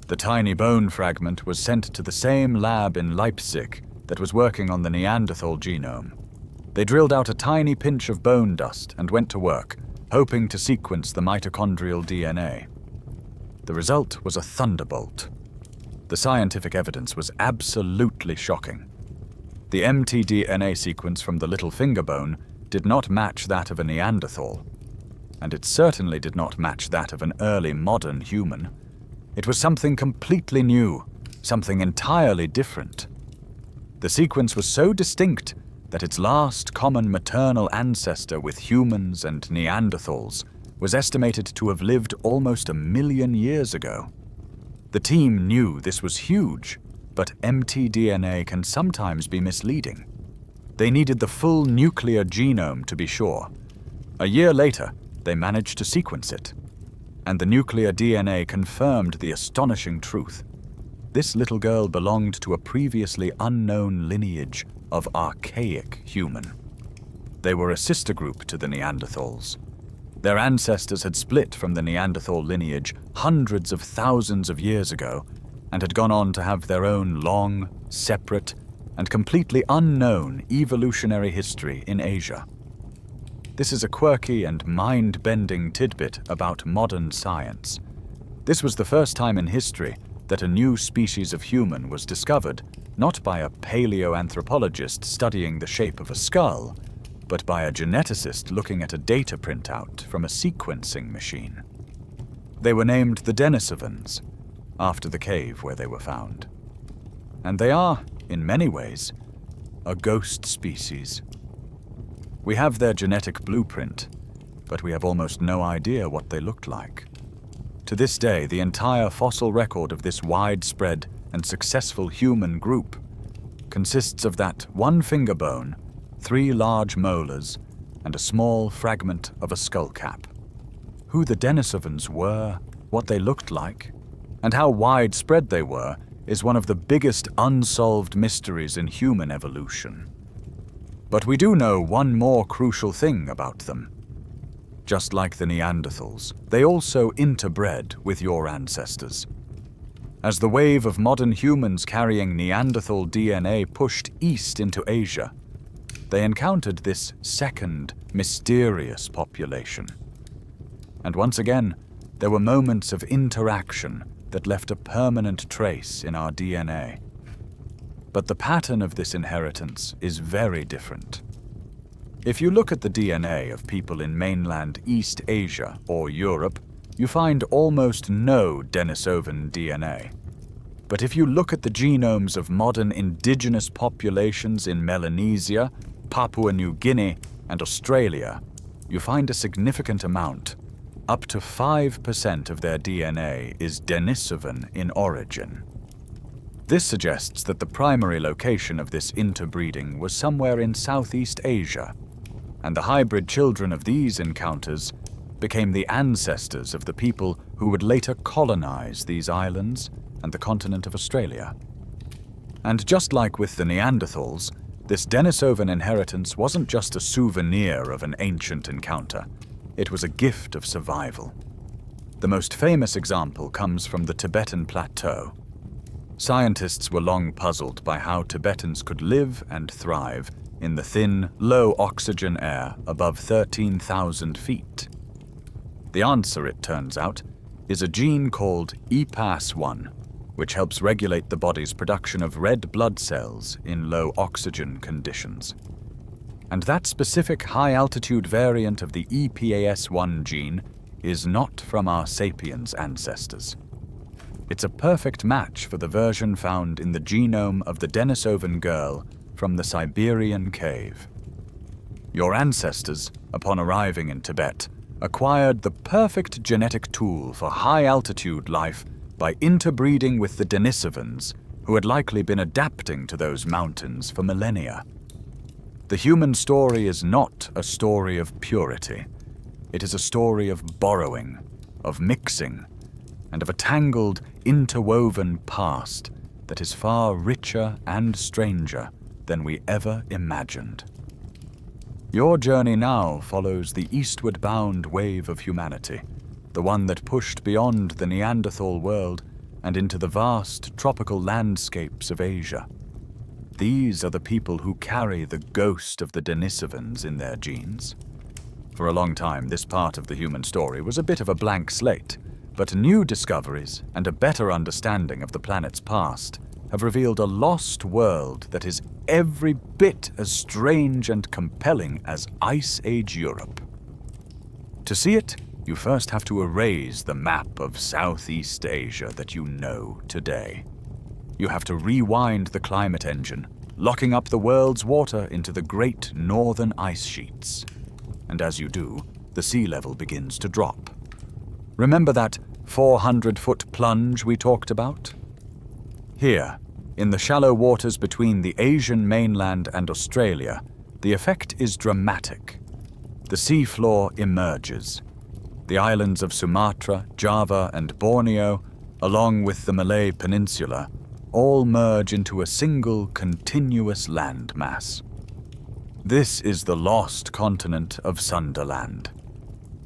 The tiny bone fragment was sent to the same lab in Leipzig that was working on the Neanderthal genome. They drilled out a tiny pinch of bone dust and went to work, hoping to sequence the mitochondrial DNA. The result was a thunderbolt. The scientific evidence was absolutely shocking. The mtDNA sequence from the little finger bone did not match that of a Neanderthal, and it certainly did not match that of an early modern human. It was something completely new, something entirely different. The sequence was so distinct that its last common maternal ancestor with humans and Neanderthals was estimated to have lived almost 1 million years ago. The team knew this was huge, but empty DNA can sometimes be misleading. They needed the full nuclear genome to be sure. A year later, they managed to sequence it, and the nuclear DNA confirmed the astonishing truth. This little girl belonged to a previously unknown lineage of archaic human. They were a sister group to the Neanderthals. Their ancestors had split from the Neanderthal lineage hundreds of thousands of years ago and had gone on to have their own long, separate, and completely unknown evolutionary history in Asia. This is a quirky and mind-bending tidbit about modern science. This was the first time in history that a new species of human was discovered, not by a paleoanthropologist studying the shape of a skull, but by a geneticist looking at a data printout from a sequencing machine. They were named the Denisovans, after the cave where they were found. And they are, in many ways, a ghost species. We have their genetic blueprint, but we have almost no idea what they looked like. To this day, the entire fossil record of this widespread and successful human group consists of that one finger bone, 3 large molars, and a small fragment of a skull cap. Who the Denisovans were, what they looked like, and how widespread they were is one of the biggest unsolved mysteries in human evolution. But we do know one more crucial thing about them. Just like the Neanderthals, they also interbred with your ancestors. As the wave of modern humans carrying Neanderthal DNA pushed east into Asia, they encountered this second, mysterious population. And once again, there were moments of interaction that left a permanent trace in our DNA. But the pattern of this inheritance is very different. If you look at the DNA of people in mainland East Asia or Europe, you find almost no Denisovan DNA. But if you look at the genomes of modern indigenous populations in Melanesia, Papua New Guinea, and Australia, you find a significant amount. Up to 5% of their DNA is Denisovan in origin. This suggests that the primary location of this interbreeding was somewhere in Southeast Asia, and the hybrid children of these encounters became the ancestors of the people who would later colonize these islands and the continent of Australia. And just like with the Neanderthals, this Denisovan inheritance wasn't just a souvenir of an ancient encounter. It was a gift of survival. The most famous example comes from the Tibetan Plateau. Scientists were long puzzled by how Tibetans could live and thrive in the thin, low-oxygen air above 13,000 feet. The answer, it turns out, is a gene called EPAS1, which helps regulate the body's production of red blood cells in low-oxygen conditions. And that specific high-altitude variant of the EPAS1 gene is not from our sapiens ancestors. It's a perfect match for the version found in the genome of the Denisovan girl from the Siberian cave. Your ancestors, upon arriving in Tibet, acquired the perfect genetic tool for high-altitude life by interbreeding with the Denisovans, who had likely been adapting to those mountains for millennia. The human story is not a story of purity. It is a story of borrowing, of mixing, and of a tangled, interwoven past that is far richer and stranger than we ever imagined. Your journey now follows the eastward-bound wave of humanity, the one that pushed beyond the Neanderthal world and into the vast tropical landscapes of Asia. These are the people who carry the ghost of the Denisovans in their genes. For a long time, this part of the human story was a bit of a blank slate, but new discoveries and a better understanding of the planet's past have revealed a lost world that is every bit as strange and compelling as Ice Age Europe. To see it, you first have to erase the map of Southeast Asia that you know today. You have to rewind the climate engine locking up the world's water into the great northern ice sheets. And as you do, the sea level begins to drop. Remember that 400-foot plunge we talked about? Here, in the shallow waters between the Asian mainland and Australia, the effect is dramatic. The seafloor emerges. The islands of Sumatra, Java, and Borneo, along with the Malay Peninsula, all merge into a single continuous landmass. This is the lost continent of Sunderland.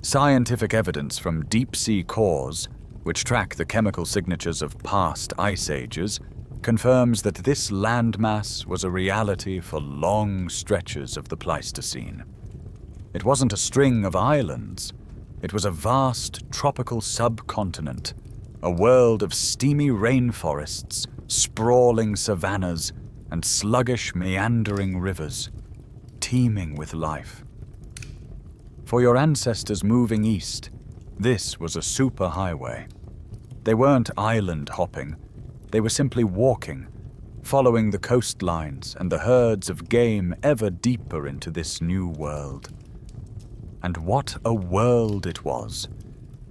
Scientific evidence from deep-sea cores, which track the chemical signatures of past ice ages, confirms that this landmass was a reality for long stretches of the Pleistocene. It wasn't a string of islands. It was a vast tropical subcontinent, a world of steamy rainforests, sprawling savannas, and sluggish meandering rivers, teeming with life. For your ancestors moving east, this was a superhighway. They weren't island hopping. They were simply walking, following the coastlines and the herds of game ever deeper into this new world. And what a world it was!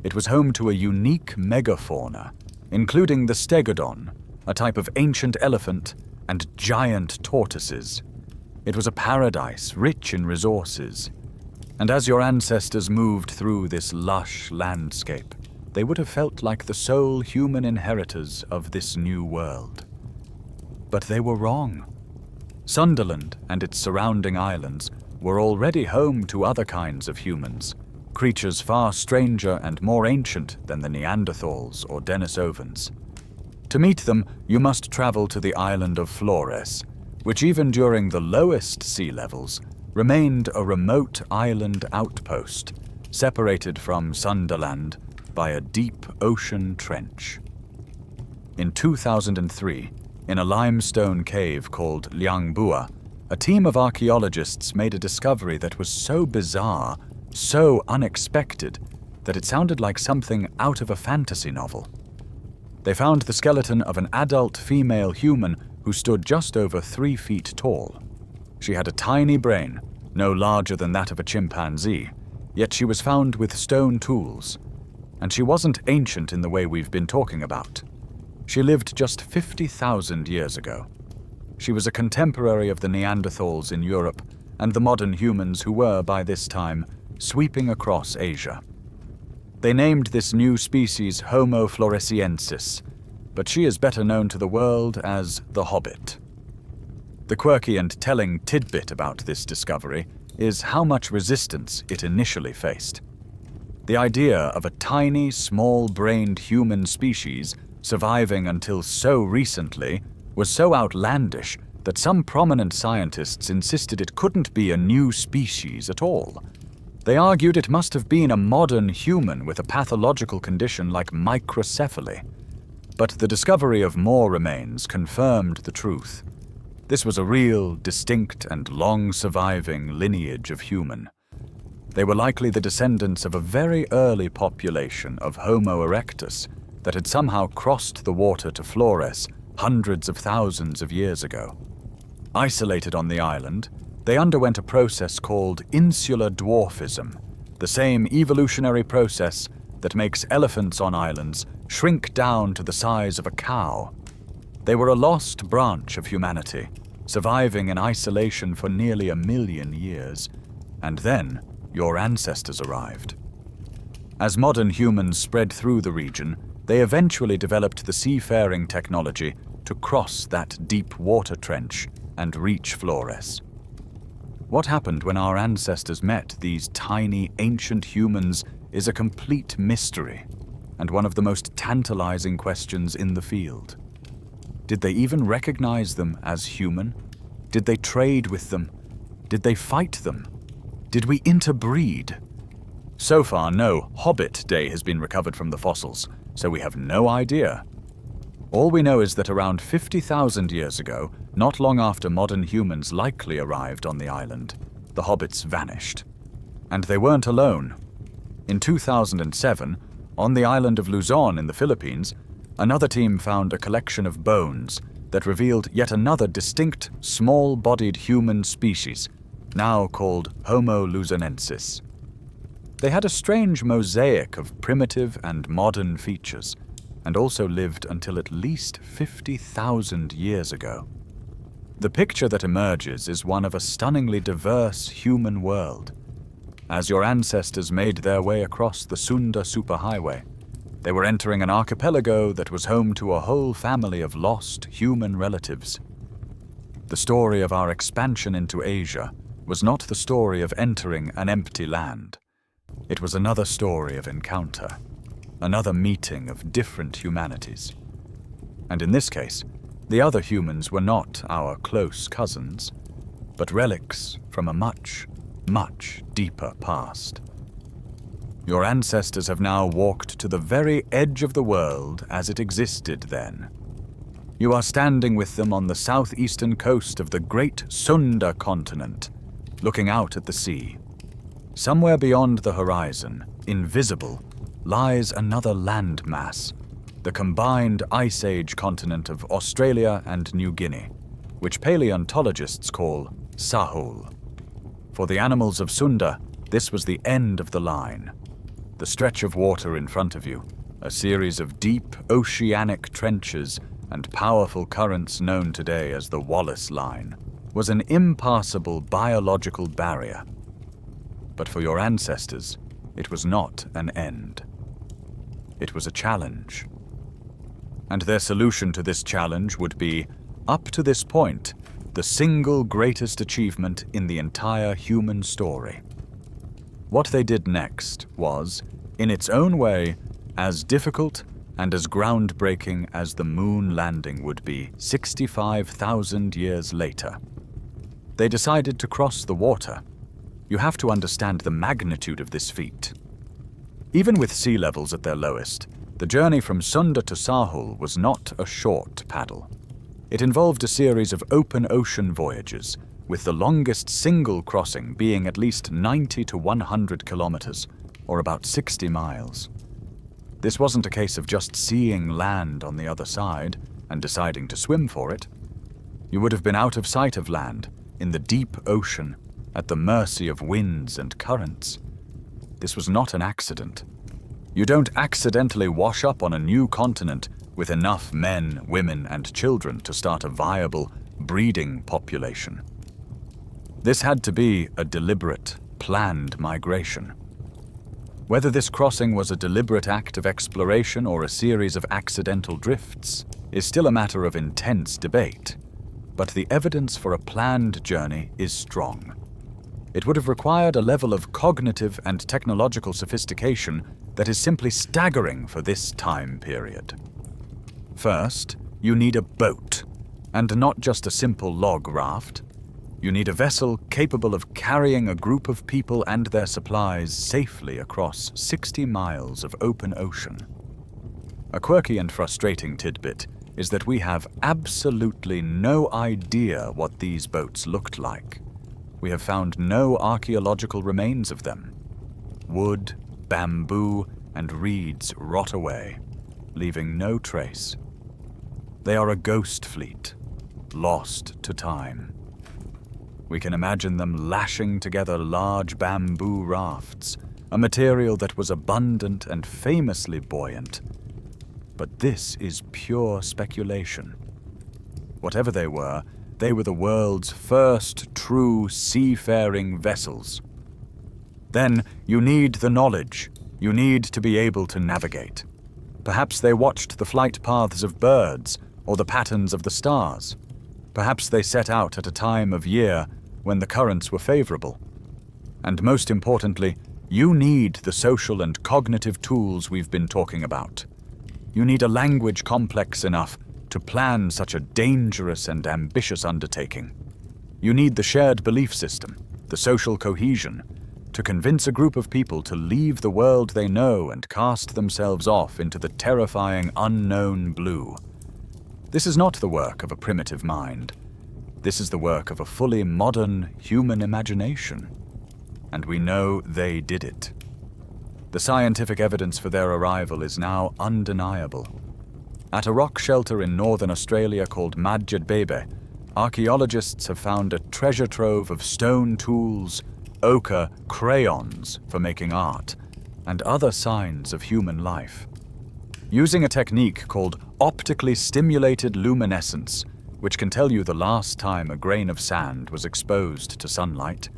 It was home to a unique megafauna, including the stegodon, a type of ancient elephant, and giant tortoises. It was a paradise rich in resources. And as your ancestors moved through this lush landscape, they would have felt like the sole human inheritors of this new world. But they were wrong. Sunderland and its surrounding islands were already home to other kinds of humans, creatures far stranger and more ancient than the Neanderthals or Denisovans. To meet them, you must travel to the island of Flores, which even during the lowest sea levels remained a remote island outpost, separated from Sunderland by a deep ocean trench. In 2003, in a limestone cave called Liangbua, a team of archaeologists made a discovery that was so bizarre, so unexpected, that it sounded like something out of a fantasy novel. They found the skeleton of an adult female human who stood just over 3 feet tall. She had a tiny brain, no larger than that of a chimpanzee, yet she was found with stone tools. And she wasn't ancient in the way we've been talking about. She lived just 50,000 years ago. She was a contemporary of the Neanderthals in Europe and the modern humans who were, by this time, sweeping across Asia. They named this new species Homo floresiensis, but she is better known to the world as the Hobbit. The quirky and telling tidbit about this discovery is how much resistance it initially faced. The idea of a tiny, small-brained human species surviving until so recently was so outlandish that some prominent scientists insisted it couldn't be a new species at all. They argued it must have been a modern human with a pathological condition like microcephaly. But the discovery of more remains confirmed the truth. This was a real, distinct, and long-surviving lineage of human. They were likely the descendants of a very early population of Homo erectus that had somehow crossed the water to Flores hundreds of thousands of years ago. Isolated on the island, they underwent a process called insular dwarfism, the same evolutionary process that makes elephants on islands shrink down to the size of a cow. They were a lost branch of humanity, surviving in isolation for nearly 1 million years, and then your ancestors arrived. As modern humans spread through the region, they eventually developed the seafaring technology to cross that deep water trench and reach Flores. What happened when our ancestors met these tiny, ancient humans is a complete mystery, and one of the most tantalizing questions in the field. Did they even recognize them as human? Did they trade with them? Did they fight them? Did we interbreed? So far, no Hobbit day has been recovered from the fossils, so we have no idea. All we know is that around 50,000 years ago, not long after modern humans likely arrived on the island, the hobbits vanished. And they weren't alone. In 2007, on the island of Luzon in the Philippines, another team found a collection of bones that revealed yet another distinct, small-bodied human species, now called Homo luzonensis. They had a strange mosaic of primitive and modern features, and also lived until at least 50,000 years ago. The picture that emerges is one of a stunningly diverse human world. As your ancestors made their way across the Sunda superhighway, they were entering an archipelago that was home to a whole family of lost human relatives. The story of our expansion into Asia was not the story of entering an empty land. It was another story of encounter, another meeting of different humanities. And in this case, the other humans were not our close cousins, but relics from a much, much deeper past. Your ancestors have now walked to the very edge of the world as it existed then. You are standing with them on the southeastern coast of the great Sunda continent, looking out at the sea. Somewhere beyond the horizon, invisible, lies another landmass, the combined Ice Age continent of Australia and New Guinea, which paleontologists call Sahul. For the animals of Sunda, this was the end of the line. The stretch of water in front of you, a series of deep oceanic trenches and powerful currents known today as the Wallace Line, was an impassable biological barrier. But for your ancestors, it was not an end. It was a challenge. And their solution to this challenge would be, up to this point, the single greatest achievement in the entire human story. What they did next was, in its own way, as difficult and as groundbreaking as the moon landing would be 65,000 years later. They decided to cross the water. You have to understand the magnitude of this feat. Even with sea levels at their lowest, the journey from Sunda to Sahul was not a short paddle. It involved a series of open ocean voyages, with the longest single crossing being at least 90 to 100 kilometers, or about 60 miles. This wasn't a case of just seeing land on the other side and deciding to swim for it. You would have been out of sight of land, in the deep ocean, at the mercy of winds and currents. This was not an accident. You don't accidentally wash up on a new continent with enough men, women, and children to start a viable breeding population. This had to be a deliberate, planned migration. Whether this crossing was a deliberate act of exploration or a series of accidental drifts is still a matter of intense debate, but the evidence for a planned journey is strong. It would have required a level of cognitive and technological sophistication that is simply staggering for this time period. First, you need a boat, and not just a simple log raft. You need a vessel capable of carrying a group of people and their supplies safely across 60 miles of open ocean. A quirky and frustrating tidbit is that we have absolutely no idea what these boats looked like. We have found no archaeological remains of them. Wood, bamboo, and reeds rot away, leaving no trace. They are a ghost fleet, lost to time. We can imagine them lashing together large bamboo rafts, a material that was abundant and famously buoyant. But this is pure speculation. Whatever they were the world's first true seafaring vessels. Then you need the knowledge. You need to be able to navigate. Perhaps they watched the flight paths of birds or the patterns of the stars. Perhaps they set out at a time of year when the currents were favorable. And most importantly, you need the social and cognitive tools we've been talking about. You need a language complex enough to plan such a dangerous and ambitious undertaking. You need the shared belief system, the social cohesion, to convince a group of people to leave the world they know and cast themselves off into the terrifying unknown blue. This is not the work of a primitive mind. This is the work of a fully modern human imagination. And we know they did it. The scientific evidence for their arrival is now undeniable. At a rock shelter in northern Australia called Madjedbebe, archaeologists have found a treasure trove of stone tools, ochre, crayons for making art, and other signs of human life. Using a technique called optically stimulated luminescence, which can tell you the last time a grain of sand was exposed to sunlight,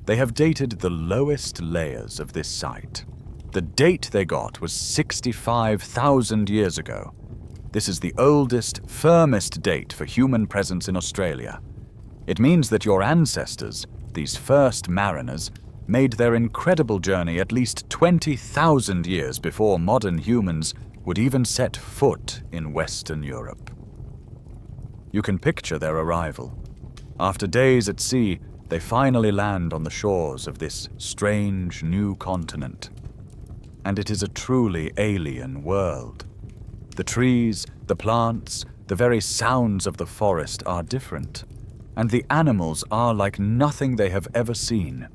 they have dated the lowest layers of this site. The date they got was 65,000 years ago. This is the oldest, firmest date for human presence in Australia. It means that your ancestors, these first mariners, made their incredible journey at least 20,000 years before modern humans would even set foot in Western Europe. You can picture their arrival. After days at sea, they finally land on the shores of this strange new continent. And it is a truly alien world. The trees, the plants, the very sounds of the forest are different, and the animals are like nothing they have ever seen.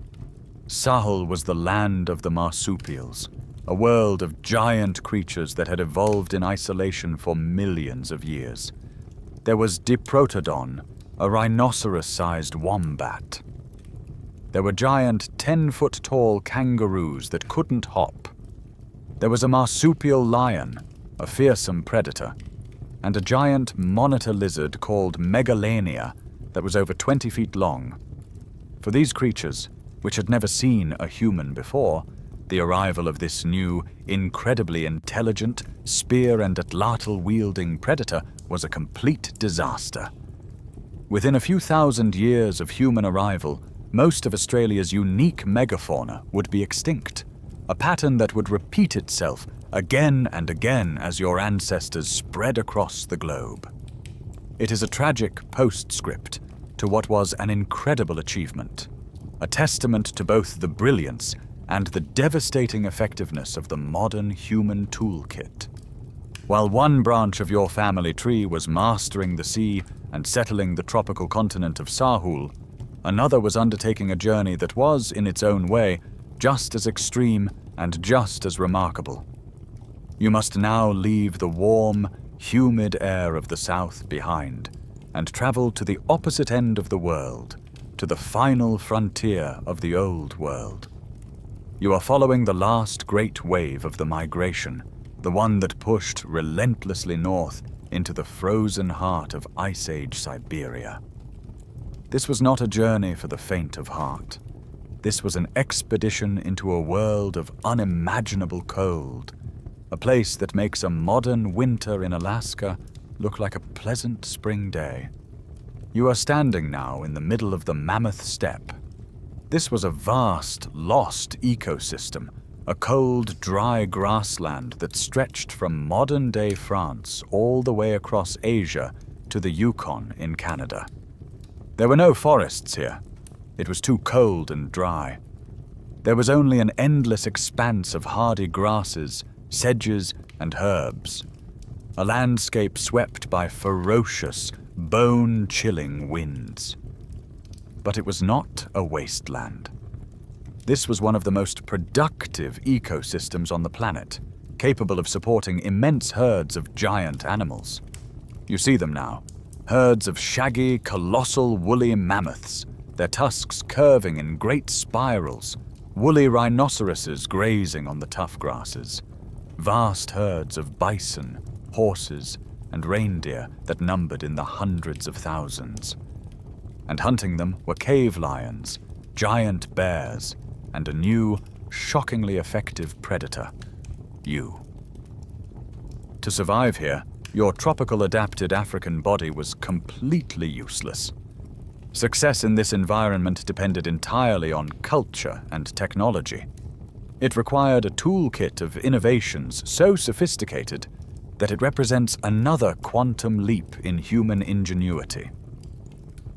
Sahul was the land of the marsupials, a world of giant creatures that had evolved in isolation for millions of years. There was Diprotodon, a rhinoceros-sized wombat. There were giant 10-foot-tall kangaroos that couldn't hop. There was a marsupial lion, a fearsome predator, and a giant monitor lizard called Megalania that was over 20 feet long. For these creatures, which had never seen a human before, the arrival of this new, incredibly intelligent, spear and atlatl-wielding predator was a complete disaster. Within a few thousand years of human arrival, most of Australia's unique megafauna would be extinct, a pattern that would repeat itself again and again as your ancestors spread across the globe. It is a tragic postscript to what was an incredible achievement, a testament to both the brilliance and the devastating effectiveness of the modern human toolkit. While one branch of your family tree was mastering the sea and settling the tropical continent of Sahul, another was undertaking a journey that was, in its own way, just as extreme and just as remarkable. You must now leave the warm, humid air of the south behind and travel to the opposite end of the world, to the final frontier of the old world. You are following the last great wave of the migration, the one that pushed relentlessly north into the frozen heart of Ice Age Siberia. This was not a journey for the faint of heart. This was an expedition into a world of unimaginable cold, a place that makes a modern winter in Alaska look like a pleasant spring day. You are standing now in the middle of the Mammoth Steppe. This was a vast, lost ecosystem, a cold, dry grassland that stretched from modern-day France all the way across Asia to the Yukon in Canada. There were no forests here. It was too cold and dry. There was only an endless expanse of hardy grasses, sedges, and herbs. A landscape swept by ferocious, bone-chilling winds. But it was not a wasteland. This was one of the most productive ecosystems on the planet, capable of supporting immense herds of giant animals. You see them now, herds of shaggy, colossal woolly mammoths, their tusks curving in great spirals, woolly rhinoceroses grazing on the tough grasses, vast herds of bison, horses, and reindeer that numbered in the hundreds of thousands. And hunting them were cave lions, giant bears, and a new, shockingly effective predator, you. To survive here, your tropical adapted African body was completely useless. Success in this environment depended entirely on culture and technology. It required a toolkit of innovations so sophisticated that it represents another quantum leap in human ingenuity.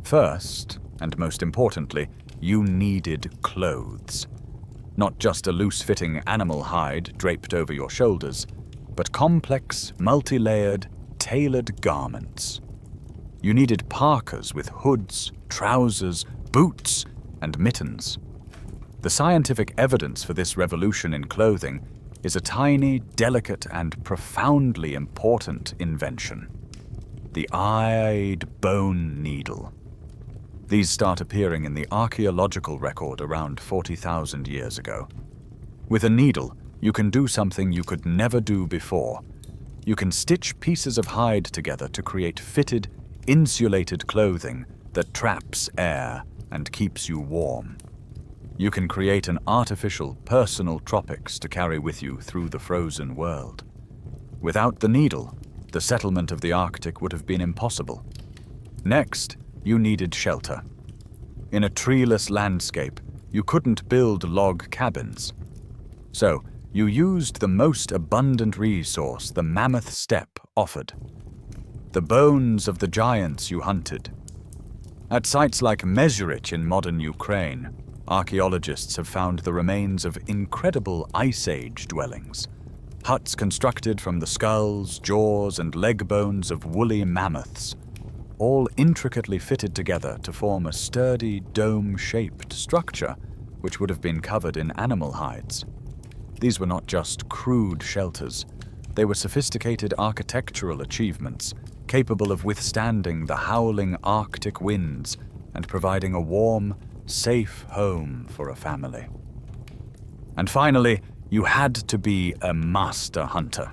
First, and most importantly, you needed clothes. Not just a loose-fitting animal hide draped over your shoulders, but complex, multi-layered, tailored garments. You needed parkas with hoods, trousers, boots, and mittens. The scientific evidence for this revolution in clothing is a tiny, delicate, and profoundly important invention: the eyed bone needle. These start appearing in the archaeological record around 40,000 years ago. With a needle, you can do something you could never do before. You can stitch pieces of hide together to create fitted, insulated clothing that traps air and keeps you warm. You can create an artificial, personal tropics to carry with you through the frozen world. Without the needle, the settlement of the Arctic would have been impossible. Next, you needed shelter. In a treeless landscape, you couldn't build log cabins. So, you used the most abundant resource the mammoth steppe offered: the bones of the giants you hunted. At sites like Mezhyrich in modern Ukraine, archaeologists have found the remains of incredible Ice Age dwellings, huts constructed from the skulls, jaws, and leg bones of woolly mammoths, all intricately fitted together to form a sturdy, dome-shaped structure which would have been covered in animal hides. These were not just crude shelters. They were sophisticated architectural achievements, capable of withstanding the howling Arctic winds and providing a warm, safe home for a family. And finally, you had to be a master hunter.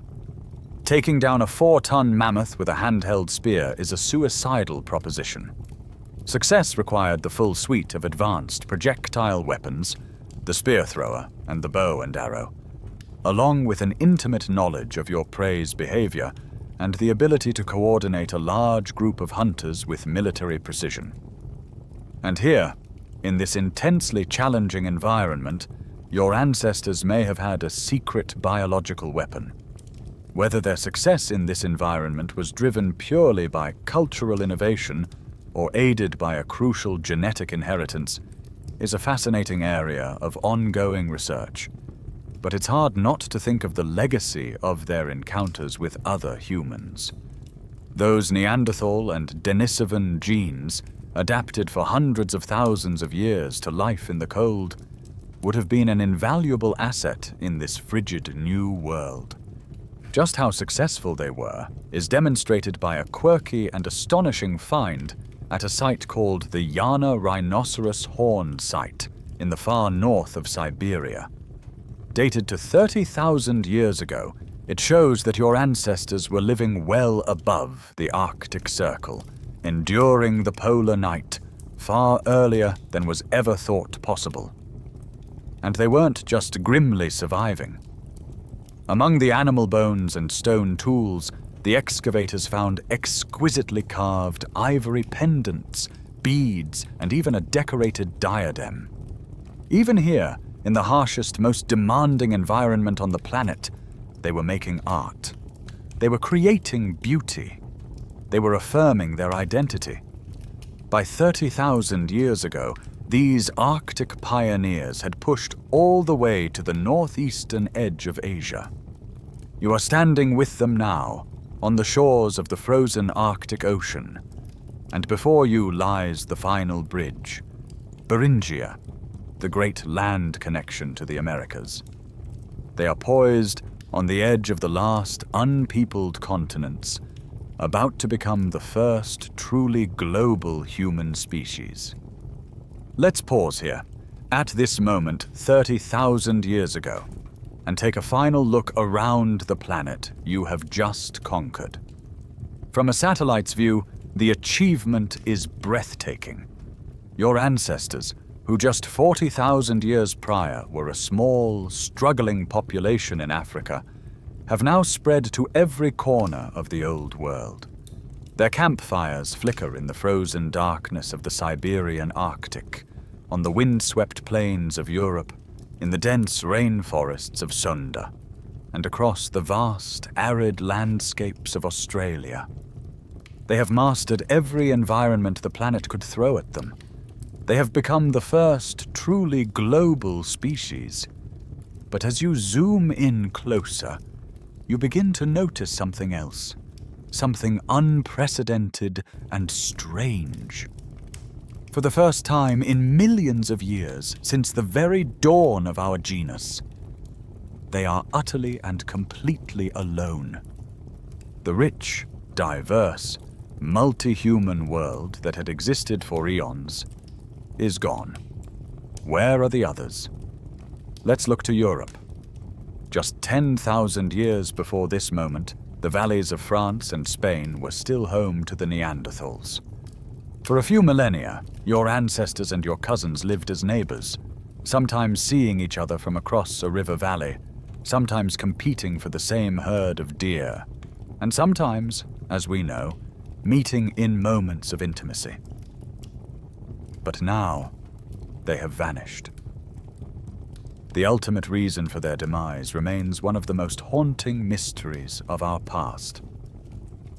Taking down a 4-ton mammoth with a handheld spear is a suicidal proposition. Success required the full suite of advanced projectile weapons, the spear thrower and the bow and arrow, along with an intimate knowledge of your prey's behavior and the ability to coordinate a large group of hunters with military precision. And here, in this intensely challenging environment, your ancestors may have had a secret biological weapon. Whether their success in this environment was driven purely by cultural innovation or aided by a crucial genetic inheritance is a fascinating area of ongoing research. But it's hard not to think of the legacy of their encounters with other humans. Those Neanderthal and Denisovan genes, adapted for hundreds of thousands of years to life in the cold, would have been an invaluable asset in this frigid new world. Just how successful they were is demonstrated by a quirky and astonishing find at a site called the Yana Rhinoceros Horn Site in the far north of Siberia. Dated to 30,000 years ago, it shows that your ancestors were living well above the Arctic Circle, enduring the polar night far earlier than was ever thought possible. And they weren't just grimly surviving. Among the animal bones and stone tools, the excavators found exquisitely carved ivory pendants, beads, and even a decorated diadem. Even here, in the harshest, most demanding environment on the planet, they were making art. They were creating beauty. They were affirming their identity. By 30,000 years ago, these Arctic pioneers had pushed all the way to the northeastern edge of Asia. You are standing with them now, on the shores of the frozen Arctic Ocean, and before you lies the final bridge, Beringia, the great land connection to the Americas. They are poised on the edge of the last unpeopled continents, about to become the first truly global human species. Let's pause here, at this moment 30,000 years ago, and take a final look around the planet you have just conquered. From a satellite's view, the achievement is breathtaking. Your ancestors, who just 40,000 years prior were a small, struggling population in Africa, have now spread to every corner of the old world. Their campfires flicker in the frozen darkness of the Siberian Arctic, on the wind-swept plains of Europe, in the dense rainforests of Sunda, and across the vast, arid landscapes of Australia. They have mastered every environment the planet could throw at them. They have become the first truly global species. But as you zoom in closer, you begin to notice something else. Something unprecedented and strange. For the first time in millions of years, since the very dawn of our genus, they are utterly and completely alone. The rich, diverse, multi-human world that had existed for eons is gone. Where are the others? Let's look to Europe. Just 10,000 years before this moment, the valleys of France and Spain were still home to the Neanderthals. For a few millennia, your ancestors and your cousins lived as neighbors, sometimes seeing each other from across a river valley, sometimes competing for the same herd of deer, and sometimes, as we know, meeting in moments of intimacy. But now, they have vanished. The ultimate reason for their demise remains one of the most haunting mysteries of our past.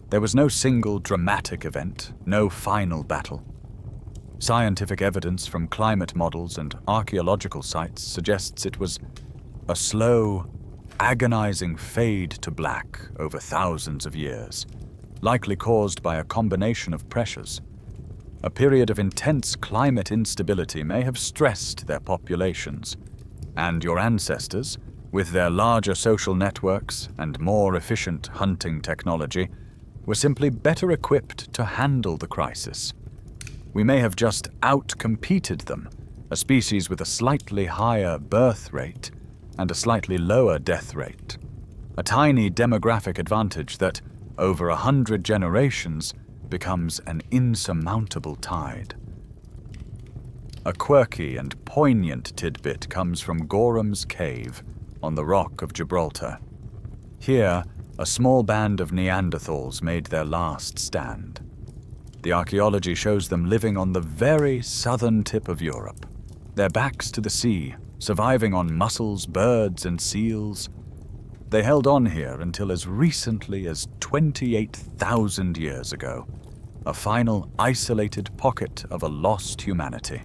There was no single dramatic event, no final battle. Scientific evidence from climate models and archaeological sites suggests it was a slow, agonizing fade to black over thousands of years, likely caused by a combination of pressures. A period of intense climate instability may have stressed their populations, and your ancestors, with their larger social networks and more efficient hunting technology, were simply better equipped to handle the crisis. We may have just out-competed them, a species with a slightly higher birth rate and a slightly lower death rate. A tiny demographic advantage that, over 100 generations, becomes an insurmountable tide. A quirky and poignant tidbit comes from Gorham's Cave on the Rock of Gibraltar. Here, a small band of Neanderthals made their last stand. The archaeology shows them living on the very southern tip of Europe, their backs to the sea, surviving on mussels, birds, and seals. They held on here until as recently as 28,000 years ago, a final isolated pocket of a lost humanity,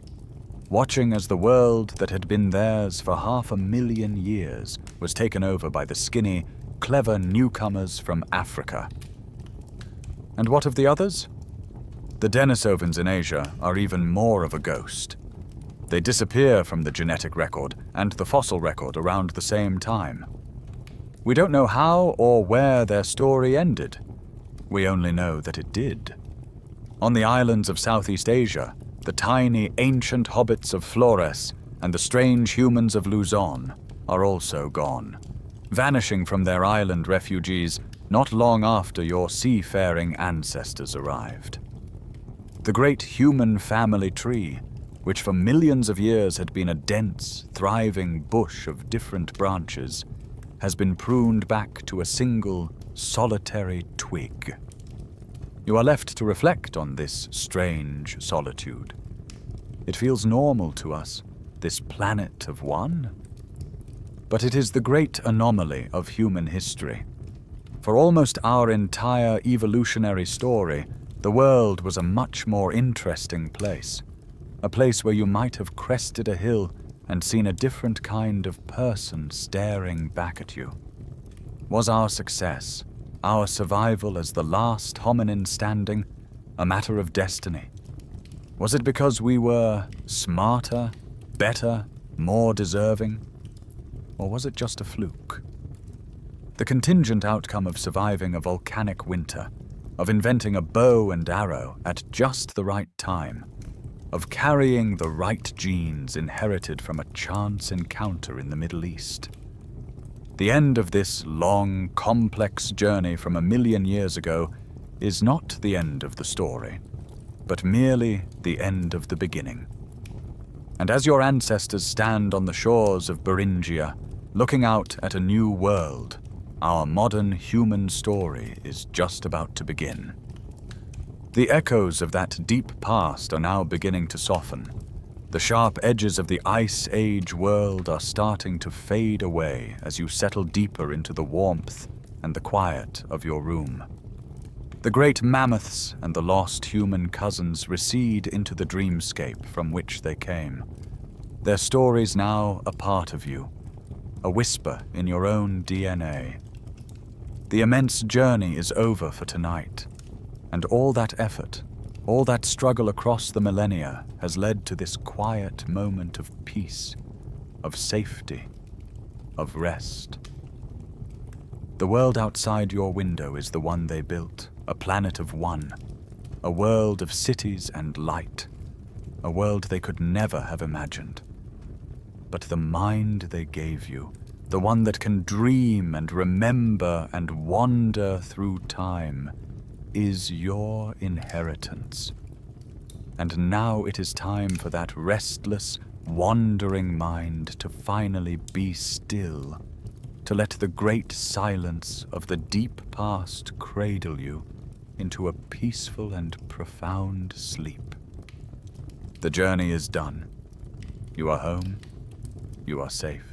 watching as the world that had been theirs for 500,000 years was taken over by the skinny, clever newcomers from Africa. And what of the others? The Denisovans in Asia are even more of a ghost. They disappear from the genetic record and the fossil record around the same time. We don't know how or where their story ended. We only know that it did. On the islands of Southeast Asia, the tiny ancient hobbits of Flores and the strange humans of Luzon are also gone, vanishing from their island refugees not long after your seafaring ancestors arrived. The great human family tree, which for millions of years had been a dense, thriving bush of different branches, has been pruned back to a single, solitary twig. You are left to reflect on this strange solitude. It feels normal to us, this planet of one. But it is the great anomaly of human history. For almost our entire evolutionary story, the world was a much more interesting place. A place where you might have crested a hill and seen a different kind of person staring back at you. Was our success, our survival as the last hominin standing, a matter of destiny? Was it because we were smarter, better, more deserving? Or was it just a fluke? The contingent outcome of surviving a volcanic winter, of inventing a bow and arrow at just the right time, of carrying the right genes inherited from a chance encounter in the Middle East. The end of this long, complex journey from 1,000,000 years ago is not the end of the story, but merely the end of the beginning. And as your ancestors stand on the shores of Beringia, looking out at a new world, our modern human story is just about to begin. The echoes of that deep past are now beginning to soften. The sharp edges of the Ice Age world are starting to fade away as you settle deeper into the warmth and the quiet of your room. The great mammoths and the lost human cousins recede into the dreamscape from which they came. Their stories now a part of you, a whisper in your own DNA. The immense journey is over for tonight, and all that effort, all that struggle across the millennia has led to this quiet moment of peace, of safety, of rest. The world outside your window is the one they built, a planet of one, a world of cities and light, a world they could never have imagined. But the mind they gave you, the one that can dream and remember and wander through time, is your inheritance. And now it is time for that restless, wandering mind to finally be still, to let the great silence of the deep past cradle you into a peaceful and profound sleep. The journey is done. You are home. You are safe.